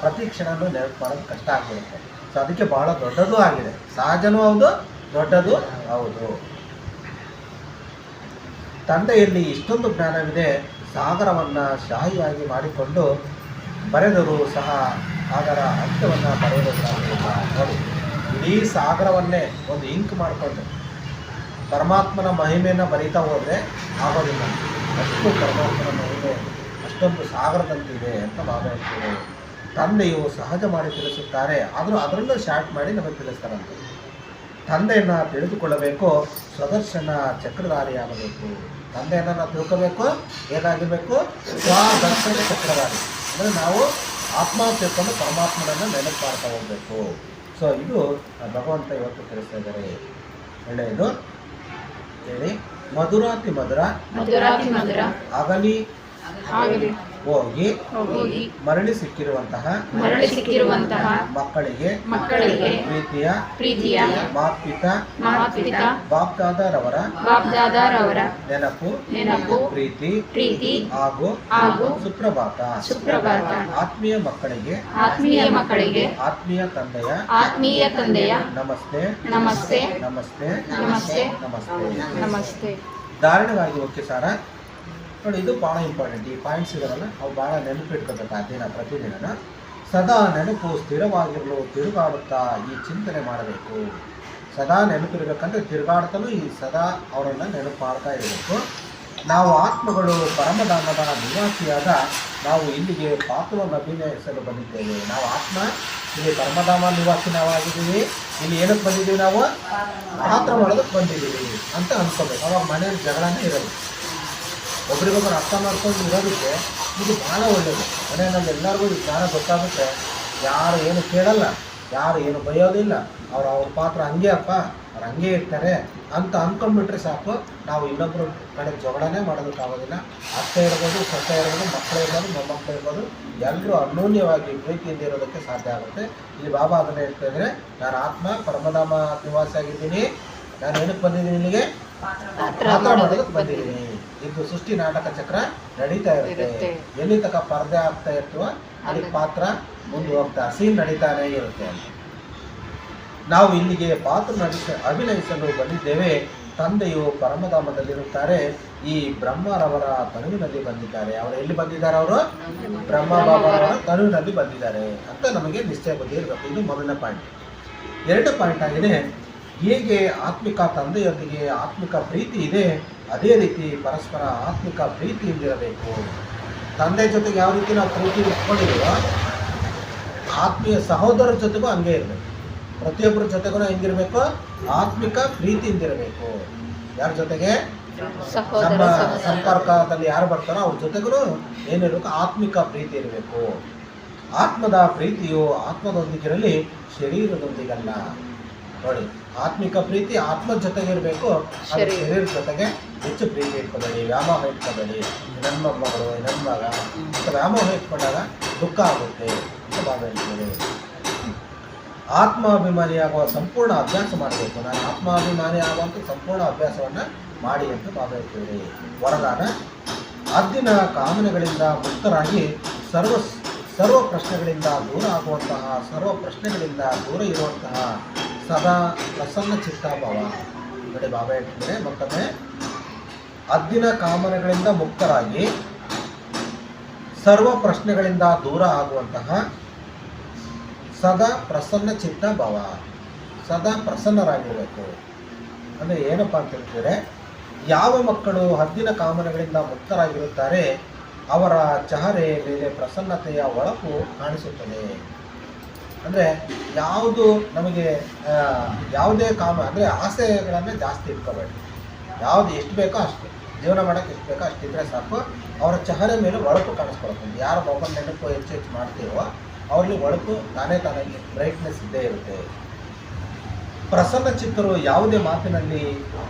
ಪ್ರತಿ ಕ್ಷಣನೂ ನೆನಪು ಮಾಡೋದು ಕಷ್ಟ ಆಗಿಬಿಡುತ್ತೆ. ಸೊ ಅದಕ್ಕೆ ಬಹಳ ದೊಡ್ಡದೂ ಆಗಿದೆ, ಸಹಜನೂ ಹೌದು, ದೊಡ್ಡದು ಹೌದು. ತಂದೆಯಲ್ಲಿ ಇಷ್ಟೊಂದು ಜ್ಞಾನವಿದೆ, ಸಾಗರವನ್ನು ಶಾಹಿಯಾಗಿ ಮಾಡಿಕೊಂಡು ಬರೆದರೂ ಸಹ ಅದರ ಅಂತ್ಯವನ್ನು ಬರೆಯೋದಕ್ಕಾಗಲಿಲ್ಲ. ನೋಡಿ, ಇಡೀ ಸಾಗರವನ್ನೇ ಒಂದು ಇಂಕ್ ಮಾಡಿಕೊಂಡು ಪರಮಾತ್ಮನ ಮಹಿಮೆಯನ್ನು ಬರೀತಾ ಹೋದರೆ ಆಗೋದಿಲ್ಲ. ಅಷ್ಟು ಪರಮಾತ್ಮನ ಮಹಿಮೆ ಅಷ್ಟೊಂದು ಸಾಗರದಂತಿದೆ ಅಂತ ಬಾಬಾ ಹೇಳ್ತಾರೆ. ತಂದೆಯು ಸಹಜ ಮಾಡಿ ತಿಳಿಸುತ್ತಾರೆ, ಆದರೂ ಅದರಲ್ಲೂ ಶಾರ್ಟ್ ಮಾಡಿ ನಮಗೆ ತಿಳಿಸ್ತಾರಂತೆ. ತಂದೆಯನ್ನು ತಿಳಿದುಕೊಳ್ಳಬೇಕು, ಸ್ವದರ್ಶನ ಚಕ್ರಧಾರಿಯಾಗಬೇಕು. ತಂದೆಯನ್ನು ನಾವು ತಿಳ್ಕೋಬೇಕು, ಏನಾಗಿರಬೇಕು? ಸ್ವದರ್ಶನ ಚಕ್ರಧಾರಿ. ಅಂದರೆ ನಾವು ಆತ್ಮ ತಿಳ್ಕೊಂಡು ಪರಮಾತ್ಮನನ್ನು ನೆನಪು ಮಾಡ್ತಾ ಹೋಗಬೇಕು. ಸೊ ಇದು ಭಗವಂತ ಇವತ್ತು ತಿಳಿಸ್ತಾ ಇದ್ದಾರೆ. ಒಳ್ಳೆಯದು ಹೇಳಿ. ಮಧುರಾತಿ ಮಧುರ ಆಗಲಿ ಹೋಗಿ ಮರಳಿ ಸಿಕ್ಕಿರುವಂತಹ ಮಕ್ಕಳಿಗೆ ಪ್ರೀತಿಯ ಮಾತ್ಪಿತ ಬಾಪ್ದಾದರವರ ನೆನಪು ಪ್ರೀತಿ ಹಾಗೂ ಸುಪ್ರಭಾತ. ಆತ್ಮೀಯ ಮಕ್ಕಳಿಗೆ ಆತ್ಮೀಯ ತಂದೆಯ ನಮಸ್ತೆ. ಧಾರಣೆಗಾಗಿ ಓಕೆ ಸಾರ ನೋಡಿ, ಇದು ಭಾಳ ಇಂಪಾರ್ಟೆಂಟ್. ಈ ಪಾಯಿಂಟ್ಸ್ ಇದಾವಲ್ಲ ಅವು ಭಾಳ ನೆನಪಿಟ್ಕೋಬೇಕು. ಆ ದಿನ ಪ್ರತಿದಿನ ಸದಾ ನೆನಪು ಸ್ಥಿರವಾಗಿರಲು ತಿರುಗಾಡುತ್ತಾ ಈ ಚಿಂತನೆ ಮಾಡಬೇಕು. ಸದಾ ನೆನಪಿರಬೇಕಂದ್ರೆ ತಿರುಗಾಡ್ತಲೂ ಈ ಸದಾ ಅವರನ್ನು ನೆನಪು ಮಾಡ್ತಾ ಇರಬೇಕು. ನಾವು ಆತ್ಮಗಳು ಪರಮಧಾಮದ ನಿವಾಸಿಯಾದ ನಾವು ಇಲ್ಲಿಗೆ ಪಾತ್ರವನ್ನು ಅಭಿನಯಿಸಲು ಬಂದಿದ್ದೇವೆ. ನಾವು ಆತ್ಮ ಇಲ್ಲಿ ಪರಮಧಾಮ ನಿವಾಸಿ ನಾವಾಗಿದ್ದೀವಿ. ಇಲ್ಲಿ ಏನಕ್ಕೆ ಬಂದಿದ್ದೀವಿ? ನಾವು ಪಾತ್ರ ಮಾಡೋದಕ್ಕೆ ಬಂದಿದ್ದೀವಿ ಅಂತ ಅಂದ್ಕೋಬೇಕು. ಅವಾಗ ಮನೆಯಲ್ಲಿ ಜಗಳನೇ ಇರೋದು. ಒಬ್ರಿಗೊಬ್ಬರು ಅರ್ಥ ಮಾಡ್ಕೊಂಡು ಇರೋದಕ್ಕೆ ಇದು ಭಾಳ ಒಳ್ಳೆಯದು. ಮನೆಯಲ್ಲಿ ಎಲ್ಲರಿಗೂ ಈ ಜ್ಞಾನ ಗೊತ್ತಾಗುತ್ತೆ. ಯಾರು ಏನು ಕೇಳಲ್ಲ, ಯಾರು ಏನು ಬೈಯೋದಿಲ್ಲ. ಅವ್ರ ಪಾತ್ರ ಹಂಗೆ ಅಪ್ಪ, ಅವ್ರು ಹಂಗೆ ಇರ್ತಾರೆ ಅಂತ ಅಂದ್ಕೊಂಡ್ಬಿಟ್ರೆ ಸಾಕು. ನಾವು ಇನ್ನೊಬ್ಬರು ಕಡೆ ಜಗಳನೇ ಮಾಡೋದಕ್ಕಾಗೋದಿಲ್ಲ. ಅತ್ತೆ ಇರ್ಬೋದು, ಸೊಸೆ ಇರ್ಬೋದು, ಮಕ್ಕಳು ಇರ್ಬೋದು, ಮೊಮ್ಮಕ್ಕಳು ಇರ್ಬೋದು, ಎಲ್ಲರೂ ಅನ್ಯೋನ್ಯವಾಗಿ ಪ್ರೀತಿಯಿಂದ ಇರೋದಕ್ಕೆ ಸಾಧ್ಯ ಆಗುತ್ತೆ. ಇಲ್ಲಿ ಬಾಬಾ ಅದನ್ನು ಹೇಳ್ತಾ ಇದ್ರೆ, ನಾನು ಆತ್ಮ ಪರಮಧಾಮ ನಿವಾಸಿ ಆಗಿದ್ದೀನಿ. ನಾನು ಏನಕ್ಕೆ ಬಂದಿದ್ದೀನಿ? ಇಲ್ಲಿಗೆ ಪಾತ್ರ ಮಾಡೋದಕ್ಕೆ ಬಂದಿದ್ದೀನಿ. ಇದು ಸೃಷ್ಟಿ ನಾಟಕ ಚಕ್ರ ನಡೀತಾ ಇರುತ್ತೆ. ಎಲ್ಲಿ ತನಕ ಪರದೆ ಆಗ್ತಾ ಇರ್ತವ ಅಲ್ಲಿ ಪಾತ್ರ ಮುಂದೆ ಹೋಗ್ತಾ ಸೀನ್ ನಡೀತಾನೆ ಇರುತ್ತೆ. ನಾವು ಇಲ್ಲಿಗೆ ಪಾತ್ರ ಅಭಿನಯಿಸಲು ಬಂದಿದ್ದೇವೆ. ತಂದೆಯು ಪರಮಧಾಮದಲ್ಲಿರುತ್ತಾರೆ. ಈ ಬ್ರಹ್ಮರವರ ತನುವಿನಲ್ಲಿ ಬಂದಿದ್ದಾರೆ. ಅವರು ಎಲ್ಲಿ ಬಂದಿದ್ದಾರೆ? ಅವರು ಬ್ರಹ್ಮ ಬಾಬಾರವರ ತನುವಿನಲ್ಲಿ ಬಂದಿದ್ದಾರೆ ಅಂತ ನಮಗೆ ನಿಶ್ಚಯ ಬುದ್ಧಿ ಇರಬೇಕು. ಇದು ಮೊದಲನೇ ಪಾಯಿಂಟ್. ಎರಡನೇ ಪಾಯಿಂಟ್ ಆಗಿದೆ, ಹೇಗೆ ಆತ್ಮಿಕ ತಂದೆಯೊಂದಿಗೆ ಆತ್ಮಿಕ ಪ್ರೀತಿ ಇದೆ, ಅದೇ ರೀತಿ ಪರಸ್ಪರ ಆತ್ಮಿಕ ಪ್ರೀತಿಯಿಂದಿರಬೇಕು. ತಂದೆ ಜೊತೆಗೆ ಯಾವ ರೀತಿ ನಾವು ಪ್ರೀತಿ ಇಟ್ಕೊಂಡಿದ್ದೀವೋ ಆತ್ಮೀಯ ಸಹೋದರರ ಜೊತೆಗೂ ಹಂಗೆ ಇರಬೇಕು. ಪ್ರತಿಯೊಬ್ಬರ ಜೊತೆಗೂ ಹೆಂಗಿರಬೇಕು? ಆತ್ಮಿಕ ಪ್ರೀತಿಯಿಂದಿರಬೇಕು. ಯಾರ ಜೊತೆಗೆ ನಮ್ಮ ಸಂಪರ್ಕದಲ್ಲಿ ಯಾರು ಬರ್ತಾರೋ ಅವ್ರ ಜೊತೆಗೂ ಏನಿರಬೇಕು? ಆತ್ಮಿಕ ಪ್ರೀತಿ ಇರಬೇಕು. ಆತ್ಮದ ಪ್ರೀತಿಯು ಆತ್ಮದೊಂದಿಗಿರಲಿ, ಶರೀರದೊಂದಿಗಲ್ಲ. ನೋಡಿ, ಆತ್ಮಿಕ ಪ್ರೀತಿ ಆತ್ಮದ ಜೊತೆಗೆ ಇರಬೇಕು. ಶರೀರದ ಜೊತೆಗೆ ಹೆಚ್ಚು ಪ್ರೀತಿ ಇಟ್ಕೋಬೇಡಿ, ವ್ಯಾಮೋಹ ಇಟ್ಕೋಬೇಡಿ. ನನ್ನ ಮಗಳು, ನನ್ನ ಮಗ ಅಂತ ವ್ಯಾಮೋಹ ಇಟ್ಕೊಂಡಾಗ ದುಃಖ ಆಗುತ್ತೆ ಅಂತ ಬಾಬಾ ಹೇಳ್ತಾರೆ. ಆತ್ಮಾಭಿಮಾನಿಯಾಗುವ ಸಂಪೂರ್ಣ ಅಭ್ಯಾಸ ಮಾಡಬೇಕು. ನಾನು ಆತ್ಮಾಭಿಮಾನಿ ಆಗುವಂಥ ಸಂಪೂರ್ಣ ಅಭ್ಯಾಸವನ್ನು ಮಾಡಿ ಅಂತ ಬಾಬಾ ಹೇಳ್ತೀವಿ. ವರದಾನ: ಅದ್ದಿನ ಕಾಮನೆಗಳಿಂದ ಮುಕ್ತರಾಗಿ ಸರ್ವ ಪ್ರಶ್ನೆಗಳಿಂದ ದೂರ ಆಗುವಂತಹ, ಸರ್ವ ಪ್ರಶ್ನೆಗಳಿಂದ ದೂರ ಇರುವಂತಹ ಸದಾ ಪ್ರಸನ್ನ ಚಿತ್ತಾಭಾವ. ನೋಡಿ, ಬಾಬಾ ಹೇಳ್ತಿದ್ದಾರೆ ಮತ್ತೊಮ್ಮೆ, ಅದ್ದಿನ ಕಾಮನೆಗಳಿಂದ ಮುಕ್ತರಾಗಿ ಸರ್ವ ಪ್ರಶ್ನೆಗಳಿಂದ ದೂರ ಆಗುವಂತಹ ಸದಾ ಪ್ರಸನ್ನ ಚಿತ್ತ ಭಾವ. ಸದಾ ಪ್ರಸನ್ನರಾಗಿರಬೇಕು. ಅಂದರೆ ಏನಪ್ಪ ಅಂತ ಹೇಳ್ತಿದ್ರೆ, ಯಾವ ಮಕ್ಕಳು ಹದ್ದಿನ ಕಾಮನೆಗಳಿಂದ ಮುಕ್ತರಾಗಿರುತ್ತಾರೆ ಅವರ ಚಹರೆ ಮೇಲೆ ಪ್ರಸನ್ನತೆಯ ಹೊಳಪು ಕಾಣಿಸುತ್ತದೆ. ಅಂದರೆ ಯಾವುದು ನಮಗೆ ಯಾವುದೇ ಅಂದರೆ ಆಸೆಗಳನ್ನು ಜಾಸ್ತಿ ಇಟ್ಕೋಬೇಡಿ. ಯಾವುದು ಎಷ್ಟು ಬೇಕೋ ಅಷ್ಟು ಜೀವನ ಮಾಡೋಕ್ಕೆ ಎಷ್ಟು ಬೇಕೋ ಅಷ್ಟಿದ್ರೆ ಸಾಕು. ಅವರ ಚಹರೆ ಮೇಲೆ ಹೊಳಪು ಕಾಣಿಸ್ಕೊಳ್ತದೆ. ಯಾರು ಬಾಬನ ನೆನಪು ಹೆಚ್ಚು ಮಾಡ್ತೀವೋ ಅವ್ರಲ್ಲಿ ಹೊಳಪು ತಾನಾಗಿ ಬ್ರೈಟ್ನೆಸ್ ಇದ್ದೇ ಇರುತ್ತೆ. ಪ್ರಸನ್ನ ಚಿತ್ತರು ಯಾವುದೇ ಮಾತಿನಲ್ಲಿ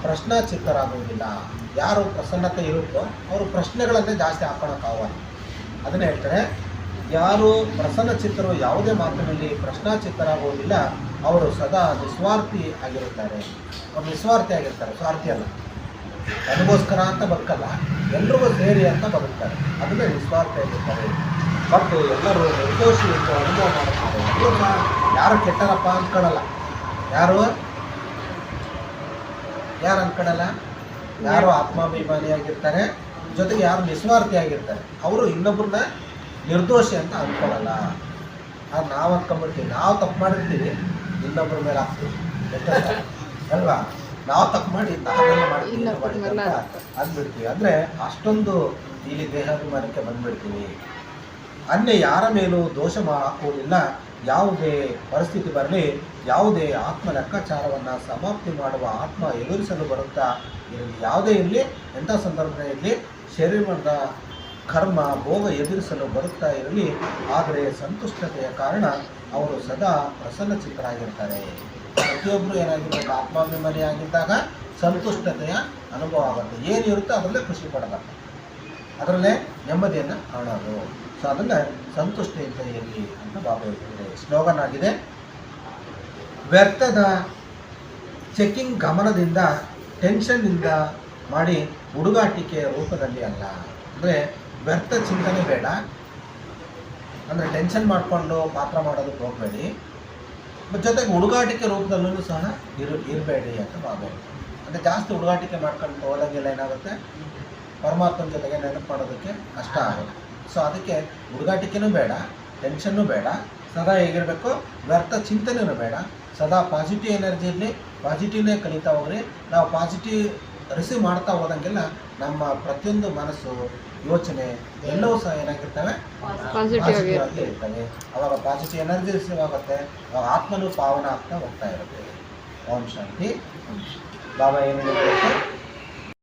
ಪ್ರಶ್ನಾಚಿತ್ತರಾಗುವುದಿಲ್ಲ. ಯಾರು ಪ್ರಸನ್ನತೆ ಇರುತ್ತೋ ಅವರು ಪ್ರಶ್ನೆಗಳನ್ನೇ ಜಾಸ್ತಿ ಹಾಕೋಣಕ್ಕಾಗಲ್ಲ. ಅದನ್ನೇ ಹೇಳ್ತಾರೆ, ಯಾರು ಪ್ರಸನ್ನ ಚಿತ್ತರು ಯಾವುದೇ ಮಾತಿನಲ್ಲಿ ಪ್ರಶ್ನಾಚಿತ್ತರಾಗುವುದಿಲ್ಲ, ಅವರು ಸದಾ ನಿಸ್ವಾರ್ಥಿ ಆಗಿರುತ್ತಾರೆ. ಅವರು ನಿಸ್ವಾರ್ಥಿ ಆಗಿರ್ತಾರೆ, ಸ್ವಾರ್ಥಿ ಅಲ್ಲ. ನನಗೋಸ್ಕರ ಅಂತ ಬದುಕಲ್ಲ, ಎಲ್ರಿಗೂ ಸೇರಿ ಅಂತ ಬದುಕ್ತಾರೆ. ಅದನ್ನೇ ನಿಸ್ವಾರ್ಥಿ ಆಗಿರ್ತಾರೆ. ಮತ್ತು ಎಲ್ಲರೂ ನಿರ್ದೋಷಿ ಎಂದು ಅನುಭವ ಮಾಡುತ್ತಾರೆ. ಎಲ್ಲರೂ ಯಾರು ಕೆಟ್ಟರಪ್ಪ ಅಂದ್ಕೊಳ್ಳಲ್ಲ. ಯಾರು ಅಂದ್ಕೊಳ್ಳಲ್ಲ? ಯಾರು ಆತ್ಮಾಭಿಮಾನಿಯಾಗಿರ್ತಾರೆ, ಜೊತೆಗೆ ಯಾರು ನಿಸ್ವಾರ್ಥಿಯಾಗಿರ್ತಾರೆ ಅವರು ಇನ್ನೊಬ್ಬರನ್ನ ನಿರ್ದೋಷಿ ಅಂತ ಅಂದ್ಕೊಳ್ಳಲ್ಲ. ಅದು ನಾವು ಅಂದ್ಕೊಂಡ್ಬಿಡ್ತೀವಿ. ನಾವು ತಪ್ಪು ಮಾಡಿರ್ತೀವಿ, ಇನ್ನೊಬ್ಬರ ಮೇಲೆ ಹಾಕ್ತೀವಿ ಅಲ್ವಾ? ನಾವು ತಪ್ಪು ಮಾಡಿ ನಾವೆಲ್ಲ ಮಾಡ್ತೀವಿ ಅಂತ ಅಂದ್ಬಿಡ್ತೀವಿ. ಅಂದರೆ ಅಷ್ಟೊಂದು ಇಲ್ಲಿ ದೇಹಾಭಿಮಾನಕ್ಕೆ ಬಂದ್ಬಿಡ್ತೀವಿ. ಅನ್ಯ ಯಾರ ಮೇಲೂ ದೋಷ ಹಾಕುವುದಿಲ್ಲ. ಯಾವುದೇ ಪರಿಸ್ಥಿತಿ ಬರಲಿ, ಯಾವುದೇ ಆತ್ಮ ಲೆಕ್ಕಾಚಾರವನ್ನು ಸಮಾಪ್ತಿ ಮಾಡುವ ಆತ್ಮ ಎದುರಿಸಲು ಬರುತ್ತಾ ಇರಲಿ. ಯಾವುದೇ ಇರಲಿ, ಎಂಥ ಸಂದರ್ಭ ಇರಲಿ, ಶರೀರದ ಕರ್ಮ ಭೋಗ ಎದುರಿಸಲು ಬರುತ್ತಾ ಇರಲಿ. ಆದರೆ ಸಂತುಷ್ಟತೆಯ ಕಾರಣ ಅವರು ಸದಾ ಪ್ರಸನ್ನಚಿತ್ತರಾಗಿರ್ತಾರೆ. ಪ್ರತಿಯೊಬ್ಬರು ಏನಾಗಿರ್ಬೇಕು? ಆತ್ಮಾಭಿಮಾನಿ ಆಗಿದ್ದಾಗ ಸಂತುಷ್ಟತೆಯ ಅನುಭವ ಆಗುತ್ತೆ. ಏನಿರುತ್ತೋ ಅದರಲ್ಲೇ ಖುಷಿ ಪಡಬೇಕು, ಅದರಲ್ಲೇ ನೆಮ್ಮದಿಯನ್ನು ಕಾಣೋದು. ಸೊ ಅದನ್ನು ಸಂತುಷ್ಟಿಯಿಂದ ಇರಲಿ ಅಂತ ಬಾಬಾ ಹೇಳ್ತಿದ್ದಾರೆ. ಸ್ಲೋಗನ್ ಆಗಿದೆ, ವ್ಯರ್ಥದ ಚೆಕಿಂಗ್ ಗಮನದಿಂದ ಟೆನ್ಷನ್ನಿಂದ ಮಾಡಿ ಹುಡುಗಾಟಿಕೆಯ ರೂಪದಲ್ಲಿ ಅಲ್ಲ. ಅಂದರೆ ವ್ಯರ್ಥ ಚಿಂತನೆ ಬೇಡ. ಅಂದರೆ ಟೆನ್ಷನ್ ಮಾಡಿಕೊಂಡು ಪಾತ್ರ ಮಾಡೋದಕ್ಕೆ ಹೋಗಬೇಡಿ. ಜೊತೆಗೆ ಹುಡುಗಾಟಿಕೆ ರೂಪದಲ್ಲೂ ಸಹ ಇರಬೇಡಿ ಅಂತ ಬಾಬಾ ಹೇಳ್ತಾರೆ. ಅಂದರೆ ಜಾಸ್ತಿ ಹುಡುಗಾಟಿಕೆ ಮಾಡ್ಕೊಂಡು ಹೋದಂಗೆಲ್ಲ ಏನಾಗುತ್ತೆ, ಪರಮಾತ್ಮನ ಜೊತೆಗೆ ನೆನಪು ಮಾಡೋದಕ್ಕೆ ಕಷ್ಟ ಆಗುತ್ತೆ. ಸೊ ಅದಕ್ಕೆ ಹುಡುಗಾಟಿಕೆನೂ ಬೇಡ, ಟೆನ್ಷನ್ನೂ ಬೇಡ, ಸದಾ ಹೇಗಿರಬೇಕು, ವ್ಯರ್ಥ ಚಿಂತನೆಯೂ ಬೇಡ, ಸದಾ ಪಾಸಿಟಿವ್ ಎನರ್ಜಿಯಲ್ಲಿ ಪಾಸಿಟಿವ್ನೇ ಕಲಿತಾ ಹೋಗ್ರಿ. ನಾವು ಪಾಸಿಟಿವ್ ರಿಸೀವ್ ಮಾಡ್ತಾ ಹೋದಂಗೆಲ್ಲ ನಮ್ಮ ಪ್ರತಿಯೊಂದು ಮನಸ್ಸು, ಯೋಚನೆ ಎಲ್ಲವೂ ಸಹ ಏನಾಗಿರ್ತವೆ, ಪಾಸಿಟಿವ್ ಆಗಿ ಇರ್ತವೆ. ಅವಾಗ ಪಾಸಿಟಿವ್ ಎನರ್ಜಿ ರಿಸೀವ್ ಆಗುತ್ತೆ, ಅವಾಗ ಆತ್ಮನೂ ಪಾವನ ಆಗ್ತಾ ಹೋಗ್ತಾ ಇರುತ್ತೆ. ಓಂ ಶಾಂತಿ. ಬಾಬಾ ಏನು ಹೇಳಿದ್ರು?